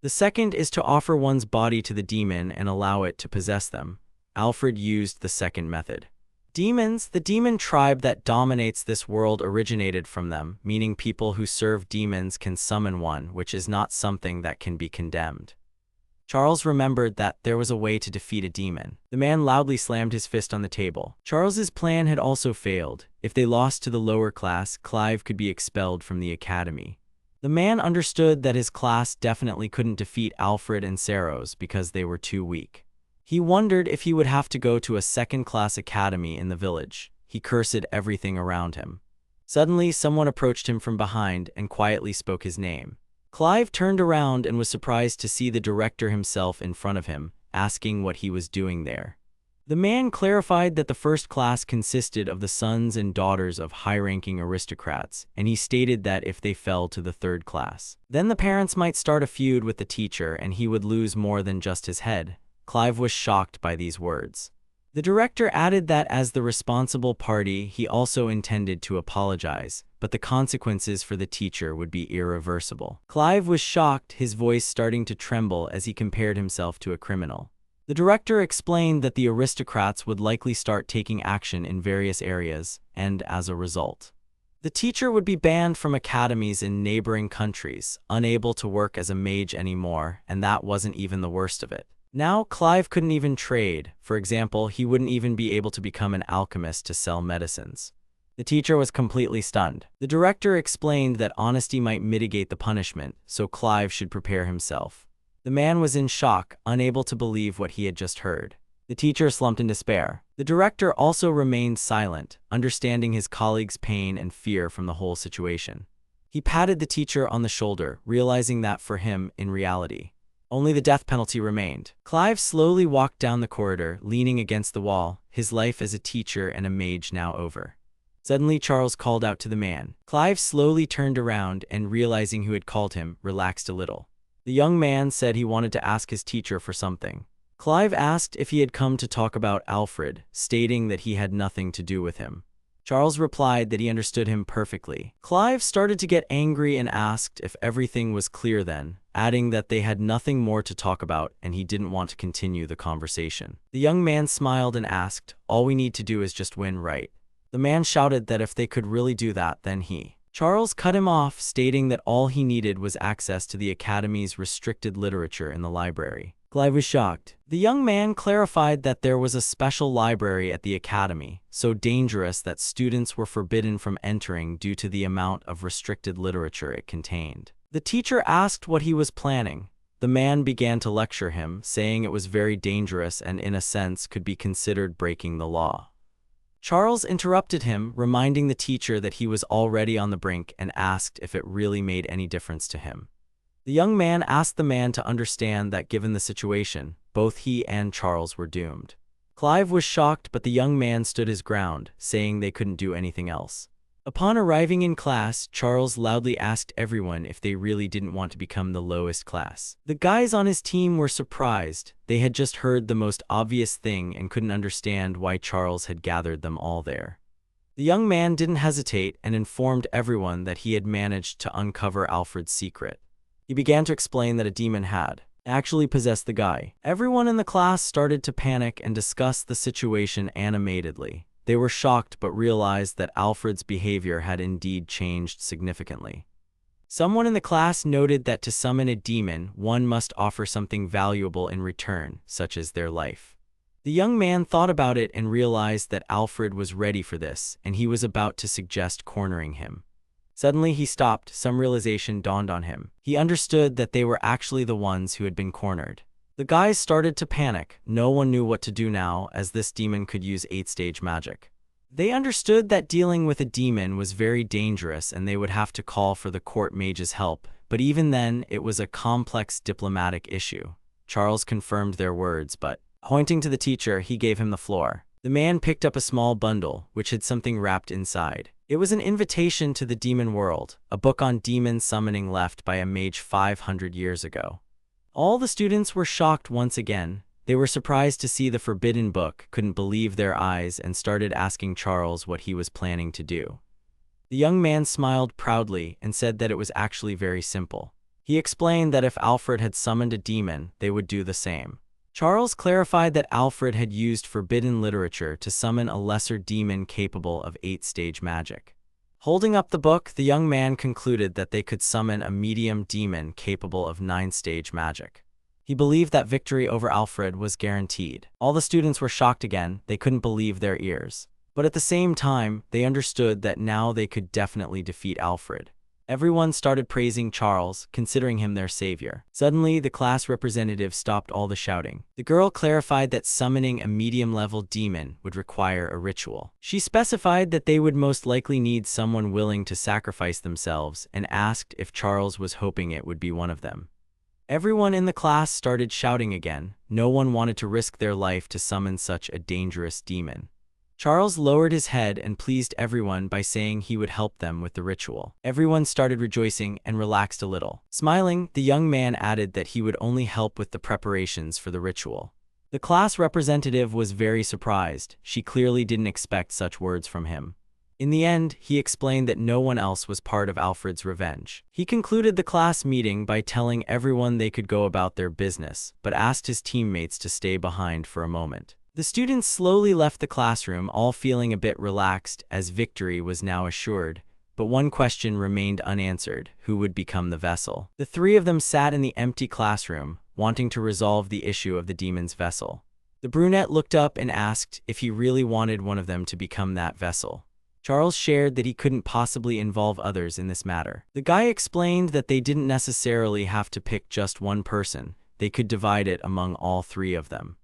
The second is to offer one's body to the demon and allow it to possess them. Alfred used the second method. Demons, the demon tribe that dominates this world, originated from them, meaning people who serve demons can summon one, which is not something that can be condemned. Charles remembered that there was a way to defeat a demon. The man loudly slammed his fist on the table. Charles's plan had also failed. If they lost to the lower class, Clive could be expelled from the academy. The man understood that his class definitely couldn't defeat Alfred and Saros because they were too weak. He wondered if he would have to go to a second-class academy in the village. He cursed everything around him. Suddenly, someone approached him from behind and quietly spoke his name. Clive turned around and was surprised to see the director himself in front of him, asking what he was doing there. The man clarified that the first class consisted of the sons and daughters of high-ranking aristocrats, and he stated that if they fell to the third class, then the parents might start a feud with the teacher and he would lose more than just his head. Clive was shocked by these words. The director added that as the responsible party, he also intended to apologize, but the consequences for the teacher would be irreversible. Clive was shocked, his voice starting to tremble as he compared himself to a criminal. The director explained that the aristocrats would likely start taking action in various areas, and as a result, the teacher would be banned from academies in neighboring countries, unable to work as a mage anymore, and that wasn't even the worst of it. Now, Clive couldn't even trade. For example, he wouldn't even be able to become an alchemist to sell medicines. The teacher was completely stunned. The director explained that honesty might mitigate the punishment, so Clive should prepare himself. The man was in shock, unable to believe what he had just heard. The teacher slumped in despair. The director also remained silent, understanding his colleague's pain and fear from the whole situation. He patted the teacher on the shoulder, realizing that for him, in reality, only the death penalty remained. Clive slowly walked down the corridor, leaning against the wall, his life as a teacher and a mage now over. Suddenly, Charles called out to the man. Clive slowly turned around and, realizing who had called him, relaxed a little. The young man said he wanted to ask his teacher for something. Clive asked if he had come to talk about Alfred, stating that he had nothing to do with him. Charles replied that he understood him perfectly. Clive started to get angry and asked if everything was clear then, adding that they had nothing more to talk about and he didn't want to continue the conversation. The young man smiled and asked, "All we need to do is just win, right?" The man shouted that if they could really do that, then he. Charles cut him off, stating that all he needed was access to the Academy's restricted literature in the library. Clive was shocked. The young man clarified that there was a special library at the Academy, so dangerous that students were forbidden from entering due to the amount of restricted literature it contained. The teacher asked what he was planning. The man began to lecture him, saying it was very dangerous and in a sense could be considered breaking the law. Charles interrupted him, reminding the teacher that he was already on the brink and asked if it really made any difference to him. The young man asked the man to understand that given the situation, both he and Charles were doomed. Clive was shocked, but the young man stood his ground, saying they couldn't do anything else. Upon arriving in class, Charles loudly asked everyone if they really didn't want to become the lowest class. The guys on his team were surprised. They had just heard the most obvious thing and couldn't understand why Charles had gathered them all there. The young man didn't hesitate and informed everyone that he had managed to uncover Alfred's secret. He began to explain that a demon had actually possessed the guy. Everyone in the class started to panic and discuss the situation animatedly. They were shocked but realized that Alfred's behavior had indeed changed significantly. Someone in the class noted that to summon a demon, one must offer something valuable in return, such as their life. The young man thought about it and realized that Alfred was ready for this, and he was about to suggest cornering him. Suddenly he stopped. Some realization dawned on him. He understood that they were actually the ones who had been cornered. The guys started to panic. No one knew what to do now, as this demon could use 8-stage magic. They understood that dealing with a demon was very dangerous and they would have to call for the court mage's help, but even then, it was a complex diplomatic issue. Charles confirmed their words, but, pointing to the teacher, he gave him the floor. The man picked up a small bundle, which had something wrapped inside. It was an invitation to the demon world, a book on demon summoning left by a mage 500 years ago. All the students were shocked once again. They were surprised to see the forbidden book, couldn't believe their eyes, and started asking Charles what he was planning to do. The young man smiled proudly and said that it was actually very simple. He explained that if Alfred had summoned a demon, they would do the same. Charles clarified that Alfred had used forbidden literature to summon a lesser demon capable of 8-stage magic. Holding up the book, the young man concluded that they could summon a medium demon capable of 9-stage magic. He believed that victory over Alfred was guaranteed. All the students were shocked again. They couldn't believe their ears. But at the same time, they understood that now they could definitely defeat Alfred. Everyone started praising Charles, considering him their savior. Suddenly, the class representative stopped all the shouting. The girl clarified that summoning a medium-level demon would require a ritual. She specified that they would most likely need someone willing to sacrifice themselves and asked if Charles was hoping it would be one of them. Everyone in the class started shouting again. No one wanted to risk their life to summon such a dangerous demon. Charles lowered his head and pleased everyone by saying he would help them with the ritual. Everyone started rejoicing and relaxed a little. Smiling, the young man added that he would only help with the preparations for the ritual. The class representative was very surprised. She clearly didn't expect such words from him. In the end, he explained that no one else was part of Alfred's revenge. He concluded the class meeting by telling everyone they could go about their business, but asked his teammates to stay behind for a moment. The students slowly left the classroom, all feeling a bit relaxed as victory was now assured, but one question remained unanswered: who would become the vessel? The three of them sat in the empty classroom, wanting to resolve the issue of the demon's vessel. The brunette looked up and asked if he really wanted one of them to become that vessel. Charles shared that he couldn't possibly involve others in this matter. The guy explained that they didn't necessarily have to pick just one person. they could divide it among all three of them.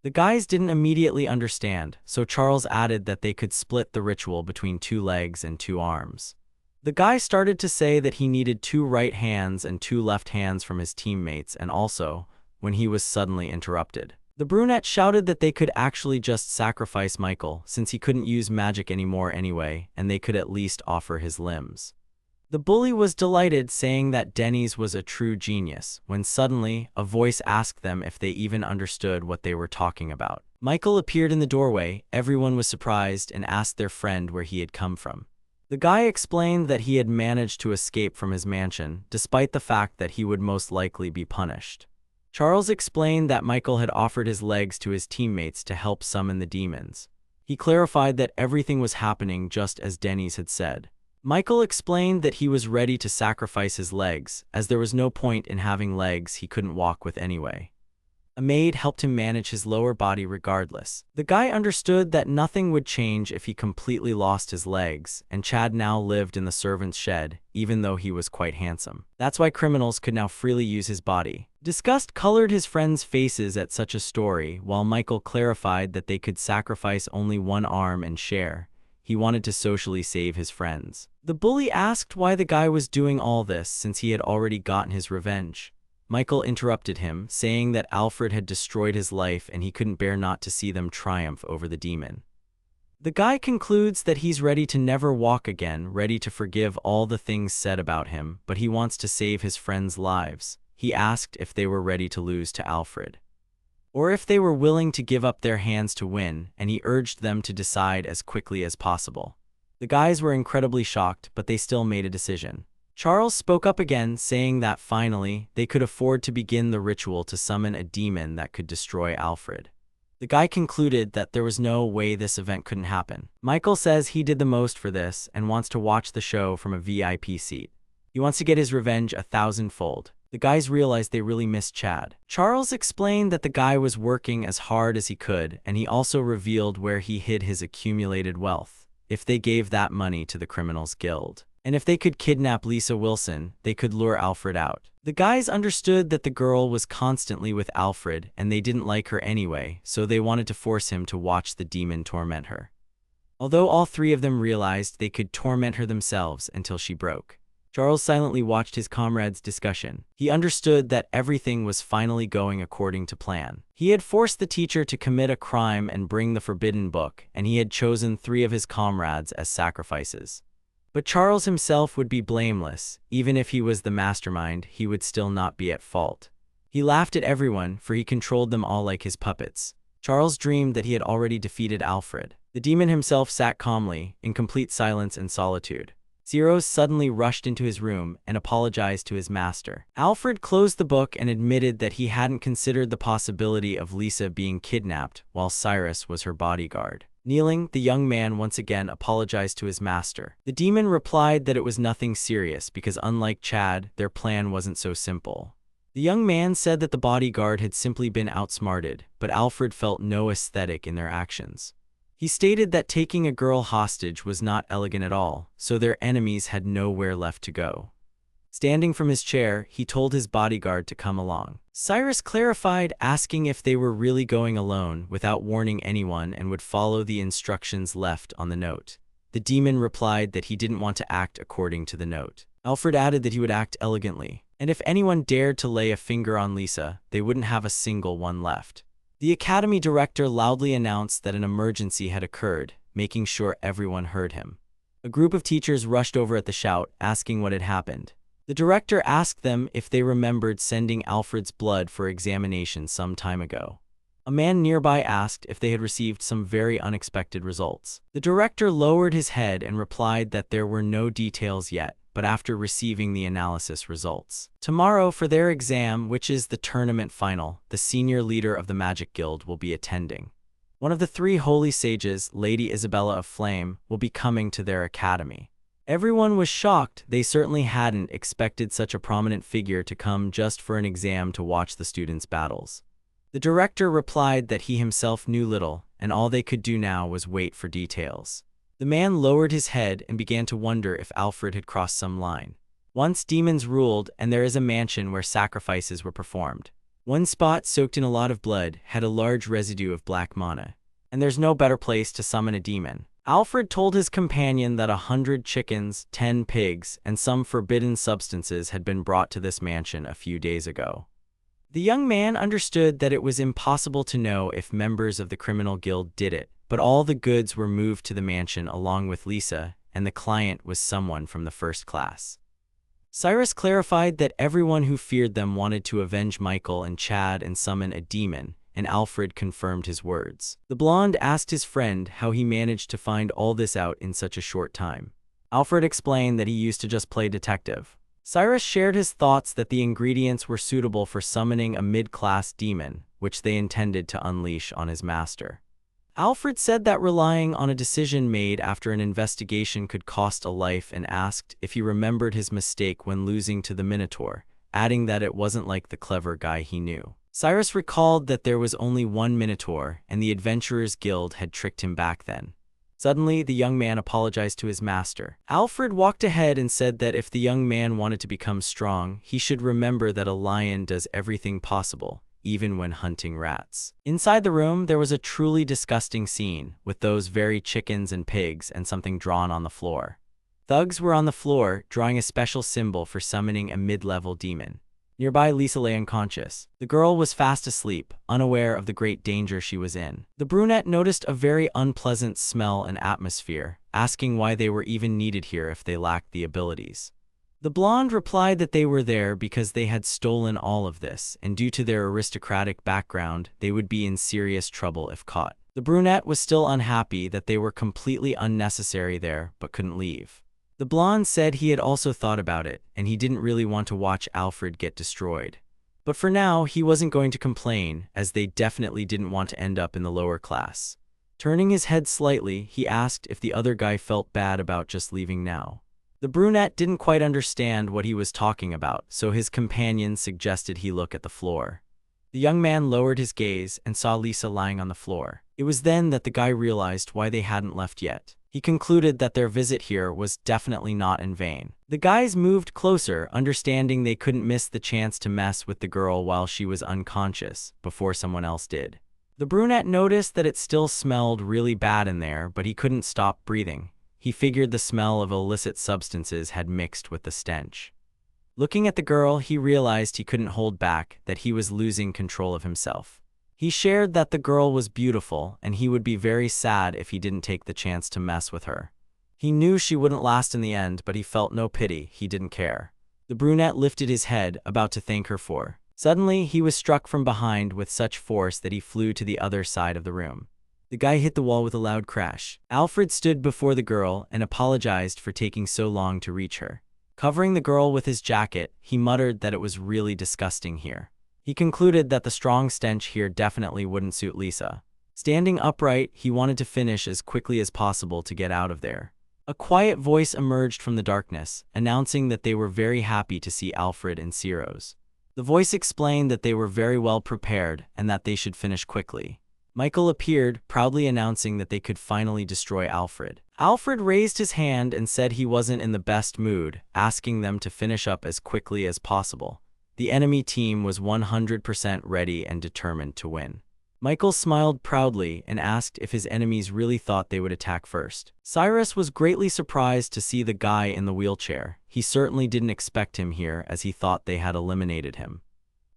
The guys didn't immediately understand, so Charles added that they could split the ritual between 2 legs and 2 arms. The guy started to say that he needed 2 right hands and 2 left hands from his teammates, and also, when he was suddenly interrupted. The brunette shouted that they could actually just sacrifice Michael, since he couldn't use magic anymore anyway, and they could at least offer his limbs. The bully was delighted, saying that Denny's was a true genius, when suddenly, a voice asked them if they even understood what they were talking about. Michael appeared in the doorway, everyone was surprised and asked their friend where he had come from. The guy explained that he had managed to escape from his mansion, despite the fact that he would most likely be punished. Charles explained that Michael had offered his legs to his teammates to help summon the demons. He clarified that everything was happening just as Denny's had said. Michael explained that he was ready to sacrifice his legs, as there was no point in having legs he couldn't walk with anyway. A maid helped him manage his lower body regardless. The guy understood that nothing would change if he completely lost his legs, and Chad now lived in the servant's shed, even though he was quite handsome. That's why criminals could now freely use his body. Disgust colored his friends' faces at such a story, while Michael clarified that they could sacrifice only 1 arm and share. He wanted to socially save his friends. The bully asked why the guy was doing all this since he had already gotten his revenge. Michael interrupted him, saying that Alfred had destroyed his life and he couldn't bear not to see them triumph over the demon. The guy concludes that he's ready to never walk again, ready to forgive all the things said about him, but he wants to save his friends' lives. He asked if they were ready to lose to Alfred, or if they were willing to give up their hands to win, and he urged them to decide as quickly as possible. The guys were incredibly shocked, but they still made a decision. Charles spoke up again, saying that finally, they could afford to begin the ritual to summon a demon that could destroy Alfred. The guy concluded that there was no way this event couldn't happen. Michael says he did the most for this and wants to watch the show from a VIP seat. He wants to get his revenge 1,000-fold. The guys realized they really missed Chad. Charles explained that the guy was working as hard as he could, and he also revealed where he hid his accumulated wealth. If they gave that money to the Criminals Guild, and if they could kidnap Lisa Wilson, they could lure Alfred out. The guys understood that the girl was constantly with Alfred, and they didn't like her anyway, so they wanted to force him to watch the demon torment her. Although all 3 of them realized they could torment her themselves until she broke. Charles silently watched his comrades' discussion. He understood that everything was finally going according to plan. He had forced the teacher to commit a crime and bring the forbidden book, and he had chosen 3 of his comrades as sacrifices. But Charles himself would be blameless. Even if he was the mastermind, he would still not be at fault. He laughed at everyone, for he controlled them all like his puppets. Charles dreamed that he had already defeated Alfred. The demon himself sat calmly, in complete silence and solitude. Zeros suddenly rushed into his room and apologized to his master. Alfred closed the book and admitted that he hadn't considered the possibility of Lisa being kidnapped while Cyrus was her bodyguard. Kneeling, the young man once again apologized to his master. The demon replied that it was nothing serious because, unlike Chad, their plan wasn't so simple. The young man said that the bodyguard had simply been outsmarted, but Alfred felt no aesthetic in their actions. He stated that taking a girl hostage was not elegant at all, so their enemies had nowhere left to go. Standing from his chair, he told his bodyguard to come along. Cyrus clarified, asking if they were really going alone without warning anyone and would follow the instructions left on the note. The demon replied that he didn't want to act according to the note. Alfred added that he would act elegantly, and if anyone dared to lay a finger on Lisa, they wouldn't have a single one left. The academy director loudly announced that an emergency had occurred, making sure everyone heard him. A group of teachers rushed over at the shout, asking what had happened. The director asked them if they remembered sending Alfred's blood for examination some time ago. A man nearby asked if they had received some very unexpected results. The director lowered his head and replied that there were no details yet, but after receiving the analysis results. Tomorrow, for their exam, which is the tournament final, the senior leader of the Magic Guild will be attending. One of the 3 holy sages, Lady Isabella of Flame, will be coming to their academy. Everyone was shocked. They certainly hadn't expected such a prominent figure to come just for an exam to watch the students' battles. The director replied that he himself knew little, and all they could do now was wait for details. The man lowered his head and began to wonder if Alfred had crossed some line. Once demons ruled, and there is a mansion where sacrifices were performed. One spot, soaked in a lot of blood, had a large residue of black mana. And there's no better place to summon a demon. Alfred told his companion that 100 chickens, 10 pigs, and some forbidden substances had been brought to this mansion a few days ago. The young man understood that it was impossible to know if members of the criminal guild did it, but all the goods were moved to the mansion along with Lisa, and the client was someone from the first class. Cyrus clarified that everyone who feared them wanted to avenge Michael and Chad and summon a demon, and Alfred confirmed his words. The blonde asked his friend how he managed to find all this out in such a short time. Alfred explained that he used to just play detective. Cyrus shared his thoughts that the ingredients were suitable for summoning a mid-class demon, which they intended to unleash on his master. Alfred said that relying on a decision made after an investigation could cost a life and asked if he remembered his mistake when losing to the Minotaur, adding that it wasn't like the clever guy he knew. Cyrus recalled that there was only one Minotaur, and the Adventurers Guild had tricked him back then. Suddenly, the young man apologized to his master. Alfred walked ahead and said that if the young man wanted to become strong, he should remember that a lion does everything possible, even when hunting rats. Inside the room, there was a truly disgusting scene, with those very chickens and pigs and something drawn on the floor. Thugs were on the floor, drawing a special symbol for summoning a mid-level demon. Nearby, Lisa lay unconscious. The girl was fast asleep, unaware of the great danger she was in. The brunette noticed a very unpleasant smell and atmosphere, asking why they were even needed here if they lacked the abilities. The blonde replied that they were there because they had stolen all of this, and due to their aristocratic background, they would be in serious trouble if caught. The brunette was still unhappy that they were completely unnecessary there, but couldn't leave. The blonde said he had also thought about it, and he didn't really want to watch Alfred get destroyed. But for now, he wasn't going to complain, as they definitely didn't want to end up in the lower class. Turning his head slightly, he asked if the other guy felt bad about just leaving now. The brunette didn't quite understand what he was talking about, so his companion suggested he look at the floor. The young man lowered his gaze and saw Lisa lying on the floor. It was then that the guy realized why they hadn't left yet. He concluded that their visit here was definitely not in vain. The guys moved closer, understanding they couldn't miss the chance to mess with the girl while she was unconscious, before someone else did. The brunette noticed that it still smelled really bad in there, but he couldn't stop breathing. He figured the smell of illicit substances had mixed with the stench. Looking at the girl, he realized he couldn't hold back, that he was losing control of himself. He shared that the girl was beautiful, and he would be very sad if he didn't take the chance to mess with her. He knew she wouldn't last in the end, but he felt no pity. He didn't care. The brunette lifted his head, about to thank her for. Suddenly, he was struck from behind with such force that he flew to the other side of the room. The guy hit the wall with a loud crash. Alfred stood before the girl and apologized for taking so long to reach her. Covering the girl with his jacket, he muttered that it was really disgusting here. He concluded that the strong stench here definitely wouldn't suit Lisa. Standing upright, he wanted to finish as quickly as possible to get out of there. A quiet voice emerged from the darkness, announcing that they were very happy to see Alfred and Ciro's. The voice explained that they were very well prepared and that they should finish quickly. Michael appeared, proudly announcing that they could finally destroy Alfred. Alfred raised his hand and said he wasn't in the best mood, asking them to finish up as quickly as possible. The enemy team was 100% ready and determined to win. Michael smiled proudly and asked if his enemies really thought they would attack first. Cyrus was greatly surprised to see the guy in the wheelchair. He certainly didn't expect him here, as he thought they had eliminated him.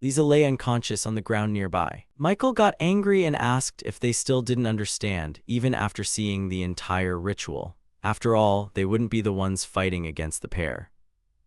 Lisa lay unconscious on the ground nearby. Michael got angry and asked if they still didn't understand, even after seeing the entire ritual. After all, they wouldn't be the ones fighting against the pair.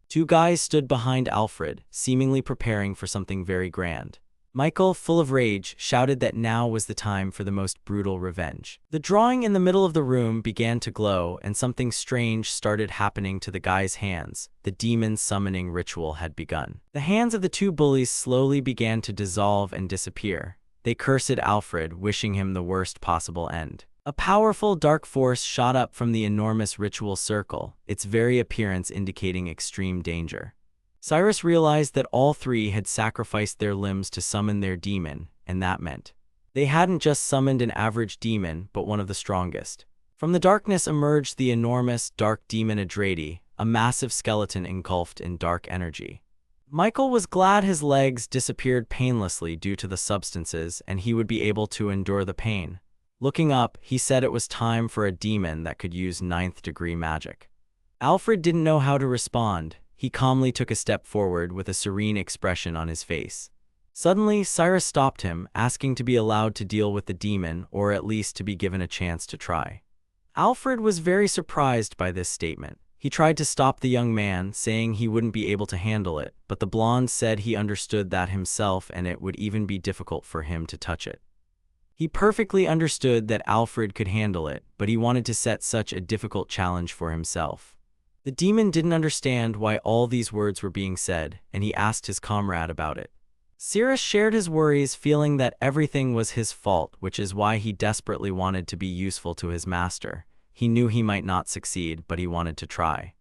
Two guys stood behind Alfred, seemingly preparing for something very grand. Michael, full of rage, shouted that now was the time for the most brutal revenge. The drawing in the middle of the room began to glow, and something strange started happening to the guy's hands. The demon summoning ritual had begun. The hands of the two bullies slowly began to dissolve and disappear. They cursed Alfred, wishing him the worst possible end. A powerful dark force shot up from the enormous ritual circle, its very appearance indicating extreme danger. Cyrus realized that all three had sacrificed their limbs to summon their demon, and that meant they hadn't just summoned an average demon, but one of the strongest. From the darkness emerged the enormous dark demon Adrade, a massive skeleton engulfed in dark energy. Michael was glad his legs disappeared painlessly due to the substances and he would be able to endure the pain. Looking up, he said it was time for a demon that could use ninth-degree magic. Alfred didn't know how to respond. He calmly took a step forward with a serene expression on his face. Suddenly, Cyrus stopped him, asking to be allowed to deal with the demon or at least to be given a chance to try. Alfred was very surprised by this statement. He tried to stop the young man, saying he wouldn't be able to handle it, but the blonde said he understood that himself and it would even be difficult for him to touch it. He perfectly understood that Alfred could handle it, but he wanted to set such a difficult challenge for himself. The demon didn't understand why all these words were being said, and he asked his comrade about it. Cyrus shared his worries, feeling that everything was his fault, which is why he desperately wanted to be useful to his master. He knew he might not succeed, but he wanted to try.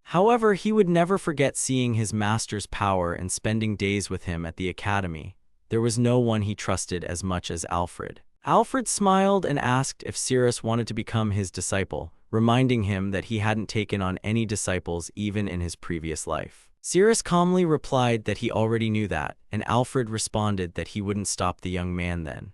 However, he would never forget seeing his master's power and spending days with him at the academy. There was no one he trusted as much as Alfred. Alfred smiled and asked if Cyrus wanted to become his disciple, reminding him that he hadn't taken on any disciples even in his previous life. Cyrus calmly replied that he already knew that, and Alfred responded that he wouldn't stop the young man then.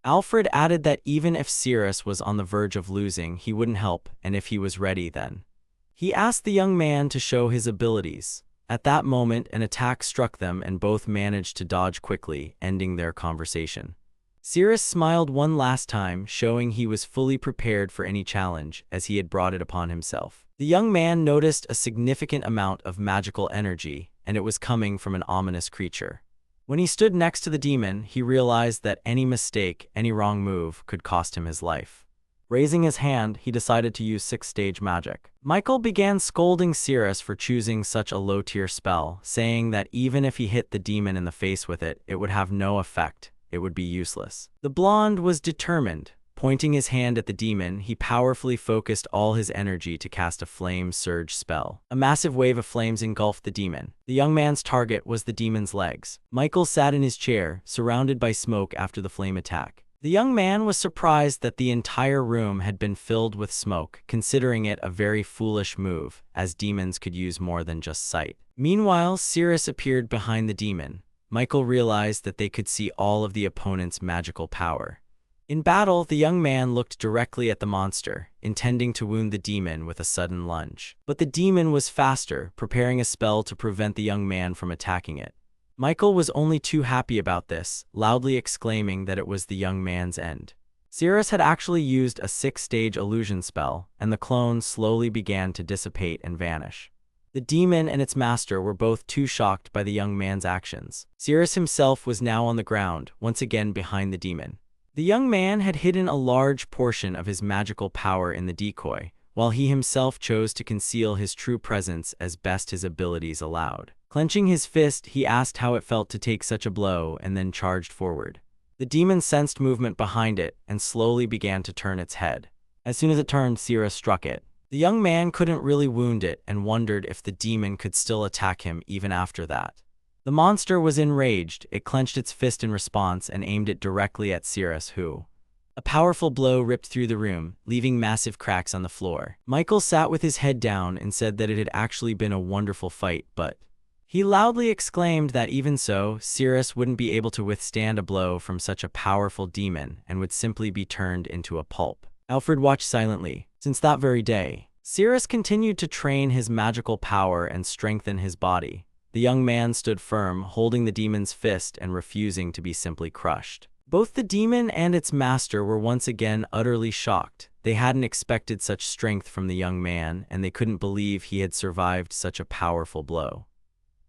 Alfred added that even if Cyrus was on the verge of losing, he wouldn't help, and if he was ready then. He asked the young man to show his abilities. At that moment, an attack struck them and both managed to dodge quickly, ending their conversation. Cyrus smiled one last time, showing he was fully prepared for any challenge, as he had brought it upon himself. The young man noticed a significant amount of magical energy, and it was coming from an ominous creature. When he stood next to the demon, he realized that any mistake, any wrong move, could cost him his life. Raising his hand, he decided to use sixth-stage magic. Michael began scolding Cyrus for choosing such a low-tier spell, saying that even if he hit the demon in the face with it, it would have no effect. It would be useless. The blonde was determined. Pointing his hand at the demon, he powerfully focused all his energy to cast a flame surge spell. A massive wave of flames engulfed the demon. The young man's target was the demon's legs. Michael sat in his chair, surrounded by smoke after the flame attack. The young man was surprised that the entire room had been filled with smoke, considering it a very foolish move, as demons could use more than just sight. Meanwhile, Cyrus appeared behind the demon. Michael realized that they could see all of the opponent's magical power. In battle, the young man looked directly at the monster, intending to wound the demon with a sudden lunge. But the demon was faster, preparing a spell to prevent the young man from attacking it. Michael was only too happy about this, loudly exclaiming that it was the young man's end. Cyrus had actually used a sixth-stage illusion spell, and the clone slowly began to dissipate and vanish. The demon and its master were both too shocked by the young man's actions. Cyrus himself was now on the ground, once again behind the demon. The young man had hidden a large portion of his magical power in the decoy, while he himself chose to conceal his true presence as best his abilities allowed. Clenching his fist, he asked how it felt to take such a blow and then charged forward. The demon sensed movement behind it and slowly began to turn its head. As soon as it turned, Cyrus struck it. The young man couldn't really wound it and wondered if the demon could still attack him even after that. The monster was enraged. It clenched its fist in response and aimed it directly at Cyrus, who... A powerful blow ripped through the room, leaving massive cracks on the floor. Michael sat with his head down and said that it had actually been a wonderful fight, but... He loudly exclaimed that even so, Cyrus wouldn't be able to withstand a blow from such a powerful demon and would simply be turned into a pulp. Alfred watched silently. Since that very day, Cyrus continued to train his magical power and strengthen his body. The young man stood firm, holding the demon's fist and refusing to be simply crushed. Both the demon and its master were once again utterly shocked. They hadn't expected such strength from the young man, and they couldn't believe he had survived such a powerful blow.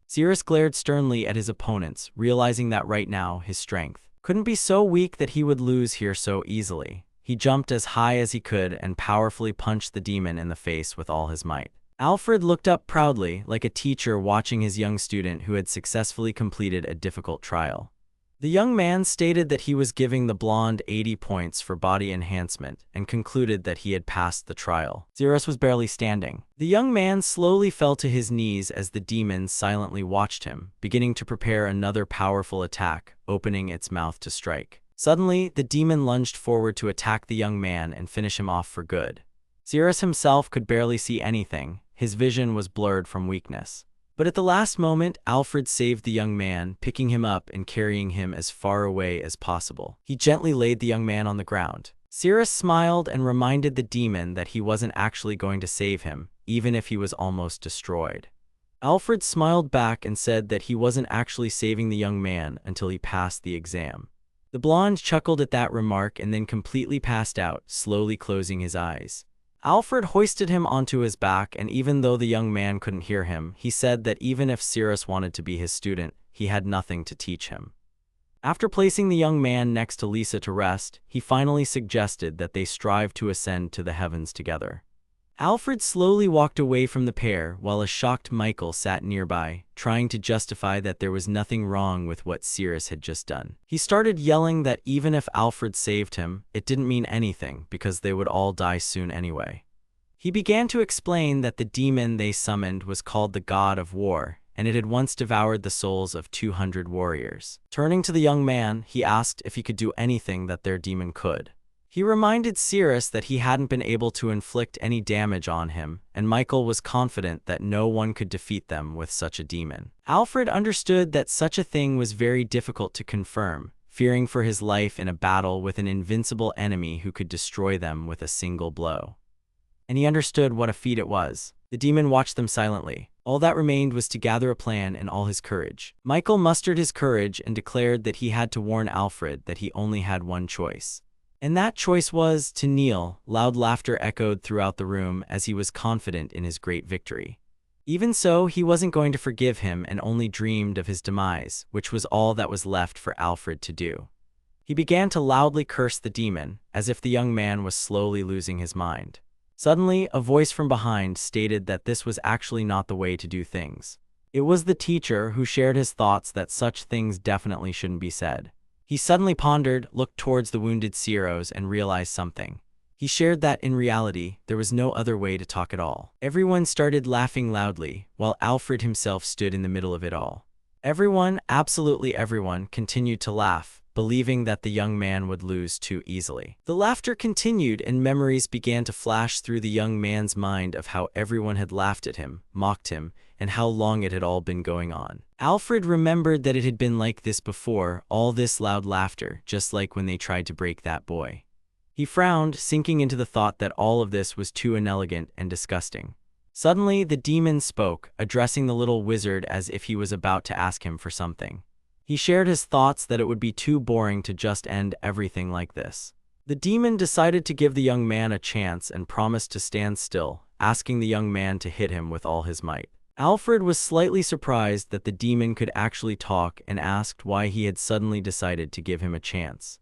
Cyrus glared sternly at his opponents, realizing that right now his strength couldn't be so weak that he would lose here so easily. He jumped as high as he could and powerfully punched the demon in the face with all his might. Alfred looked up proudly, like a teacher watching his young student who had successfully completed a difficult trial. The young man stated that he was giving the blonde 80 points for body enhancement and concluded that he had passed the trial. Cyrus was barely standing. The young man slowly fell to his knees as the demon silently watched him, beginning to prepare another powerful attack, opening its mouth to strike. Suddenly, the demon lunged forward to attack the young man and finish him off for good. Cyrus himself could barely see anything. His vision was blurred from weakness. But at the last moment, Alfred saved the young man, picking him up and carrying him as far away as possible. He gently laid the young man on the ground. Cyrus smiled and reminded the demon that he wasn't actually going to save him, even if he was almost destroyed. Alfred smiled back and said that he wasn't actually saving the young man until he passed the exam. The blonde chuckled at that remark and then completely passed out, slowly closing his eyes. Alfred hoisted him onto his back, and even though the young man couldn't hear him, he said that even if Cyrus wanted to be his student, he had nothing to teach him. After placing the young man next to Lisa to rest, he finally suggested that they strive to ascend to the heavens together. Alfred slowly walked away from the pair while a shocked Michael sat nearby, trying to justify that there was nothing wrong with what Cyrus had just done. He started yelling that even if Alfred saved him, it didn't mean anything because they would all die soon anyway. He began to explain that the demon they summoned was called the God of War, and it had once devoured the souls of 200 warriors. Turning to the young man, he asked if he could do anything that their demon could. He reminded Cyrus that he hadn't been able to inflict any damage on him, and Michael was confident that no one could defeat them with such a demon. Alfred understood that such a thing was very difficult to confirm, fearing for his life in a battle with an invincible enemy who could destroy them with a single blow. And he understood what a feat it was. The demon watched them silently. All that remained was to gather a plan and all his courage. Michael mustered his courage and declared that he had to warn Alfred that he only had one choice. And that choice was to kneel. Loud laughter echoed throughout the room as he was confident in his great victory. Even so, he wasn't going to forgive him and only dreamed of his demise, which was all that was left for Alfred to do. He began to loudly curse the demon, as if the young man was slowly losing his mind. Suddenly, a voice from behind stated that this was actually not the way to do things. It was the teacher who shared his thoughts that such things definitely shouldn't be said. He suddenly pondered, looked towards the wounded Cyrus, and realized something. He shared that in reality, there was no other way to talk at all. Everyone started laughing loudly, while Alfred himself stood in the middle of it all. Everyone, absolutely everyone, continued to laugh, believing that the young man would lose too easily. The laughter continued, and memories began to flash through the young man's mind of how everyone had laughed at him, mocked him, and how long it had all been going on. Alfred remembered that it had been like this before, all this loud laughter, just like when they tried to break that boy. He frowned, sinking into the thought that all of this was too inelegant and disgusting. Suddenly, the demon spoke, addressing the little wizard as if he was about to ask him for something. He shared his thoughts that it would be too boring to just end everything like this. The demon decided to give the young man a chance and promised to stand still, asking the young man to hit him with all his might. Alfred was slightly surprised that the demon could actually talk and asked why he had suddenly decided to give him a chance.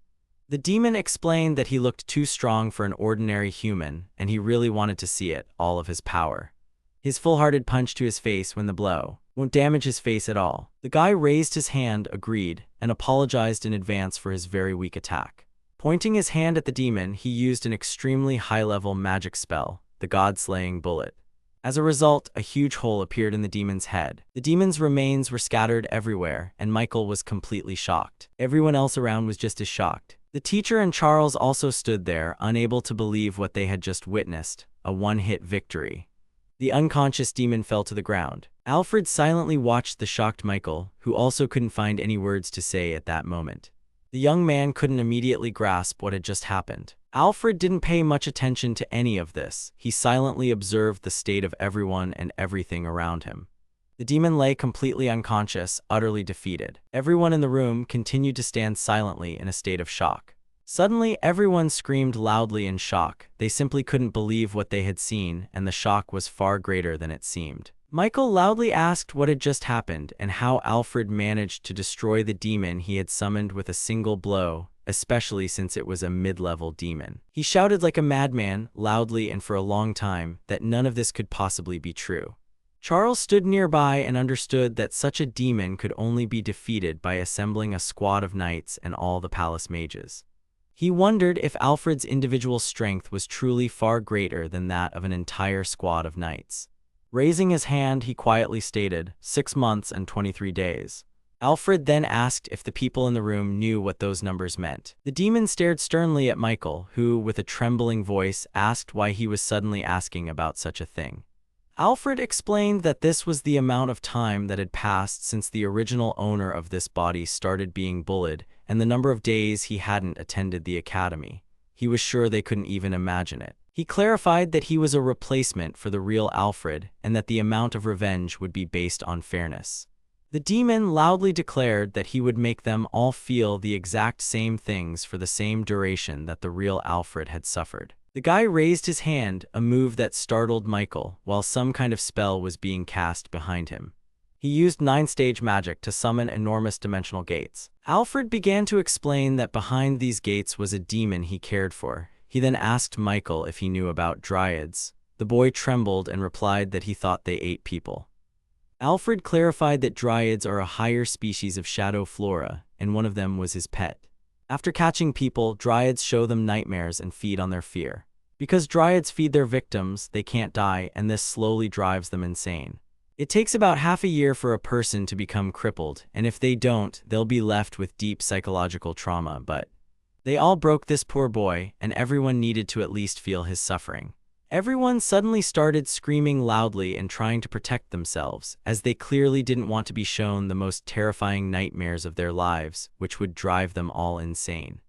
The demon explained that he looked too strong for an ordinary human, and he really wanted to see it, all of his power. His full-hearted punch to his face when the blow won't damage his face at all. The guy raised his hand, agreed, and apologized in advance for his very weak attack. Pointing his hand at the demon, he used an extremely high-level magic spell, the God-slaying bullet. As a result, a huge hole appeared in the demon's head. The demon's remains were scattered everywhere, and Michael was completely shocked. Everyone else around was just as shocked. The teacher and Charles also stood there, unable to believe what they had just witnessed, a one-hit victory. The unconscious demon fell to the ground. Alfred silently watched the shocked Michael, who also couldn't find any words to say at that moment. The young man couldn't immediately grasp what had just happened. Alfred didn't pay much attention to any of this. He silently observed the state of everyone and everything around him. The demon lay completely unconscious, utterly defeated. Everyone in the room continued to stand silently in a state of shock. Suddenly, everyone screamed loudly in shock. They simply couldn't believe what they had seen, and the shock was far greater than it seemed. Michael loudly asked what had just happened and how Alfred managed to destroy the demon he had summoned with a single blow, especially since it was a mid-level demon. He shouted like a madman, loudly and for a long time, that none of this could possibly be true. Charles stood nearby and understood that such a demon could only be defeated by assembling a squad of knights and all the palace mages. He wondered if Alfred's individual strength was truly far greater than that of an entire squad of knights. Raising his hand, he quietly stated, 6 months and 23 days. Alfred then asked if the people in the room knew what those numbers meant. The demon stared sternly at Michael, who, with a trembling voice, asked why he was suddenly asking about such a thing. Alfred explained that this was the amount of time that had passed since the original owner of this body started being bullied, and the number of days he hadn't attended the academy. He was sure they couldn't even imagine it. He clarified that he was a replacement for the real Alfred, and that the amount of revenge would be based on fairness. The demon loudly declared that he would make them all feel the exact same things for the same duration that the real Alfred had suffered. The guy raised his hand, a move that startled Michael, while some kind of spell was being cast behind him. He used 9-stage magic to summon enormous dimensional gates. Alfred began to explain that behind these gates was a demon he cared for. He then asked Michael if he knew about dryads. The boy trembled and replied that he thought they ate people. Alfred clarified that dryads are a higher species of shadow flora, and one of them was his pet. After catching people, dryads show them nightmares and feed on their fear. Because dryads feed their victims, they can't die, and this slowly drives them insane. It takes about half a year for a person to become crippled, and if they don't, they'll be left with deep psychological trauma, but they all broke this poor boy, and everyone needed to at least feel his suffering. Everyone suddenly started screaming loudly and trying to protect themselves, as they clearly didn't want to be shown the most terrifying nightmares of their lives, which would drive them all insane.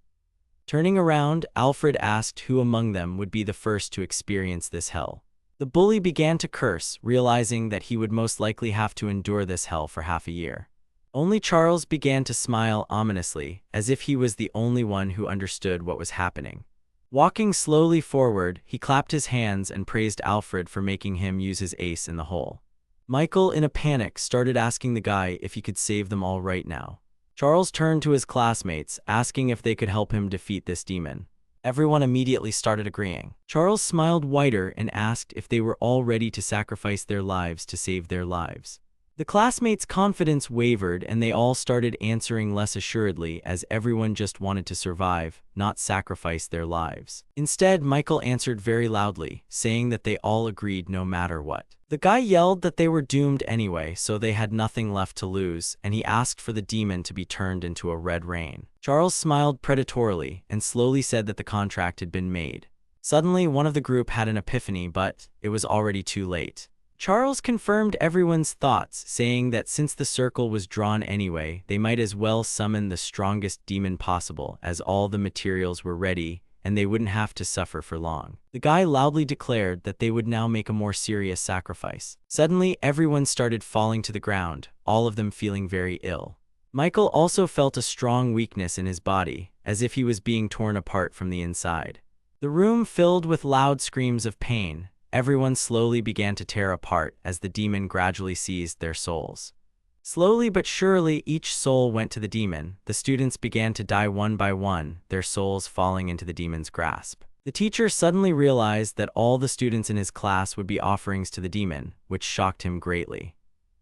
Turning around, Alfred asked who among them would be the first to experience this hell. The bully began to curse, realizing that he would most likely have to endure this hell for half a year. Only Charles began to smile ominously, as if he was the only one who understood what was happening. Walking slowly forward, he clapped his hands and praised Alfred for making him use his ace in the hole. Michael, in a panic, started asking the guy if he could save them all right now. Charles turned to his classmates, asking if they could help him defeat this demon. Everyone immediately started agreeing. Charles smiled wider and asked if they were all ready to sacrifice their lives to save their lives. The classmates' confidence wavered and they all started answering less assuredly, as everyone just wanted to survive, not sacrifice their lives. Instead, Michael answered very loudly, saying that they all agreed no matter what. The guy yelled that they were doomed anyway, so they had nothing left to lose, and he asked for the demon to be turned into a red rain. Charles smiled predatorily and slowly said that the contract had been made. Suddenly, one of the group had an epiphany, but it was already too late. Charles confirmed everyone's thoughts, saying that since the circle was drawn anyway, they might as well summon the strongest demon possible, as all the materials were ready, and they wouldn't have to suffer for long. The guy loudly declared that they would now make a more serious sacrifice. Suddenly, everyone started falling to the ground, all of them feeling very ill. Michael also felt a strong weakness in his body, as if he was being torn apart from the inside. The room filled with loud screams of pain. Everyone slowly began to tear apart as the demon gradually seized their souls. Slowly but surely, each soul went to the demon. The students began to die one by one, their souls falling into the demon's grasp. The teacher suddenly realized that all the students in his class would be offerings to the demon, which shocked him greatly.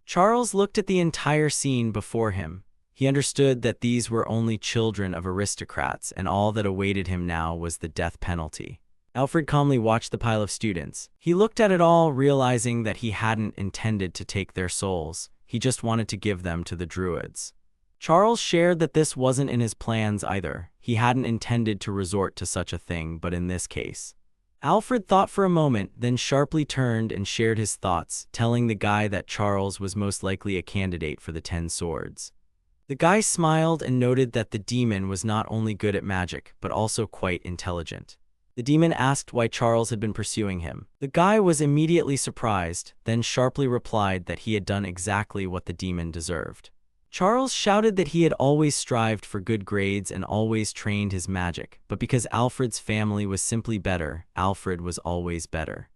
Charles looked at the entire scene before him. He understood that these were only children of aristocrats, and all that awaited him now was the death penalty. Alfred calmly watched the pile of students. He looked at it all, realizing that he hadn't intended to take their souls. He just wanted to give them to the druids. Charles shared that this wasn't in his plans either. He hadn't intended to resort to such a thing, but in this case. Alfred thought for a moment, then sharply turned and shared his thoughts, telling the guy that Charles was most likely a candidate for the 10 swords. The guy smiled and noted that the demon was not only good at magic, but also quite intelligent. The demon asked why Charles had been pursuing him. The guy was immediately surprised, then sharply replied that he had done exactly what the demon deserved. Charles shouted that he had always strived for good grades and always trained his magic, but because Alfred's family was simply better, Alfred was always better.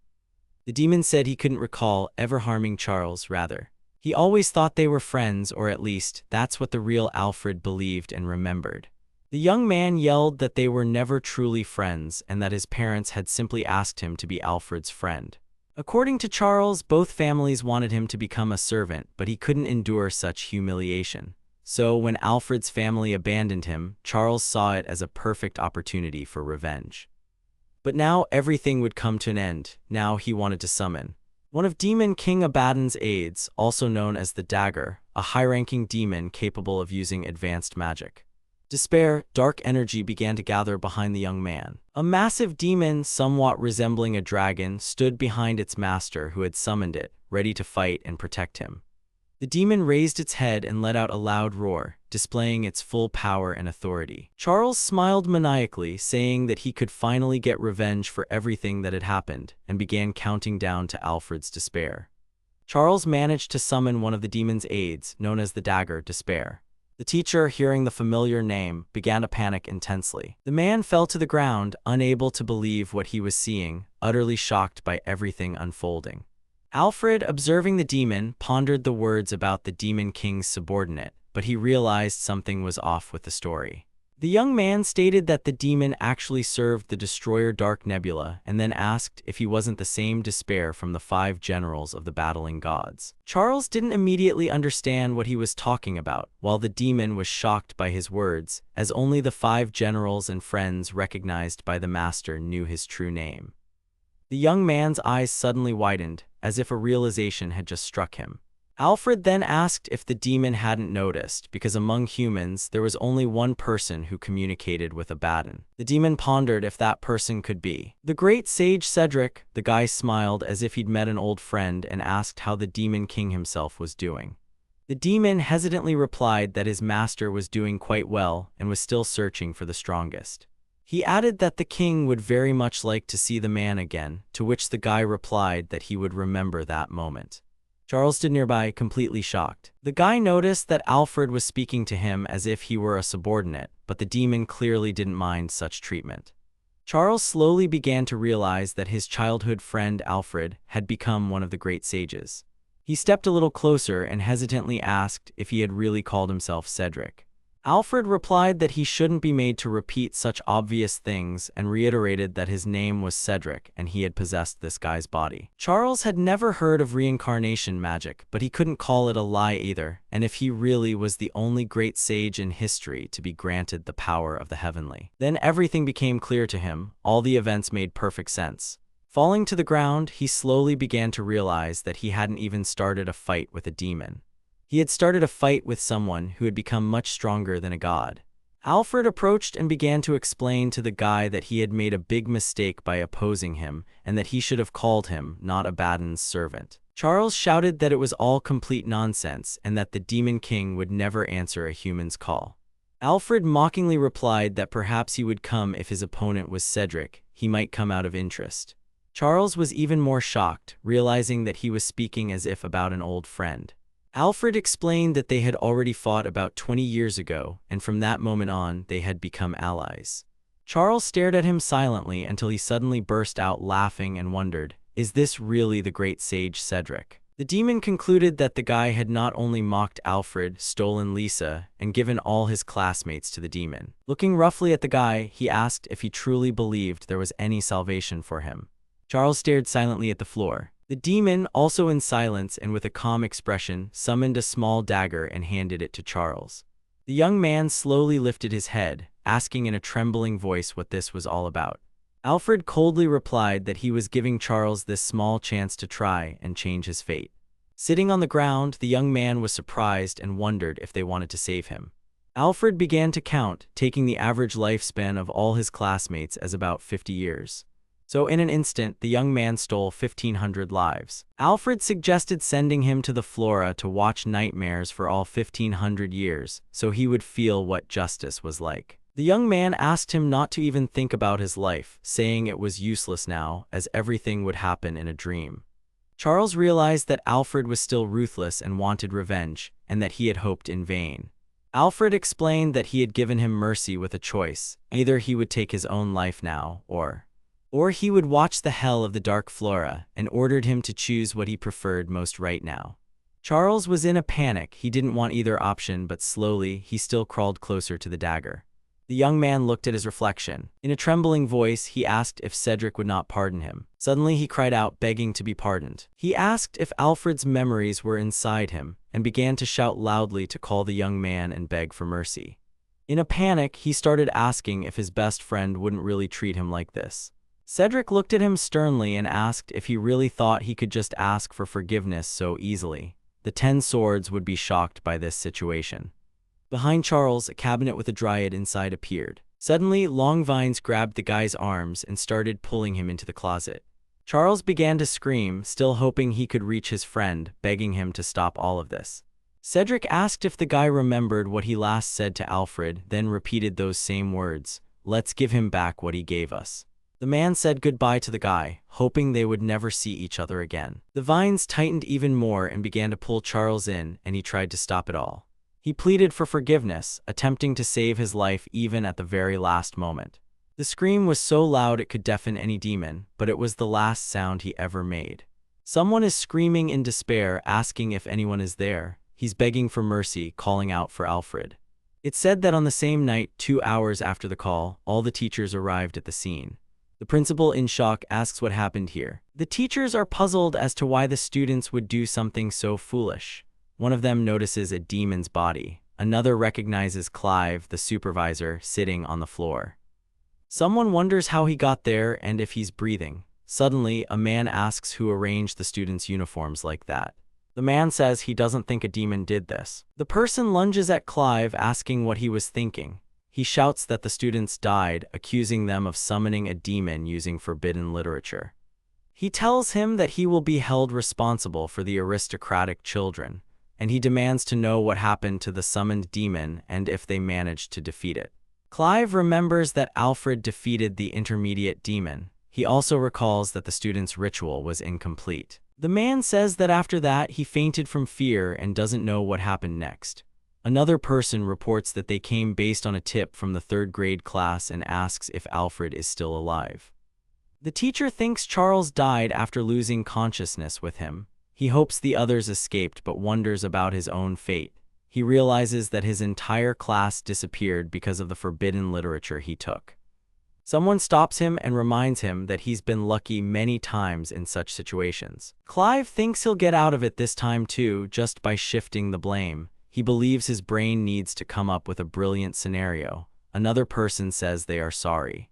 The demon said he couldn't recall ever harming Charles, rather. He always thought they were friends, or at least, that's what the real Alfred believed and remembered. The young man yelled that they were never truly friends and that his parents had simply asked him to be Alfred's friend. According to Charles, both families wanted him to become a servant, but he couldn't endure such humiliation. So when Alfred's family abandoned him, Charles saw it as a perfect opportunity for revenge. But now everything would come to an end. Now he wanted to summon one of Demon King Abaddon's aides, also known as the Dagger, a high-ranking demon capable of using advanced magic. Despair, dark energy began to gather behind the young man. A massive demon, somewhat resembling a dragon, stood behind its master who had summoned it, ready to fight and protect him. The demon raised its head and let out a loud roar, displaying its full power and authority. Charles smiled maniacally, saying that he could finally get revenge for everything that had happened, and began counting down to Alfred's despair. Charles managed to summon one of the demon's aides, known as the dagger, Despair. The teacher, hearing the familiar name, began to panic intensely. The man fell to the ground, unable to believe what he was seeing, utterly shocked by everything unfolding. Alfred, observing the demon, pondered the words about the Demon King's subordinate, but he realized something was off with the story. The young man stated that the demon actually served the destroyer Dark Nebula, and then asked if he wasn't the same Despair from the 5 generals of the battling gods. Charles didn't immediately understand what he was talking about, while the demon was shocked by his words, as only the 5 generals and friends recognized by the master knew his true name. The young man's eyes suddenly widened, as if a realization had just struck him. Alfred then asked if the demon hadn't noticed, because among humans there was only one person who communicated with Abaddon. The demon pondered if that person could be the great sage Cedric. The guy smiled as if he'd met an old friend and asked how the Demon King himself was doing. The demon hesitantly replied that his master was doing quite well and was still searching for the strongest. He added that the king would very much like to see the man again, to which the guy replied that he would remember that moment. Charles stood nearby, completely shocked. The guy noticed that Alfred was speaking to him as if he were a subordinate, but the demon clearly didn't mind such treatment. Charles slowly began to realize that his childhood friend Alfred had become one of the great sages. He stepped a little closer and hesitantly asked if he had really called himself Cedric. Alfred replied that he shouldn't be made to repeat such obvious things and reiterated that his name was Cedric and he had possessed this guy's body. Charles had never heard of reincarnation magic, but he couldn't call it a lie either, and if he really was the only great sage in history to be granted the power of the heavenly. Then everything became clear to him. All the events made perfect sense. Falling to the ground, he slowly began to realize that he hadn't even started a fight with a demon. He had started a fight with someone who had become much stronger than a god. Alfred approached and began to explain to the guy that he had made a big mistake by opposing him and that he should have called him, not Abaddon's servant. Charles shouted that it was all complete nonsense and that the Demon King would never answer a human's call. Alfred mockingly replied that perhaps he would come if his opponent was Cedric. He might come out of interest. Charles was even more shocked, realizing that he was speaking as if about an old friend. Alfred explained that they had already fought about 20 years ago, and from that moment on, they had become allies. Charles stared at him silently until he suddenly burst out laughing and wondered, is this really the great sage Cedric? The demon concluded that the guy had not only mocked Alfred, stolen Lisa, and given all his classmates to the demon. Looking roughly at the guy, he asked if he truly believed there was any salvation for him. Charles stared silently at the floor. The demon, also in silence and with a calm expression, summoned a small dagger and handed it to Charles. The young man slowly lifted his head, asking in a trembling voice what this was all about. Alfred coldly replied that he was giving Charles this small chance to try and change his fate. Sitting on the ground, the young man was surprised and wondered if they wanted to save him. Alfred began to count, taking the average lifespan of all his classmates as about 50 years. So in an instant, the young man stole 1,500 lives. Alfred suggested sending him to the Flora to watch nightmares for all 1,500 years, so he would feel what justice was like. The young man asked him not to even think about his life, saying it was useless now, as everything would happen in a dream. Charles realized that Alfred was still ruthless and wanted revenge, and that he had hoped in vain. Alfred explained that he had given him mercy with a choice. Either he would take his own life now, or he would watch the hell of the Dark Flora, and ordered him to choose what he preferred most right now. Charles was in a panic. He didn't want either option, but slowly, he still crawled closer to the dagger. The young man looked at his reflection. In a trembling voice, he asked if Cedric would not pardon him. Suddenly, he cried out, begging to be pardoned. He asked if Alfred's memories were inside him, and began to shout loudly to call the young man and beg for mercy. In a panic, he started asking if his best friend wouldn't really treat him like this. Cedric looked at him sternly and asked if he really thought he could just ask for forgiveness so easily. The 10 Swords would be shocked by this situation. Behind Charles, a cabinet with a dryad inside appeared. Suddenly, long vines grabbed the guy's arms and started pulling him into the closet. Charles began to scream, still hoping he could reach his friend, begging him to stop all of this. Cedric asked if the guy remembered what he last said to Alfred, then repeated those same words, "Let's give him back what he gave us." The man said goodbye to the guy, hoping they would never see each other again. The vines tightened even more and began to pull Charles in, and he tried to stop it all. He pleaded for forgiveness, attempting to save his life even at the very last moment. The scream was so loud it could deafen any demon, but it was the last sound he ever made. Someone is screaming in despair, asking if anyone is there. He's begging for mercy, calling out for Alfred. It's said that on the same night, 2 hours after the call, all the teachers arrived at the scene. The principal, in shock, asks what happened here. The teachers are puzzled as to why the students would do something so foolish. One of them notices a demon's body. Another recognizes Clive, the supervisor, sitting on the floor. Someone wonders how he got there and if he's breathing. Suddenly, a man asks who arranged the students' uniforms like that. The man says he doesn't think a demon did this. The person lunges at Clive, asking what he was thinking. He shouts that the students died, accusing them of summoning a demon using forbidden literature. He tells him that he will be held responsible for the aristocratic children, and he demands to know what happened to the summoned demon and if they managed to defeat it. Clive remembers that Alfred defeated the intermediate demon. He also recalls that the students' ritual was incomplete. The man says that after that he fainted from fear and doesn't know what happened next. Another person reports that they came based on a tip from the 3rd grade class and asks if Alfred is still alive. The teacher thinks Charles died after losing consciousness with him. He hopes the others escaped but wonders about his own fate. He realizes that his entire class disappeared because of the forbidden literature he took. Someone stops him and reminds him that he's been lucky many times in such situations. Clive thinks he'll get out of it this time too, just by shifting the blame. He believes his brain needs to come up with a brilliant scenario. Another person says they are sorry.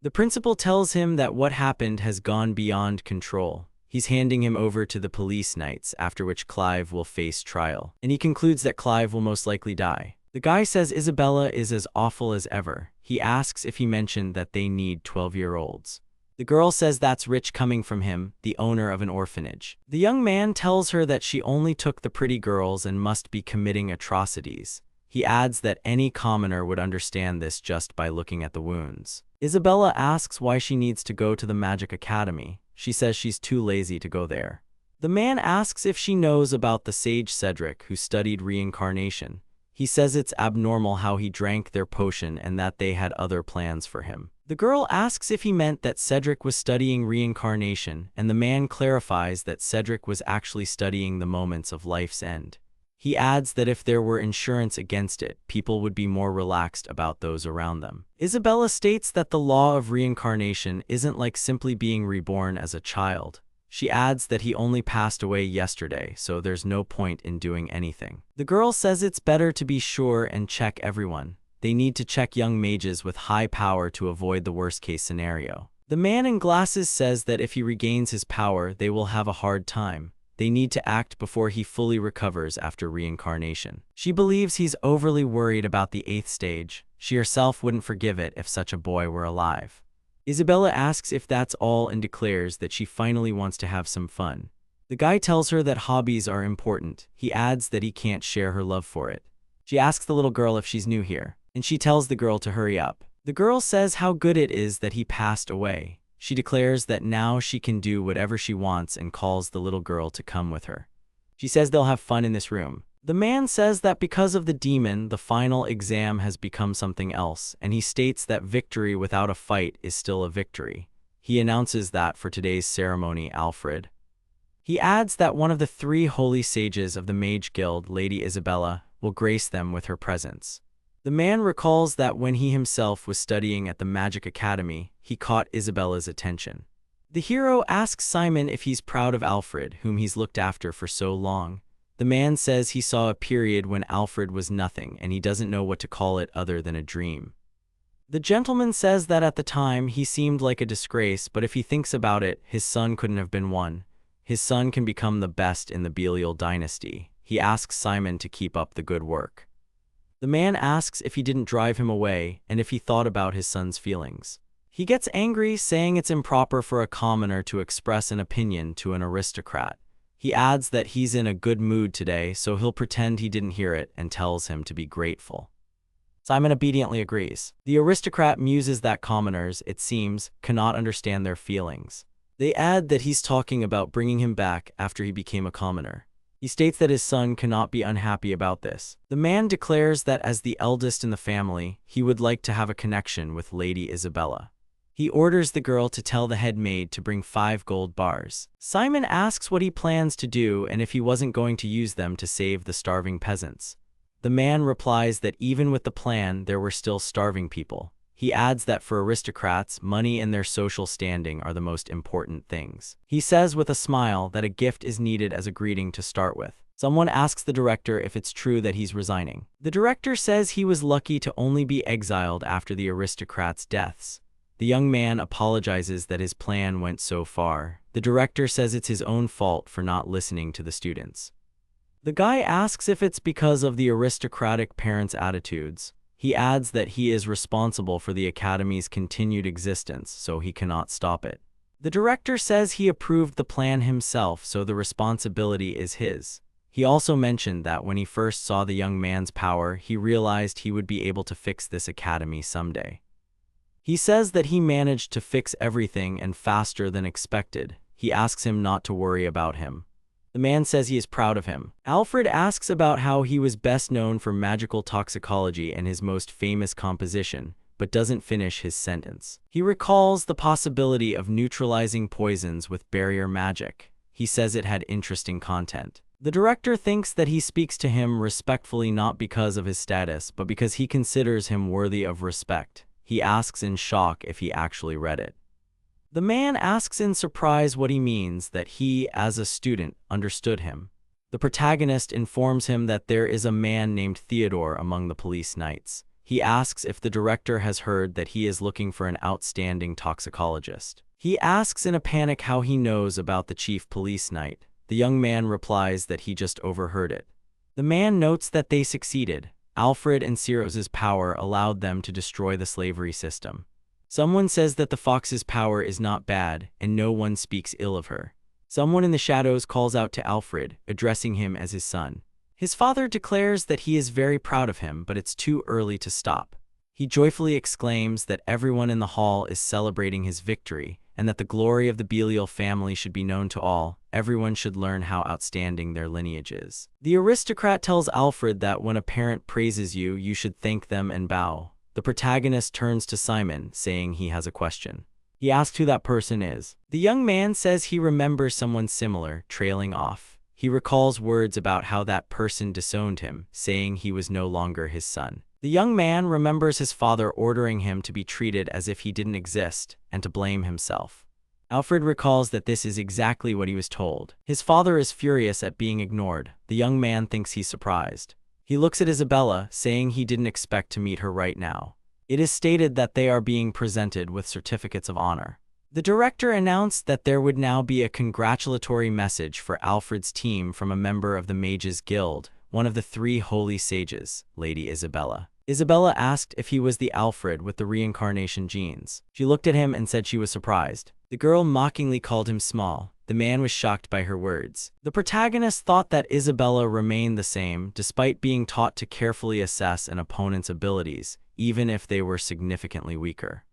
The principal tells him that what happened has gone beyond control. He's handing him over to the police knights, after which Clive will face trial. And he concludes that Clive will most likely die. The guy says Isabella is as awful as ever. He asks if he mentioned that they need 12-year-olds. The girl says that's rich coming from him, the owner of an orphanage. The young man tells her that she only took the pretty girls and must be committing atrocities. He adds that any commoner would understand this just by looking at the wounds. Isabella asks why she needs to go to the Magic Academy. She says she's too lazy to go there. The man asks if she knows about the sage Cedric, who studied reincarnation. He says it's abnormal how he drank their potion and that they had other plans for him. The girl asks if he meant that Cedric was studying reincarnation, and the man clarifies that Cedric was actually studying the moments of life's end. He adds that if there were insurance against it, people would be more relaxed about those around them. Isabella states that the law of reincarnation isn't like simply being reborn as a child. She adds that he only passed away yesterday, so there's no point in doing anything. The girl says it's better to be sure and check everyone. They need to check young mages with high power to avoid the worst-case scenario. The man in glasses says that if he regains his power, they will have a hard time. They need to act before he fully recovers after reincarnation. She believes he's overly worried about the 8th stage. She herself wouldn't forgive it if such a boy were alive. Isabella asks if that's all and declares that she finally wants to have some fun. The guy tells her that hobbies are important. He adds that he can't share her love for it. She asks the little girl if she's new here, and she tells the girl to hurry up. The girl says how good it is that he passed away. She declares that now she can do whatever she wants and calls the little girl to come with her. She says they'll have fun in this room. The man says that because of the demon, the final exam has become something else, and he states that victory without a fight is still a victory. He announces that for today's ceremony, Alfred. He adds that one of the 3 holy sages of the Mage Guild, Lady Isabella, will grace them with her presence. The man recalls that when he himself was studying at the Magic Academy, he caught Isabella's attention. The hero asks Simon if he's proud of Alfred, whom he's looked after for so long. The man says he saw a period when Alfred was nothing and he doesn't know what to call it other than a dream. The gentleman says that at the time he seemed like a disgrace, but if he thinks about it, his son couldn't have been one. His son can become the best in the Belial dynasty. He asks Simon to keep up the good work. The man asks if he didn't drive him away and if he thought about his son's feelings. He gets angry, saying it's improper for a commoner to express an opinion to an aristocrat. He adds that he's in a good mood today, so he'll pretend he didn't hear it and tells him to be grateful. Simon obediently agrees. The aristocrat muses that commoners, it seems, cannot understand their feelings. They add that he's talking about bringing him back after he became a commoner. He states that his son cannot be unhappy about this. The man declares that as the eldest in the family, he would like to have a connection with Lady Isabella. He orders the girl to tell the head maid to bring 5 gold bars. Simon asks what he plans to do and if he wasn't going to use them to save the starving peasants. The man replies that even with the plan, there were still starving people. He adds that for aristocrats, money and their social standing are the most important things. He says with a smile that a gift is needed as a greeting to start with. Someone asks the director if it's true that he's resigning. The director says he was lucky to only be exiled after the aristocrats' deaths. The young man apologizes that his plan went so far. The director says it's his own fault for not listening to the students. The guy asks if it's because of the aristocratic parents' attitudes. He adds that he is responsible for the academy's continued existence, so he cannot stop it. The director says he approved the plan himself, so the responsibility is his. He also mentioned that when he first saw the young man's power, he realized he would be able to fix this academy someday. He says that he managed to fix everything and faster than expected. He asks him not to worry about him. The man says he is proud of him. Alfred asks about how he was best known for magical toxicology and his most famous composition, but doesn't finish his sentence. He recalls the possibility of neutralizing poisons with barrier magic. He says it had interesting content. The director thinks that he speaks to him respectfully not because of his status, but because he considers him worthy of respect. He asks in shock if he actually read it. The man asks in surprise what he means that he, as a student, understood him. The protagonist informs him that there is a man named Theodore among the police knights. He asks if the director has heard that he is looking for an outstanding toxicologist. He asks in a panic how he knows about the chief police knight. The young man replies that he just overheard it. The man notes that they succeeded. Alfred and Cirrus's power allowed them to destroy the slavery system. Someone says that the fox's power is not bad, and no one speaks ill of her. Someone in the shadows calls out to Alfred, addressing him as his son. His father declares that he is very proud of him, but it's too early to stop. He joyfully exclaims that everyone in the hall is celebrating his victory, and that the glory of the Belial family should be known to all. Everyone should learn how outstanding their lineage is. The aristocrat tells Alfred that when a parent praises you, you should thank them and bow. The protagonist turns to Simon, saying he has a question. He asks who that person is. The young man says he remembers someone similar, trailing off. He recalls words about how that person disowned him, saying he was no longer his son. The young man remembers his father ordering him to be treated as if he didn't exist, and to blame himself. Alfred recalls that this is exactly what he was told. His father is furious at being ignored. The young man thinks he's surprised. He looks at Isabella, saying he didn't expect to meet her right now. It is stated that they are being presented with certificates of honor. The director announced that there would now be a congratulatory message for Alfred's team from a member of the Mages Guild, one of the 3 holy sages, Lady Isabella. Isabella asked if he was the Alfred with the reincarnation genes. She looked at him and said she was surprised. The girl mockingly called him small. The man was shocked by her words. The protagonist thought that Isabella remained the same, despite being taught to carefully assess an opponent's abilities, even if they were significantly weaker.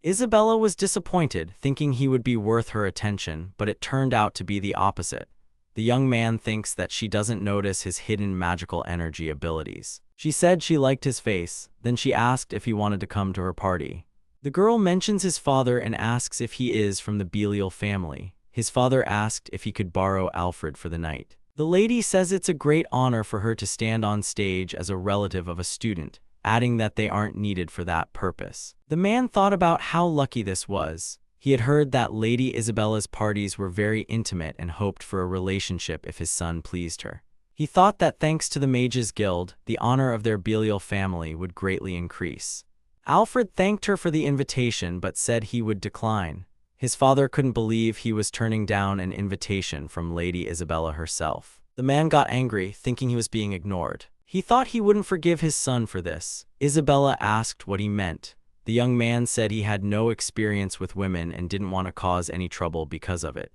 Isabella was disappointed, thinking he would be worth her attention, but it turned out to be the opposite. The young man thinks that she doesn't notice his hidden magical energy abilities. She said she liked his face, then she asked if he wanted to come to her party. The girl mentions his father and asks if he is from the Belial family. His father asked if he could borrow Alfred for the night. The lady says it's a great honor for her to stand on stage as a relative of a student, adding that they aren't needed for that purpose. The man thought about how lucky this was. He had heard that Lady Isabella's parties were very intimate and hoped for a relationship if his son pleased her. He thought that thanks to the Mages Guild, the honor of their Belial family would greatly increase. Alfred thanked her for the invitation but said he would decline. His father couldn't believe he was turning down an invitation from Lady Isabella herself. The man got angry, thinking he was being ignored. He thought he wouldn't forgive his son for this. Isabella asked what he meant. The young man said he had no experience with women and didn't want to cause any trouble because of it.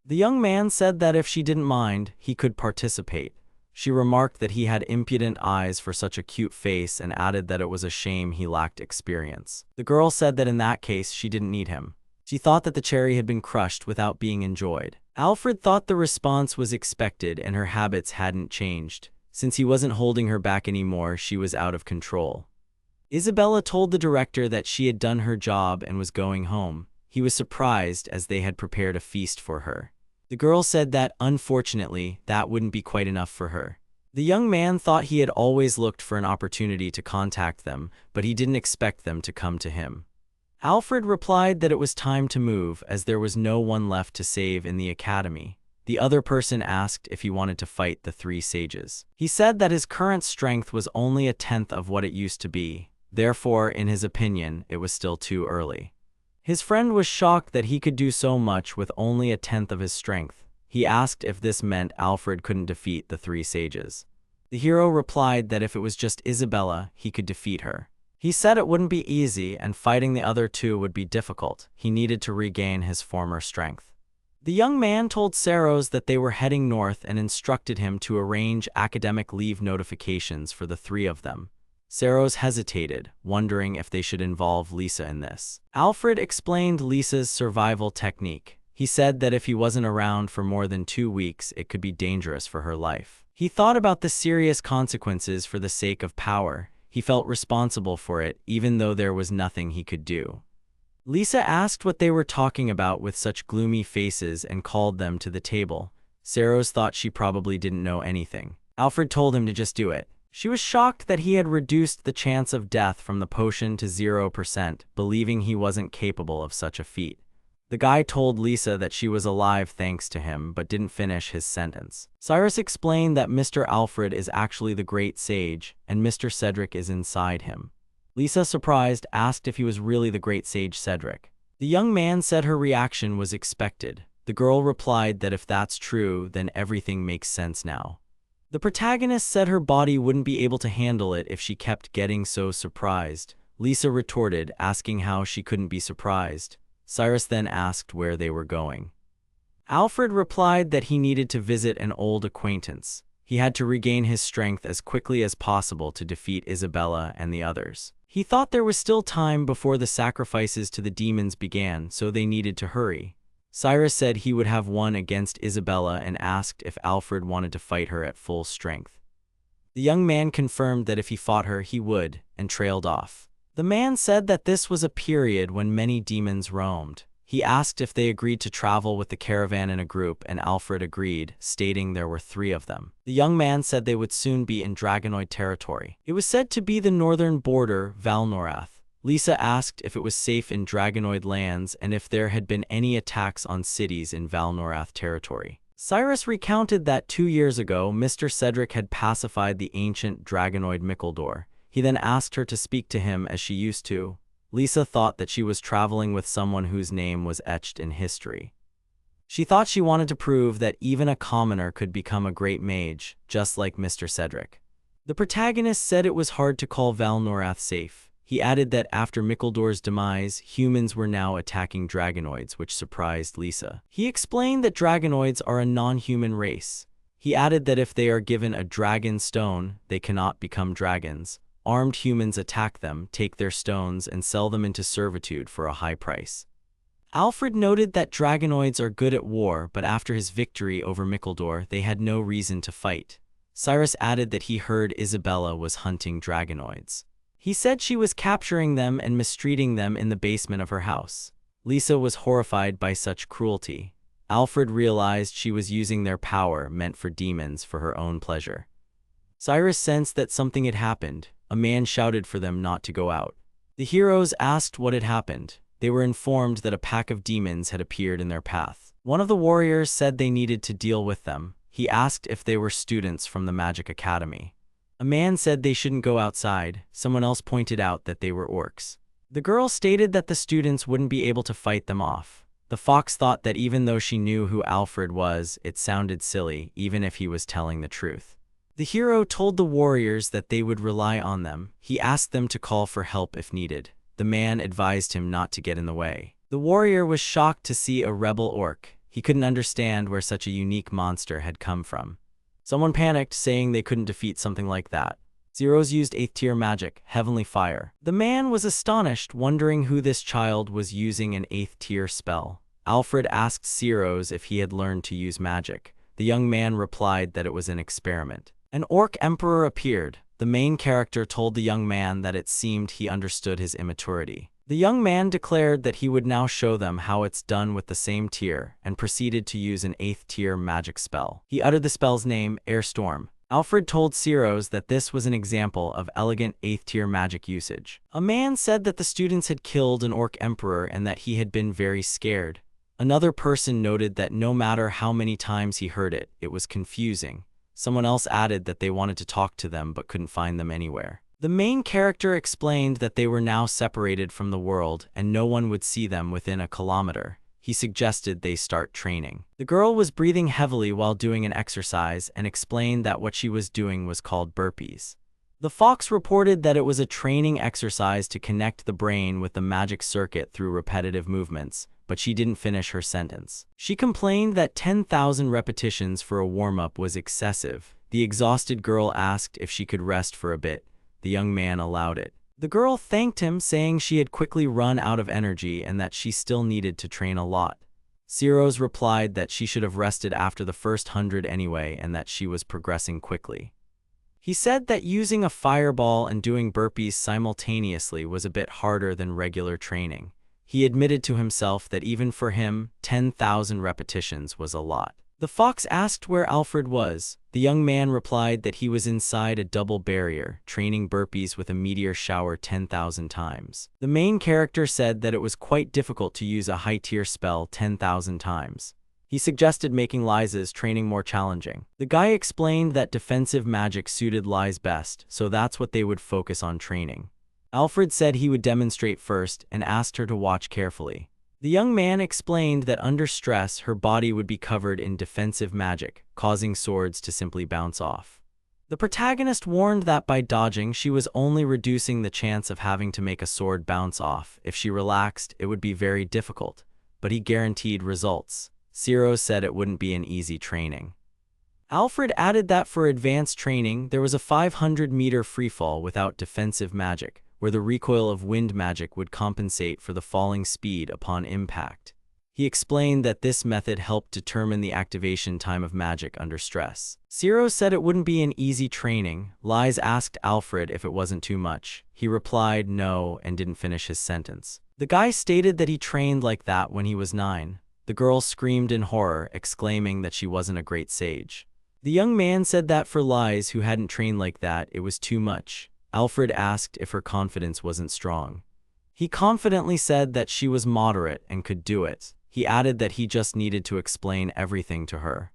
The young man said that if she didn't mind, he could participate. She remarked that he had impudent eyes for such a cute face and added that it was a shame he lacked experience. The girl said that in that case she didn't need him. She thought that the cherry had been crushed without being enjoyed. Alfred thought the response was expected and her habits hadn't changed. Since he wasn't holding her back anymore, she was out of control. Isabella told the director that she had done her job and was going home. He was surprised as they had prepared a feast for her. The girl said that, unfortunately, that wouldn't be quite enough for her. The young man thought he had always looked for an opportunity to contact them, but he didn't expect them to come to him. Alfred replied that it was time to move as there was no one left to save in the academy. The other person asked if he wanted to fight the three sages. He said that his current strength was only a tenth of what it used to be. Therefore, in his opinion, it was still too early. His friend was shocked that he could do so much with only a tenth of his strength. He asked if this meant Alfred couldn't defeat the three sages. The hero replied that if it was just Isabella, he could defeat her. He said it wouldn't be easy and fighting the other two would be difficult. He needed to regain his former strength. The young man told Saros that they were heading north and instructed him to arrange academic leave notifications for the three of them. Saros hesitated, wondering if they should involve Lisa in this. Alfred explained Lisa's survival technique. He said that if he wasn't around for more than 2 weeks, it could be dangerous for her life. He thought about the serious consequences for the sake of power. He felt responsible for it, even though there was nothing he could do. Lisa asked what they were talking about with such gloomy faces and called them to the table. Saros thought she probably didn't know anything. Alfred told him to just do it. She was shocked that he had reduced the chance of death from the potion to 0%, believing he wasn't capable of such a feat. The guy told Lisa that she was alive thanks to him, but didn't finish his sentence. Cyrus explained that Mr. Alfred is actually the great sage, and Mr. Cedric is inside him. Lisa, surprised, asked if he was really the great sage Cedric. The young man said her reaction was expected. The girl replied that if that's true, then everything makes sense now. The protagonist said her body wouldn't be able to handle it if she kept getting so surprised. Lisa retorted, asking how she couldn't be surprised. Cyrus then asked where they were going. Alfred replied that he needed to visit an old acquaintance. He had to regain his strength as quickly as possible to defeat Isabella and the others. He thought there was still time before the sacrifices to the demons began, so they needed to hurry. Cyrus said he would have won against Isabella and asked if Alfred wanted to fight her at full strength. The young man confirmed that if he fought her, he would, and trailed off. The man said that this was a period when many demons roamed. He asked if they agreed to travel with the caravan in a group, and Alfred agreed, stating there were 3 of them. The young man said they would soon be in Dragonoid territory. It was said to be the northern border, Valnorath. Lisa asked if it was safe in Dragonoid lands and if there had been any attacks on cities in Valnorath territory. Cyrus recounted that 2 years ago, Mr. Cedric had pacified the ancient Dragonoid Mickeldor. He then asked her to speak to him as she used to. Lisa thought that she was traveling with someone whose name was etched in history. She thought she wanted to prove that even a commoner could become a great mage, just like Mr. Cedric. The protagonist said it was hard to call Valnorath safe. He added that after Mickeldor's demise, humans were now attacking Dragonoids, which surprised Lisa. He explained that Dragonoids are a non-human race. He added that if they are given a dragon stone, they cannot become dragons. Armed humans attack them, take their stones, and sell them into servitude for a high price. Alfred noted that Dragonoids are good at war, but after his victory over Mickeldor, they had no reason to fight. Cyrus added that he heard Isabella was hunting Dragonoids. He said she was capturing them and mistreating them in the basement of her house. Lisa was horrified by such cruelty. Alfred realized she was using their power meant for demons for her own pleasure. Cyrus sensed that something had happened. A man shouted for them not to go out. The heroes asked what had happened. They were informed that a pack of demons had appeared in their path. One of the warriors said they needed to deal with them. He asked if they were students from the Magic Academy. A man said they shouldn't go outside. Someone else pointed out that they were orcs. The girl stated that the students wouldn't be able to fight them off. The fox thought that even though she knew who Alfred was, it sounded silly, even if he was telling the truth. The hero told the warriors that they would rely on them. He asked them to call for help if needed. The man advised him not to get in the way. The warrior was shocked to see a rebel orc. He couldn't understand where such a unique monster had come from. Someone panicked, saying they couldn't defeat something like that. Zeros used 8th tier magic, heavenly fire. The man was astonished, wondering who this child was using an 8th tier spell. Alfred asked Zeros if he had learned to use magic. The young man replied that it was an experiment. An orc emperor appeared. The main character told the young man that it seemed he understood his immaturity. The young man declared that he would now show them how it's done with the same tier, and proceeded to use an 8th tier magic spell. He uttered the spell's name, Air Storm. Alfred told Zeros that this was an example of elegant 8th tier magic usage. A man said that the students had killed an orc emperor and that he had been very scared. Another person noted that no matter how many times he heard it, it was confusing. Someone else added that they wanted to talk to them but couldn't find them anywhere. The main character explained that they were now separated from the world and no one would see them within a kilometer. He suggested they start training. The girl was breathing heavily while doing an exercise and explained that what she was doing was called burpees. The fox reported that it was a training exercise to connect the brain with the magic circuit through repetitive movements, but she didn't finish her sentence. She complained that 10,000 repetitions for a warm-up was excessive. The exhausted girl asked if she could rest for a bit. The young man allowed it. The girl thanked him, saying she had quickly run out of energy and that she still needed to train a lot. Zeros replied that she should have rested after the first 100 anyway and that she was progressing quickly. He said that using a fireball and doing burpees simultaneously was a bit harder than regular training. He admitted to himself that even for him, 10,000 repetitions was a lot. The fox asked where Alfred was. The young man replied that he was inside a double barrier, training burpees with a meteor shower 10,000 times. The main character said that it was quite difficult to use a high-tier spell 10,000 times. He suggested making Liza's training more challenging. The guy explained that defensive magic suited Liz best, so that's what they would focus on training. Alfred said he would demonstrate first and asked her to watch carefully. The young man explained that under stress, her body would be covered in defensive magic, causing swords to simply bounce off. The protagonist warned that by dodging, she was only reducing the chance of having to make a sword bounce off. If she relaxed, it would be very difficult, but he guaranteed results. Zeros said it wouldn't be an easy training. Alfred added that for advanced training, there was a 500-meter freefall without defensive magic, where the recoil of wind magic would compensate for the falling speed upon impact. He explained that this method helped determine the activation time of magic under stress. Zeros said it wouldn't be an easy training. Liz asked Alfred if it wasn't too much. He replied no and didn't finish his sentence. The guy stated that he trained like that when he was 9. The girl screamed in horror, exclaiming that she wasn't a great sage. The young man said that for Liz, who hadn't trained like that, it was too much. Alfred asked if her confidence wasn't strong. He confidently said that she was moderate and could do it. He added that he just needed to explain everything to her.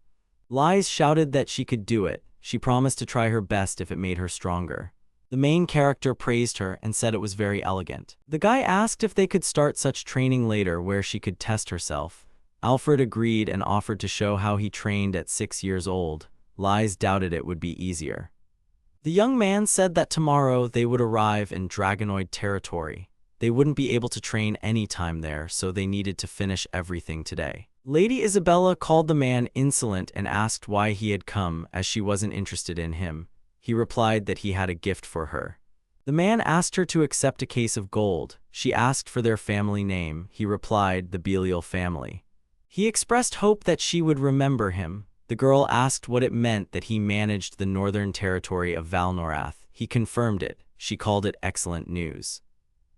Liz shouted that she could do it. She promised to try her best if it made her stronger. The main character praised her and said it was very elegant. The guy asked if they could start such training later where she could test herself. Alfred agreed and offered to show how he trained at 6 years old. Liz doubted it would be easier. The young man said that tomorrow they would arrive in Dragonoid territory. They wouldn't be able to train any time there, so they needed to finish everything today. Lady Isabella called the man insolent and asked why he had come, as she wasn't interested in him. He replied that he had a gift for her. The man asked her to accept a case of gold. She asked for their family name. He replied, the Belial family. He expressed hope that she would remember him. The girl asked what it meant that he managed the northern territory of Valnorath. He confirmed it. She called it excellent news.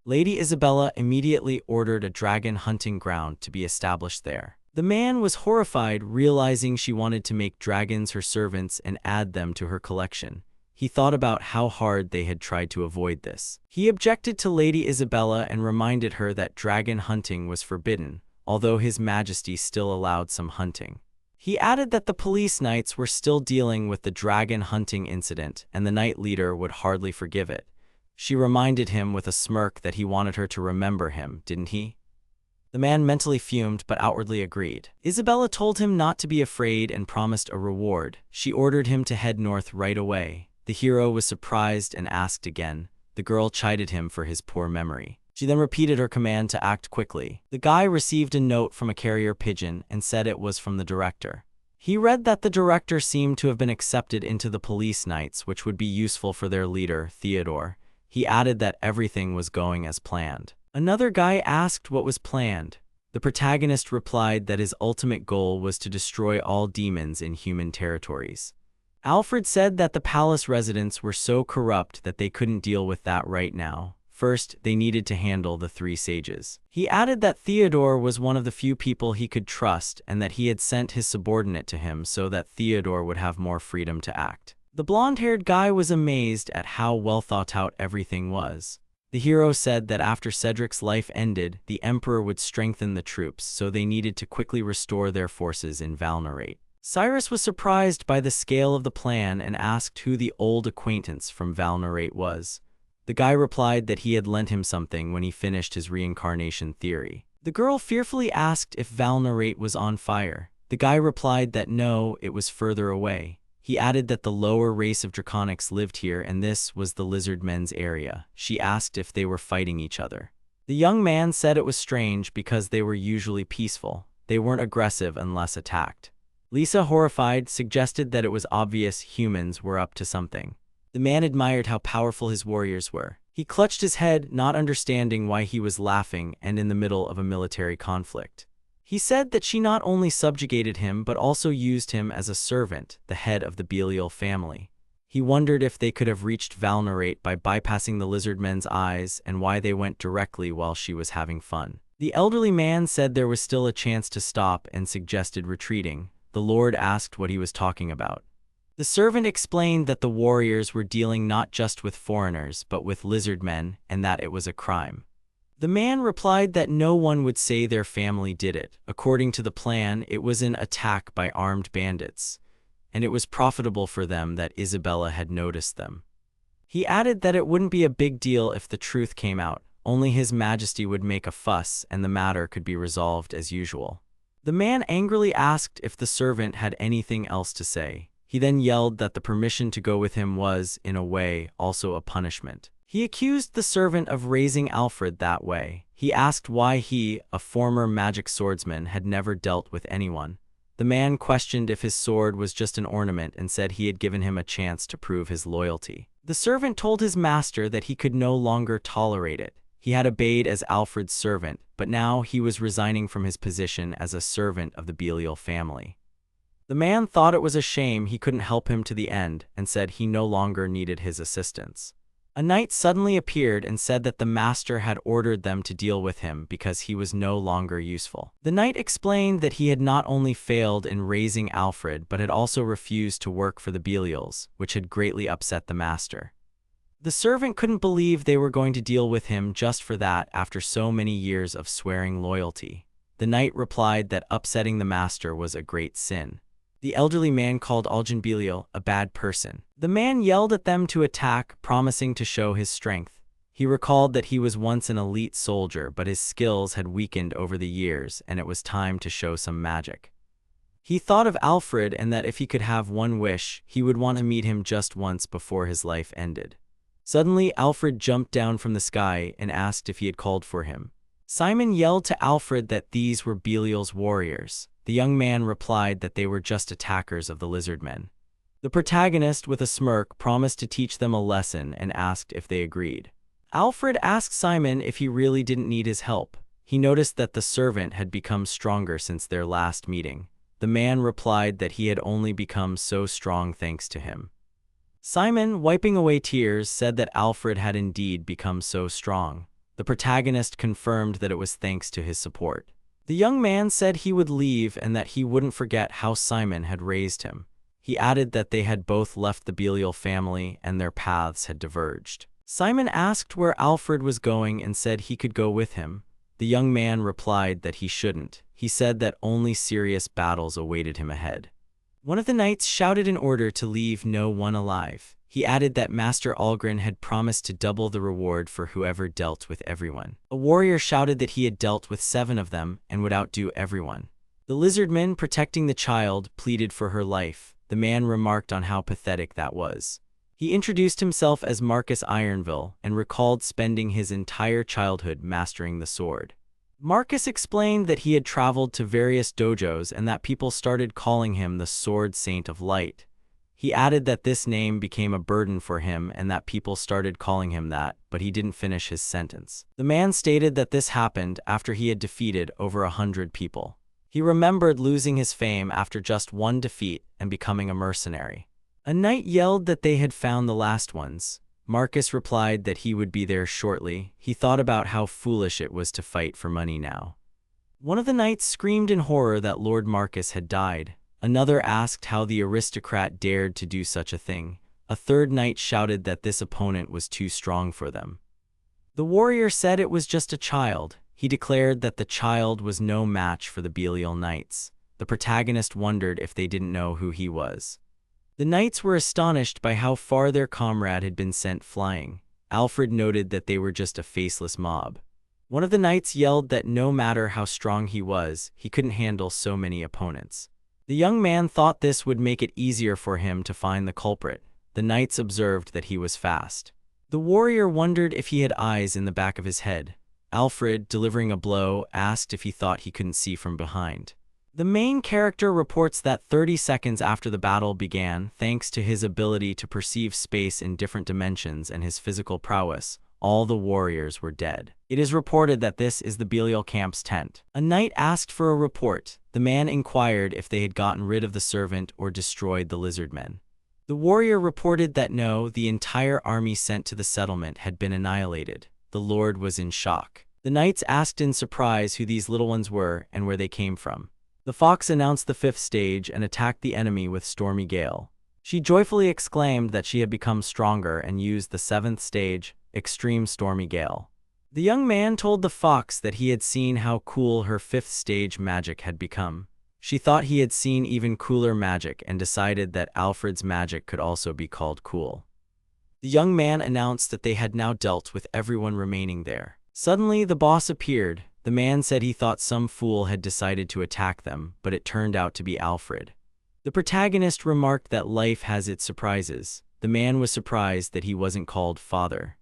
Lady Isabella immediately ordered a dragon hunting ground to be established there. The man was horrified, realizing she wanted to make dragons her servants and add them to her collection. He thought about how hard they had tried to avoid this. He objected to Lady Isabella and reminded her that dragon hunting was forbidden, although His Majesty still allowed some hunting. He added that the police knights were still dealing with the dragon hunting incident and the knight leader would hardly forgive it. She reminded him with a smirk that he wanted her to remember him, didn't he? The man mentally fumed but outwardly agreed. Isabella told him not to be afraid and promised a reward. She ordered him to head north right away. The hero was surprised and asked again. The girl chided him for his poor memory. She then repeated her command to act quickly. The guy received a note from a carrier pigeon and said it was from the director. He read that the director seemed to have been accepted into the police knights, which would be useful for their leader, Theodore. He added that everything was going as planned. Another guy asked what was planned. The protagonist replied that his ultimate goal was to destroy all demons in human territories. Alfred said that the palace residents were so corrupt that they couldn't deal with that right now. First, they needed to handle the three sages. He added that Theodore was one of the few people he could trust and that he had sent his subordinate to him so that Theodore would have more freedom to act. The blonde-haired guy was amazed at how well thought out everything was. The hero said that after Cedric's life ended, the emperor would strengthen the troops, so they needed to quickly restore their forces in Valnorate. Cyrus was surprised by the scale of the plan and asked who the old acquaintance from Valnorate was. The guy replied that he had lent him something when he finished his reincarnation theory. The girl fearfully asked if Valnorate was on fire. The guy replied that no, it was further away. He added that the lower race of Draconics lived here and this was the lizard men's area. She asked if they were fighting each other. The young man said it was strange because they were usually peaceful. They weren't aggressive unless attacked. Lisa, horrified, suggested that it was obvious humans were up to something. The man admired how powerful his warriors were. He clutched his head, not understanding why he was laughing and in the middle of a military conflict. He said that she not only subjugated him but also used him as a servant, the head of the Belial family. He wondered if they could have reached Valnorate by bypassing the lizard men's eyes and why they went directly while she was having fun. The elderly man said there was still a chance to stop and suggested retreating. The Lord asked what he was talking about. The servant explained that the warriors were dealing not just with foreigners but with lizard men and that it was a crime. The man replied that no one would say their family did it. According to the plan, it was an attack by armed bandits, and it was profitable for them that Isabella had noticed them. He added that it wouldn't be a big deal if the truth came out, only His Majesty would make a fuss and the matter could be resolved as usual. The man angrily asked if the servant had anything else to say. He then yelled that the permission to go with him was, in a way, also a punishment. He accused the servant of raising Alfred that way. He asked why he, a former magic swordsman, had never dealt with anyone. The man questioned if his sword was just an ornament and said he had given him a chance to prove his loyalty. The servant told his master that he could no longer tolerate it. He had obeyed as Alfred's servant, but now he was resigning from his position as a servant of the Belial family. The man thought it was a shame he couldn't help him to the end and said he no longer needed his assistance. A knight suddenly appeared and said that the master had ordered them to deal with him because he was no longer useful. The knight explained that he had not only failed in raising Alfred but had also refused to work for the Belials, which had greatly upset the master. The servant couldn't believe they were going to deal with him just for that after so many years of swearing loyalty. The knight replied that upsetting the master was a great sin. The elderly man called Aljan Belial a bad person. The man yelled at them to attack, promising to show his strength. He recalled that he was once an elite soldier, but his skills had weakened over the years, and it was time to show some magic. He thought of Alfred and that if he could have one wish, he would want to meet him just once before his life ended. Suddenly, Alfred jumped down from the sky and asked if he had called for him. Simon yelled to Alfred that these were Belial's warriors. The young man replied that they were just attackers of the lizard men. The protagonist, with a smirk, promised to teach them a lesson and asked if they agreed. Alfred asked Simon if he really didn't need his help. He noticed that the servant had become stronger since their last meeting. The man replied that he had only become so strong thanks to him. Simon, wiping away tears, said that Alfred had indeed become so strong. The protagonist confirmed that it was thanks to his support. The young man said he would leave and that he wouldn't forget how Simon had raised him. He added that they had both left the Belial family and their paths had diverged. Simon asked where Alfred was going and said he could go with him. The young man replied that he shouldn't. He said that only serious battles awaited him ahead. One of the knights shouted an order to leave no one alive. He added that Master Algren had promised to double the reward for whoever dealt with everyone. A warrior shouted that he had dealt with 7 of them and would outdo everyone. The lizardman, protecting the child, pleaded for her life. The man remarked on how pathetic that was. He introduced himself as Marcus Ironville and recalled spending his entire childhood mastering the sword. Marcus explained that he had traveled to various dojos and that people started calling him the Sword Saint of Light. He added that this name became a burden for him and that people started calling him that, but he didn't finish his sentence. The man stated that this happened after he had defeated over 100 people. He remembered losing his fame after just one defeat and becoming a mercenary. A knight yelled that they had found the last ones. Marcus replied that he would be there shortly. He thought about how foolish it was to fight for money now. One of the knights screamed in horror that Lord Marcus had died. Another asked how the aristocrat dared to do such a thing. A third knight shouted that this opponent was too strong for them. The warrior said it was just a child. He declared that the child was no match for the Belial knights. The protagonist wondered if they didn't know who he was. The knights were astonished by how far their comrade had been sent flying. Alfred noted that they were just a faceless mob. One of the knights yelled that no matter how strong he was, he couldn't handle so many opponents. The young man thought this would make it easier for him to find the culprit. The knights observed that he was fast. The warrior wondered if he had eyes in the back of his head. Alfred, delivering a blow, asked if he thought he couldn't see from behind. The main character reports that 30 seconds after the battle began, thanks to his ability to perceive space in different dimensions and his physical prowess, all the warriors were dead. It is reported that this is the Belial camp's tent. A knight asked for a report. The man inquired if they had gotten rid of the servant or destroyed the lizardmen. The warrior reported that no, the entire army sent to the settlement had been annihilated. The lord was in shock. The knights asked in surprise who these little ones were and where they came from. The fox announced the 5th stage and attacked the enemy with Stormy Gale. She joyfully exclaimed that she had become stronger and used the 7th stage, Extreme Stormy Gale. The young man told the fox that he had seen how cool her 5th stage magic had become. She thought he had seen even cooler magic and decided that Alfred's magic could also be called cool. The young man announced that they had now dealt with everyone remaining there. Suddenly, the boss appeared. The man said he thought some fool had decided to attack them, but it turned out to be Alfred. The protagonist remarked that life has its surprises. The man was surprised that he wasn't called father.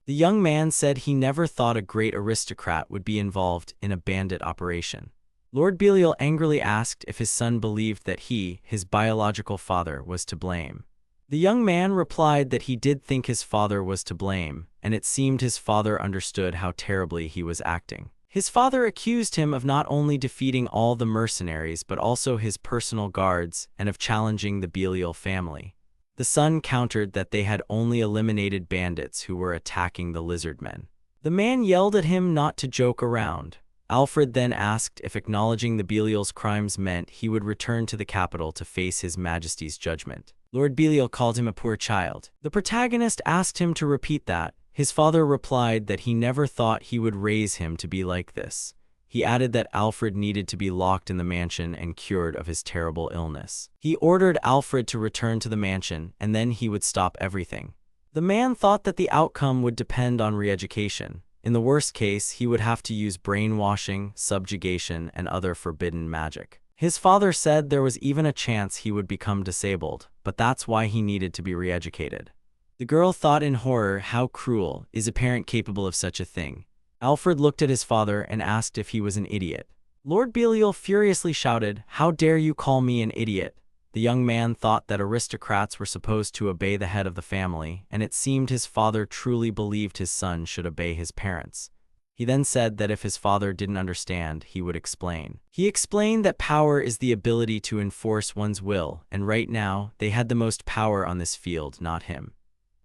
The young man said he never thought a great aristocrat would be involved in a bandit operation. Lord Belial angrily asked if his son believed that he, his biological father, was to blame. The young man replied that he did think his father was to blame, and it seemed his father understood how terribly he was acting. His father accused him of not only defeating all the mercenaries but also his personal guards and of challenging the Belial family. The son countered that they had only eliminated bandits who were attacking the lizardmen. The man yelled at him not to joke around. Alfred then asked if acknowledging the Belial's crimes meant he would return to the capital to face his majesty's judgment. Lord Belial called him a poor child. The protagonist asked him to repeat that. His father replied that he never thought he would raise him to be like this. He added that Alfred needed to be locked in the mansion and cured of his terrible illness. He ordered Alfred to return to the mansion, and then he would stop everything. The man thought that the outcome would depend on re-education. In the worst case, he would have to use brainwashing, subjugation, and other forbidden magic. His father said there was even a chance he would become disabled, but that's why he needed to be re-educated. The girl thought in horror, how cruel, is a parent capable of such a thing? Alfred looked at his father and asked if he was an idiot. Lord Belial furiously shouted, "How dare you call me an idiot?" The young man thought that aristocrats were supposed to obey the head of the family, and it seemed his father truly believed his son should obey his parents. He then said that if his father didn't understand, he would explain. He explained that power is the ability to enforce one's will, and right now, they had the most power on this field, not him.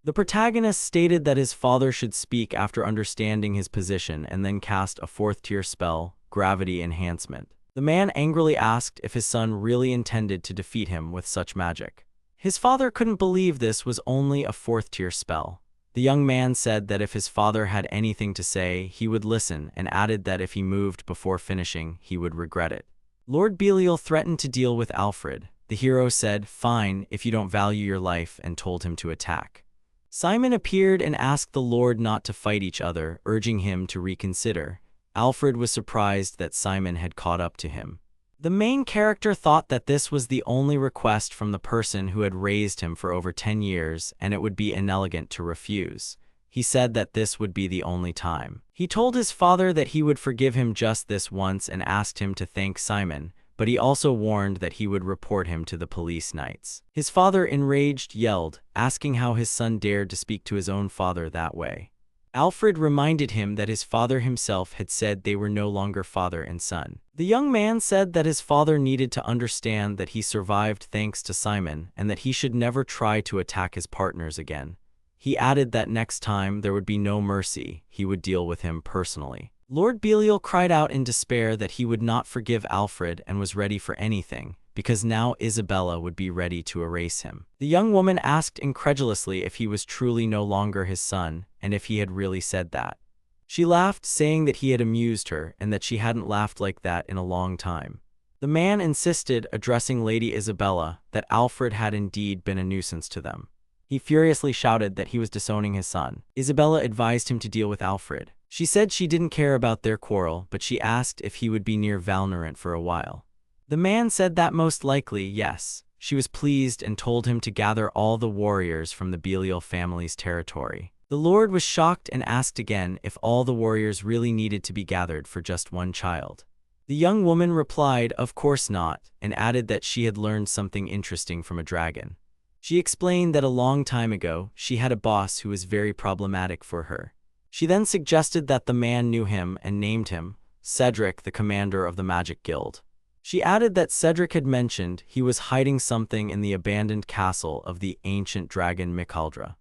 The protagonist stated that his father should speak after understanding his position and then cast a 4th-tier spell, Gravity Enhancement. The man angrily asked if his son really intended to defeat him with such magic. His father couldn't believe this was only a 4th-tier spell. The young man said that if his father had anything to say, he would listen, and added that if he moved before finishing, he would regret it. Lord Belial threatened to deal with Alfred. The hero said, "Fine, if you don't value your life," and told him to attack. Simon appeared and asked the Lord not to fight each other, urging him to reconsider. Alfred was surprised that Simon had caught up to him. The main character thought that this was the only request from the person who had raised him for over 10 years, and it would be inelegant to refuse. He said that this would be the only time. He told his father that he would forgive him just this once and asked him to thank Simon, but he also warned that he would report him to the police knights. His father, enraged, yelled, asking how his son dared to speak to his own father that way. Alfred reminded him that his father himself had said they were no longer father and son. The young man said that his father needed to understand that he survived thanks to Simon and that he should never try to attack his partners again. He added that next time there would be no mercy, he would deal with him personally. Lord Belial cried out in despair that he would not forgive Alfred and was ready for anything, because now Isabella would be ready to erase him. The young woman asked incredulously if he was truly no longer his son, and if he had really said that. She laughed, saying that he had amused her, and that she hadn't laughed like that in a long time. The man insisted, addressing Lady Isabella, that Alfred had indeed been a nuisance to them. He furiously shouted that he was disowning his son. Isabella advised him to deal with Alfred. She said she didn't care about their quarrel, but she asked if he would be near Valnorant for a while. The man said that most likely, yes. She was pleased and told him to gather all the warriors from the Belial family's territory. The Lord was shocked and asked again if all the warriors really needed to be gathered for just one child. The young woman replied, "Of course not," and added that she had learned something interesting from a dragon. She explained that a long time ago, she had a boss who was very problematic for her. She then suggested that the man knew him and named him Cedric, the commander of the Magic Guild. She added that Cedric had mentioned he was hiding something in the abandoned castle of the ancient dragon Mikaldra.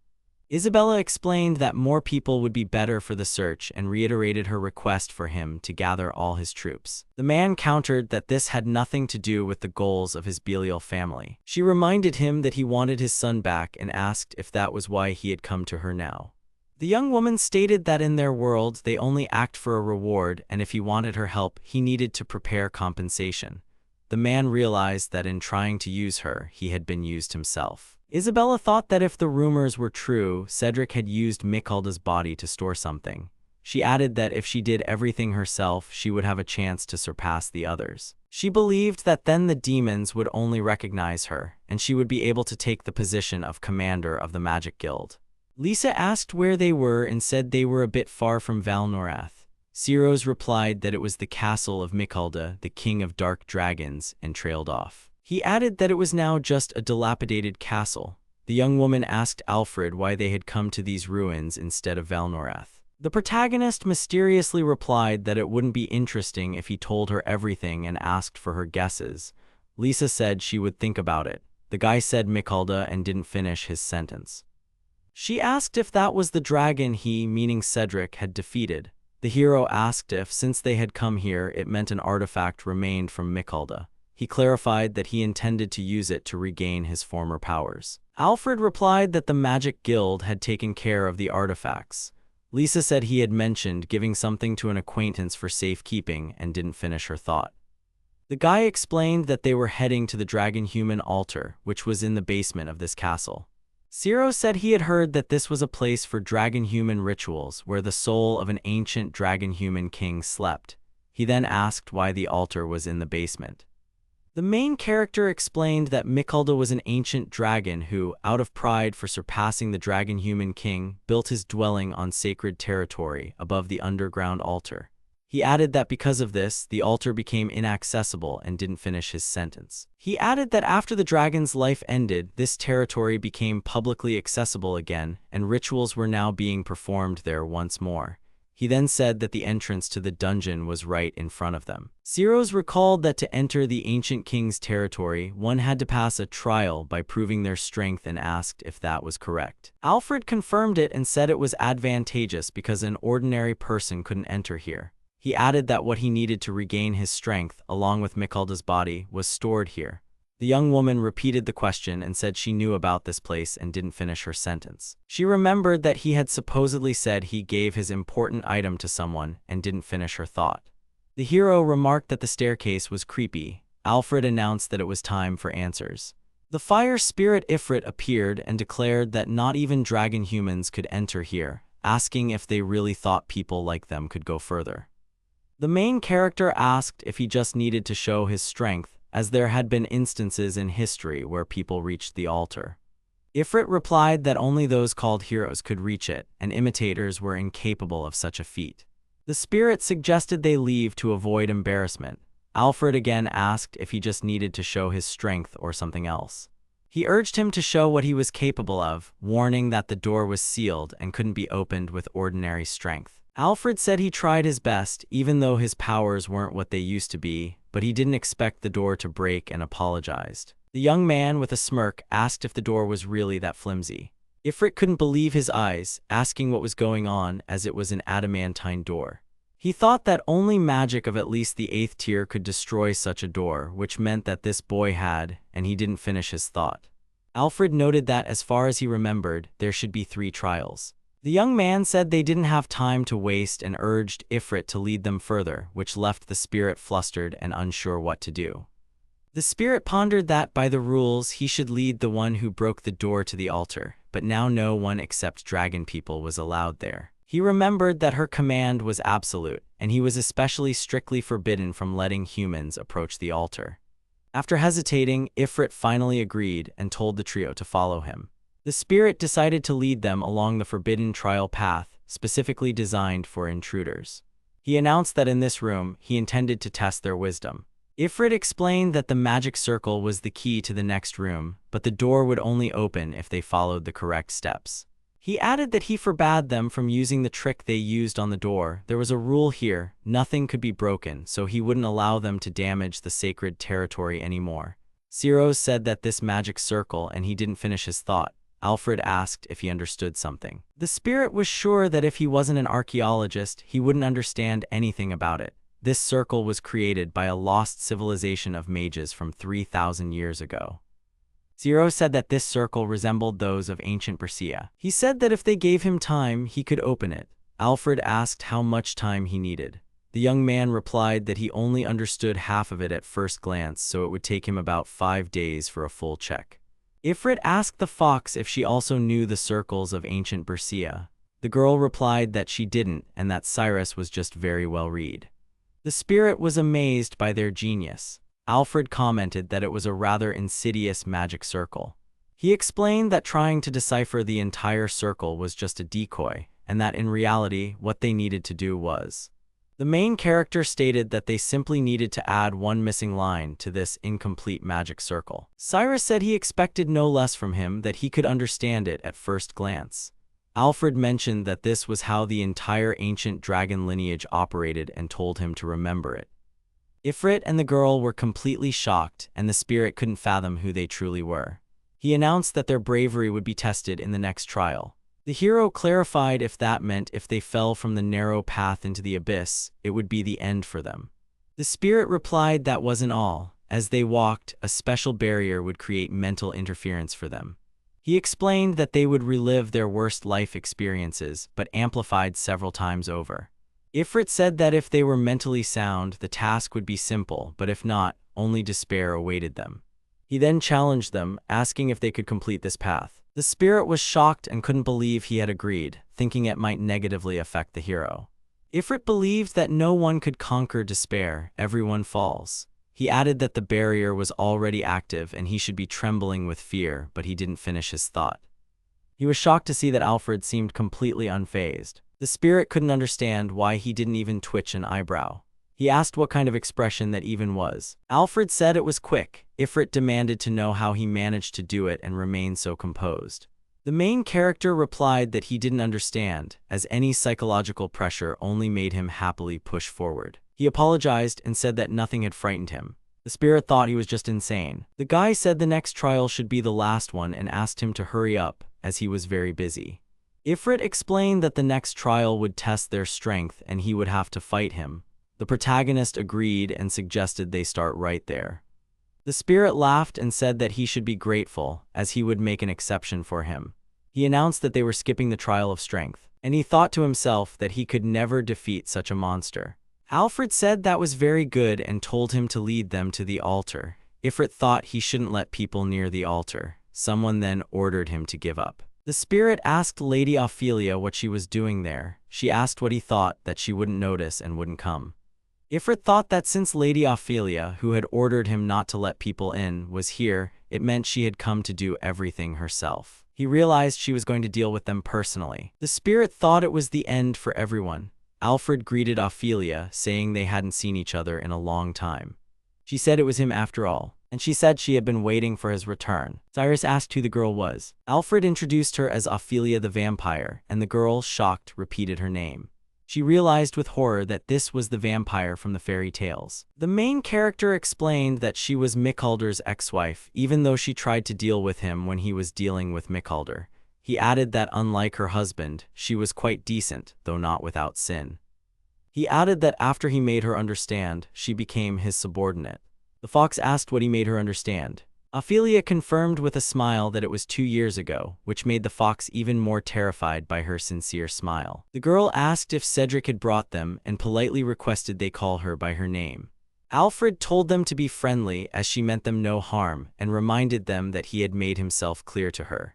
Isabella explained that more people would be better for the search and reiterated her request for him to gather all his troops. The man countered that this had nothing to do with the goals of his Belial family. She reminded him that he wanted his son back and asked if that was why he had come to her now. The young woman stated that in their world they only act for a reward, and if he wanted her help, he needed to prepare compensation. The man realized that in trying to use her, he had been used himself. Isabella thought that if the rumors were true, Cedric had used Mikalda's body to store something. She added that if she did everything herself, she would have a chance to surpass the others. She believed that then the demons would only recognize her, and she would be able to take the position of commander of the Magic Guild. Lisa asked where they were and said they were a bit far from Valnorath. Ciros replied that it was the castle of Mikalda, the king of dark dragons, and trailed off. He added that it was now just a dilapidated castle. The young woman asked Alfred why they had come to these ruins instead of Valnorath. The protagonist mysteriously replied that it wouldn't be interesting if he told her everything and asked for her guesses. Lisa said she would think about it. The guy said Mikalda and didn't finish his sentence. She asked if that was the dragon he, meaning Cedric, had defeated. The hero asked if, since they had come here, it meant an artifact remained from Mikalda. He clarified that he intended to use it to regain his former powers. Alfred replied that the Magic Guild had taken care of the artifacts. Lisa said he had mentioned giving something to an acquaintance for safekeeping and didn't finish her thought. The guy explained that they were heading to the dragon-human altar, which was in the basement of this castle. Ciros said he had heard that this was a place for dragon-human rituals where the soul of an ancient dragon-human king slept. He then asked why the altar was in the basement. The main character explained that Mikalda was an ancient dragon who, out of pride for surpassing the dragon-human king, built his dwelling on sacred territory above the underground altar. He added that because of this, the altar became inaccessible and didn't finish his sentence. He added that after the dragon's life ended, this territory became publicly accessible again, and rituals were now being performed there once more. He then said that the entrance to the dungeon was right in front of them. Ciros recalled that to enter the ancient king's territory, one had to pass a trial by proving their strength and asked if that was correct. Alfred confirmed it and said it was advantageous because an ordinary person couldn't enter here. He added that what he needed to regain his strength, along with Mikalda's body, was stored here. The young woman repeated the question and said she knew about this place and didn't finish her sentence. She remembered that he had supposedly said he gave his important item to someone and didn't finish her thought. The hero remarked that the staircase was creepy. Alfred announced that it was time for answers. The fire spirit Ifrit appeared and declared that not even dragon humans could enter here, asking if they really thought people like them could go further. The main character asked if he just needed to show his strength, as there had been instances in history where people reached the altar. Ifrit replied that only those called heroes could reach it, and imitators were incapable of such a feat. The spirit suggested they leave to avoid embarrassment. Alfred again asked if he just needed to show his strength or something else. He urged him to show what he was capable of, warning that the door was sealed and couldn't be opened with ordinary strength. Alfred said he tried his best, even though his powers weren't what they used to be, but he didn't expect the door to break and apologized. The young man, with a smirk, asked if the door was really that flimsy. Ifrit couldn't believe his eyes, asking what was going on, as it was an adamantine door. He thought that only magic of at least the 8th tier could destroy such a door, which meant that this boy had, and he didn't finish his thought. Alfred noted that, as far as he remembered, there should be 3 trials. The young man said they didn't have time to waste and urged Ifrit to lead them further, which left the spirit flustered and unsure what to do. The spirit pondered that, by the rules, he should lead the one who broke the door to the altar, but now no one except dragon people was allowed there. He remembered that her command was absolute, and he was especially strictly forbidden from letting humans approach the altar. After hesitating, Ifrit finally agreed and told the trio to follow him. The spirit decided to lead them along the forbidden trial path, specifically designed for intruders. He announced that in this room, he intended to test their wisdom. Ifrit explained that the magic circle was the key to the next room, but the door would only open if they followed the correct steps. He added that he forbade them from using the trick they used on the door. There was a rule here: nothing could be broken, so he wouldn't allow them to damage the sacred territory anymore. Zero said that this magic circle, and he didn't finish his thought. Alfred asked if he understood something. The spirit was sure that if he wasn't an archaeologist, he wouldn't understand anything about it. This circle was created by a lost civilization of mages from 3,000 years ago. Zero said that this circle resembled those of ancient Persia. He said that if they gave him time, he could open it. Alfred asked how much time he needed. The young man replied that he only understood half of it at first glance, so it would take him about 5 days for a full check. Ifrit asked the fox if she also knew the circles of ancient Persia. The girl replied that she didn't, and that Cyrus was just very well read. The spirit was amazed by their genius. Alfred commented that it was a rather insidious magic circle. He explained that trying to decipher the entire circle was just a decoy, and that in reality, what they needed to do was. The main character stated that they simply needed to add one missing line to this incomplete magic circle. Cyrus said he expected no less from him, that he could understand it at first glance. Alfred mentioned that this was how the entire ancient dragon lineage operated and told him to remember it. Ifrit and the girl were completely shocked, and the spirit couldn't fathom who they truly were. He announced that their bravery would be tested in the next trial. The hero clarified if that meant if they fell from the narrow path into the abyss, it would be the end for them. The spirit replied that wasn't all. As they walked, a special barrier would create mental interference for them. He explained that they would relive their worst life experiences, but amplified several times over. Ifrit said that if they were mentally sound, the task would be simple, but if not, only despair awaited them. He then challenged them, asking if they could complete this path. The spirit was shocked and couldn't believe he had agreed, thinking it might negatively affect the hero. Ifrit believed that no one could conquer despair, everyone falls. He added that the barrier was already active and he should be trembling with fear, but he didn't finish his thought. He was shocked to see that Alfred seemed completely unfazed. The spirit couldn't understand why he didn't even twitch an eyebrow. He asked what kind of expression that even was. Alfred said it was quick. Ifrit demanded to know how he managed to do it and remain so composed. The main character replied that he didn't understand, as any psychological pressure only made him happily push forward. He apologized and said that nothing had frightened him. The spirit thought he was just insane. The guy said the next trial should be the last one and asked him to hurry up, as he was very busy. Ifrit explained that the next trial would test their strength and he would have to fight him. The protagonist agreed and suggested they start right there. The spirit laughed and said that he should be grateful, as he would make an exception for him. He announced that they were skipping the trial of strength, and he thought to himself that he could never defeat such a monster. Alfred said that was very good and told him to lead them to the altar. Ifrit thought he shouldn't let people near the altar. Someone then ordered him to give up. The spirit asked Lady Ophelia what she was doing there. She asked what he thought, that she wouldn't notice and wouldn't come. Ifrit thought that since Lady Ophelia, who had ordered him not to let people in, was here, it meant she had come to do everything herself. He realized she was going to deal with them personally. The spirit thought it was the end for everyone. Alfred greeted Ophelia, saying they hadn't seen each other in a long time. She said it was him after all, and she said she had been waiting for his return. Cyrus asked who the girl was. Alfred introduced her as Ophelia the vampire, and the girl, shocked, repeated her name. She realized with horror that this was the vampire from the fairy tales. The main character explained that she was Mikhalder's ex-wife, even though she tried to deal with him when he was dealing with Mikhalder. He added that unlike her husband, she was quite decent, though not without sin. He added that after he made her understand, she became his subordinate. The fox asked what he made her understand. Ophelia confirmed with a smile that it was 2 years ago, which made the fox even more terrified by her sincere smile. The girl asked if Cedric had brought them and politely requested they call her by her name. Alfred told them to be friendly as she meant them no harm and reminded them that he had made himself clear to her.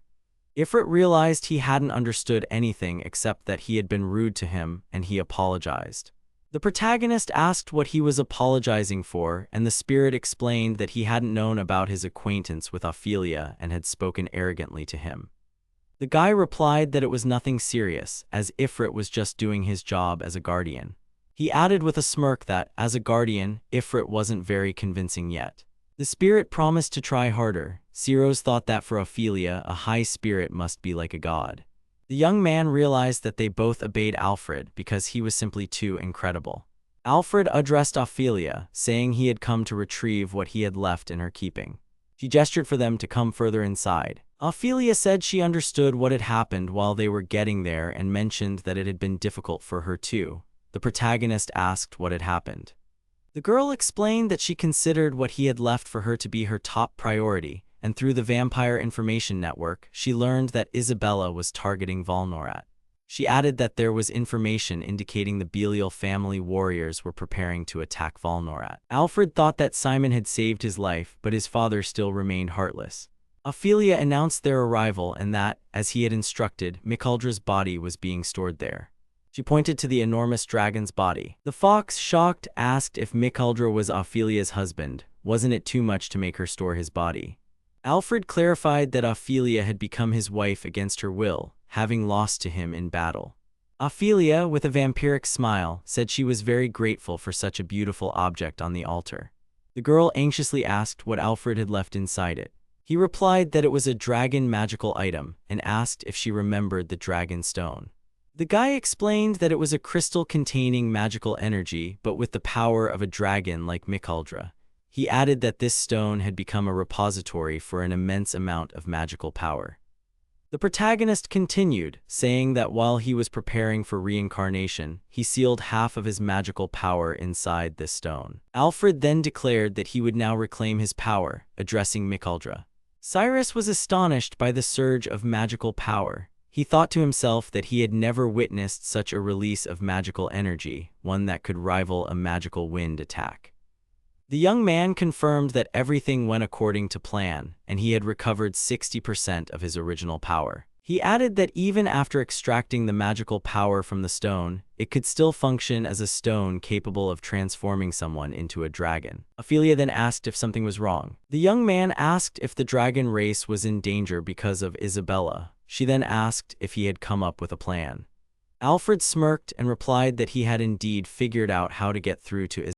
Ifrit realized he hadn't understood anything except that he had been rude to him, and he apologized. The protagonist asked what he was apologizing for, and the spirit explained that he hadn't known about his acquaintance with Ophelia and had spoken arrogantly to him. The guy replied that it was nothing serious, as Ifrit was just doing his job as a guardian. He added with a smirk that, as a guardian, Ifrit wasn't very convincing yet. The spirit promised to try harder. Ciros thought that for Ophelia, a high spirit must be like a god. The young man realized that they both obeyed Alfred because he was simply too incredible. Alfred addressed Ophelia, saying he had come to retrieve what he had left in her keeping. She gestured for them to come further inside. Ophelia said she understood what had happened while they were getting there and mentioned that it had been difficult for her too. The protagonist asked what had happened. The girl explained that she considered what he had left for her to be her top priority, and through the Vampire Information Network, she learned that Isabella was targeting Valnorat. She added that there was information indicating the Belial family warriors were preparing to attack Valnorat. Alfred thought that Simon had saved his life, but his father still remained heartless. Ophelia announced their arrival and that, as he had instructed, Mikhaldra's body was being stored there. She pointed to the enormous dragon's body. The fox, shocked, asked if Mikhaldra was Ophelia's husband. Wasn't it too much to make her store his body? Alfred clarified that Ophelia had become his wife against her will, having lost to him in battle. Ophelia, with a vampiric smile, said she was very grateful for such a beautiful object on the altar. The girl anxiously asked what Alfred had left inside it. He replied that it was a dragon magical item and asked if she remembered the dragon stone. The guy explained that it was a crystal containing magical energy, but with the power of a dragon like Mikhaldra. He added that this stone had become a repository for an immense amount of magical power. The protagonist continued, saying that while he was preparing for reincarnation, he sealed half of his magical power inside this stone. Alfred then declared that he would now reclaim his power, addressing Mikhaldra. Cyrus was astonished by the surge of magical power. He thought to himself that he had never witnessed such a release of magical energy, one that could rival a magical wind attack. The young man confirmed that everything went according to plan, and he had recovered 60% of his original power. He added that even after extracting the magical power from the stone, it could still function as a stone capable of transforming someone into a dragon. Ophelia then asked if something was wrong. The young man asked if the dragon race was in danger because of Isabella. She then asked if he had come up with a plan. Alfred smirked and replied that he had indeed figured out how to get through to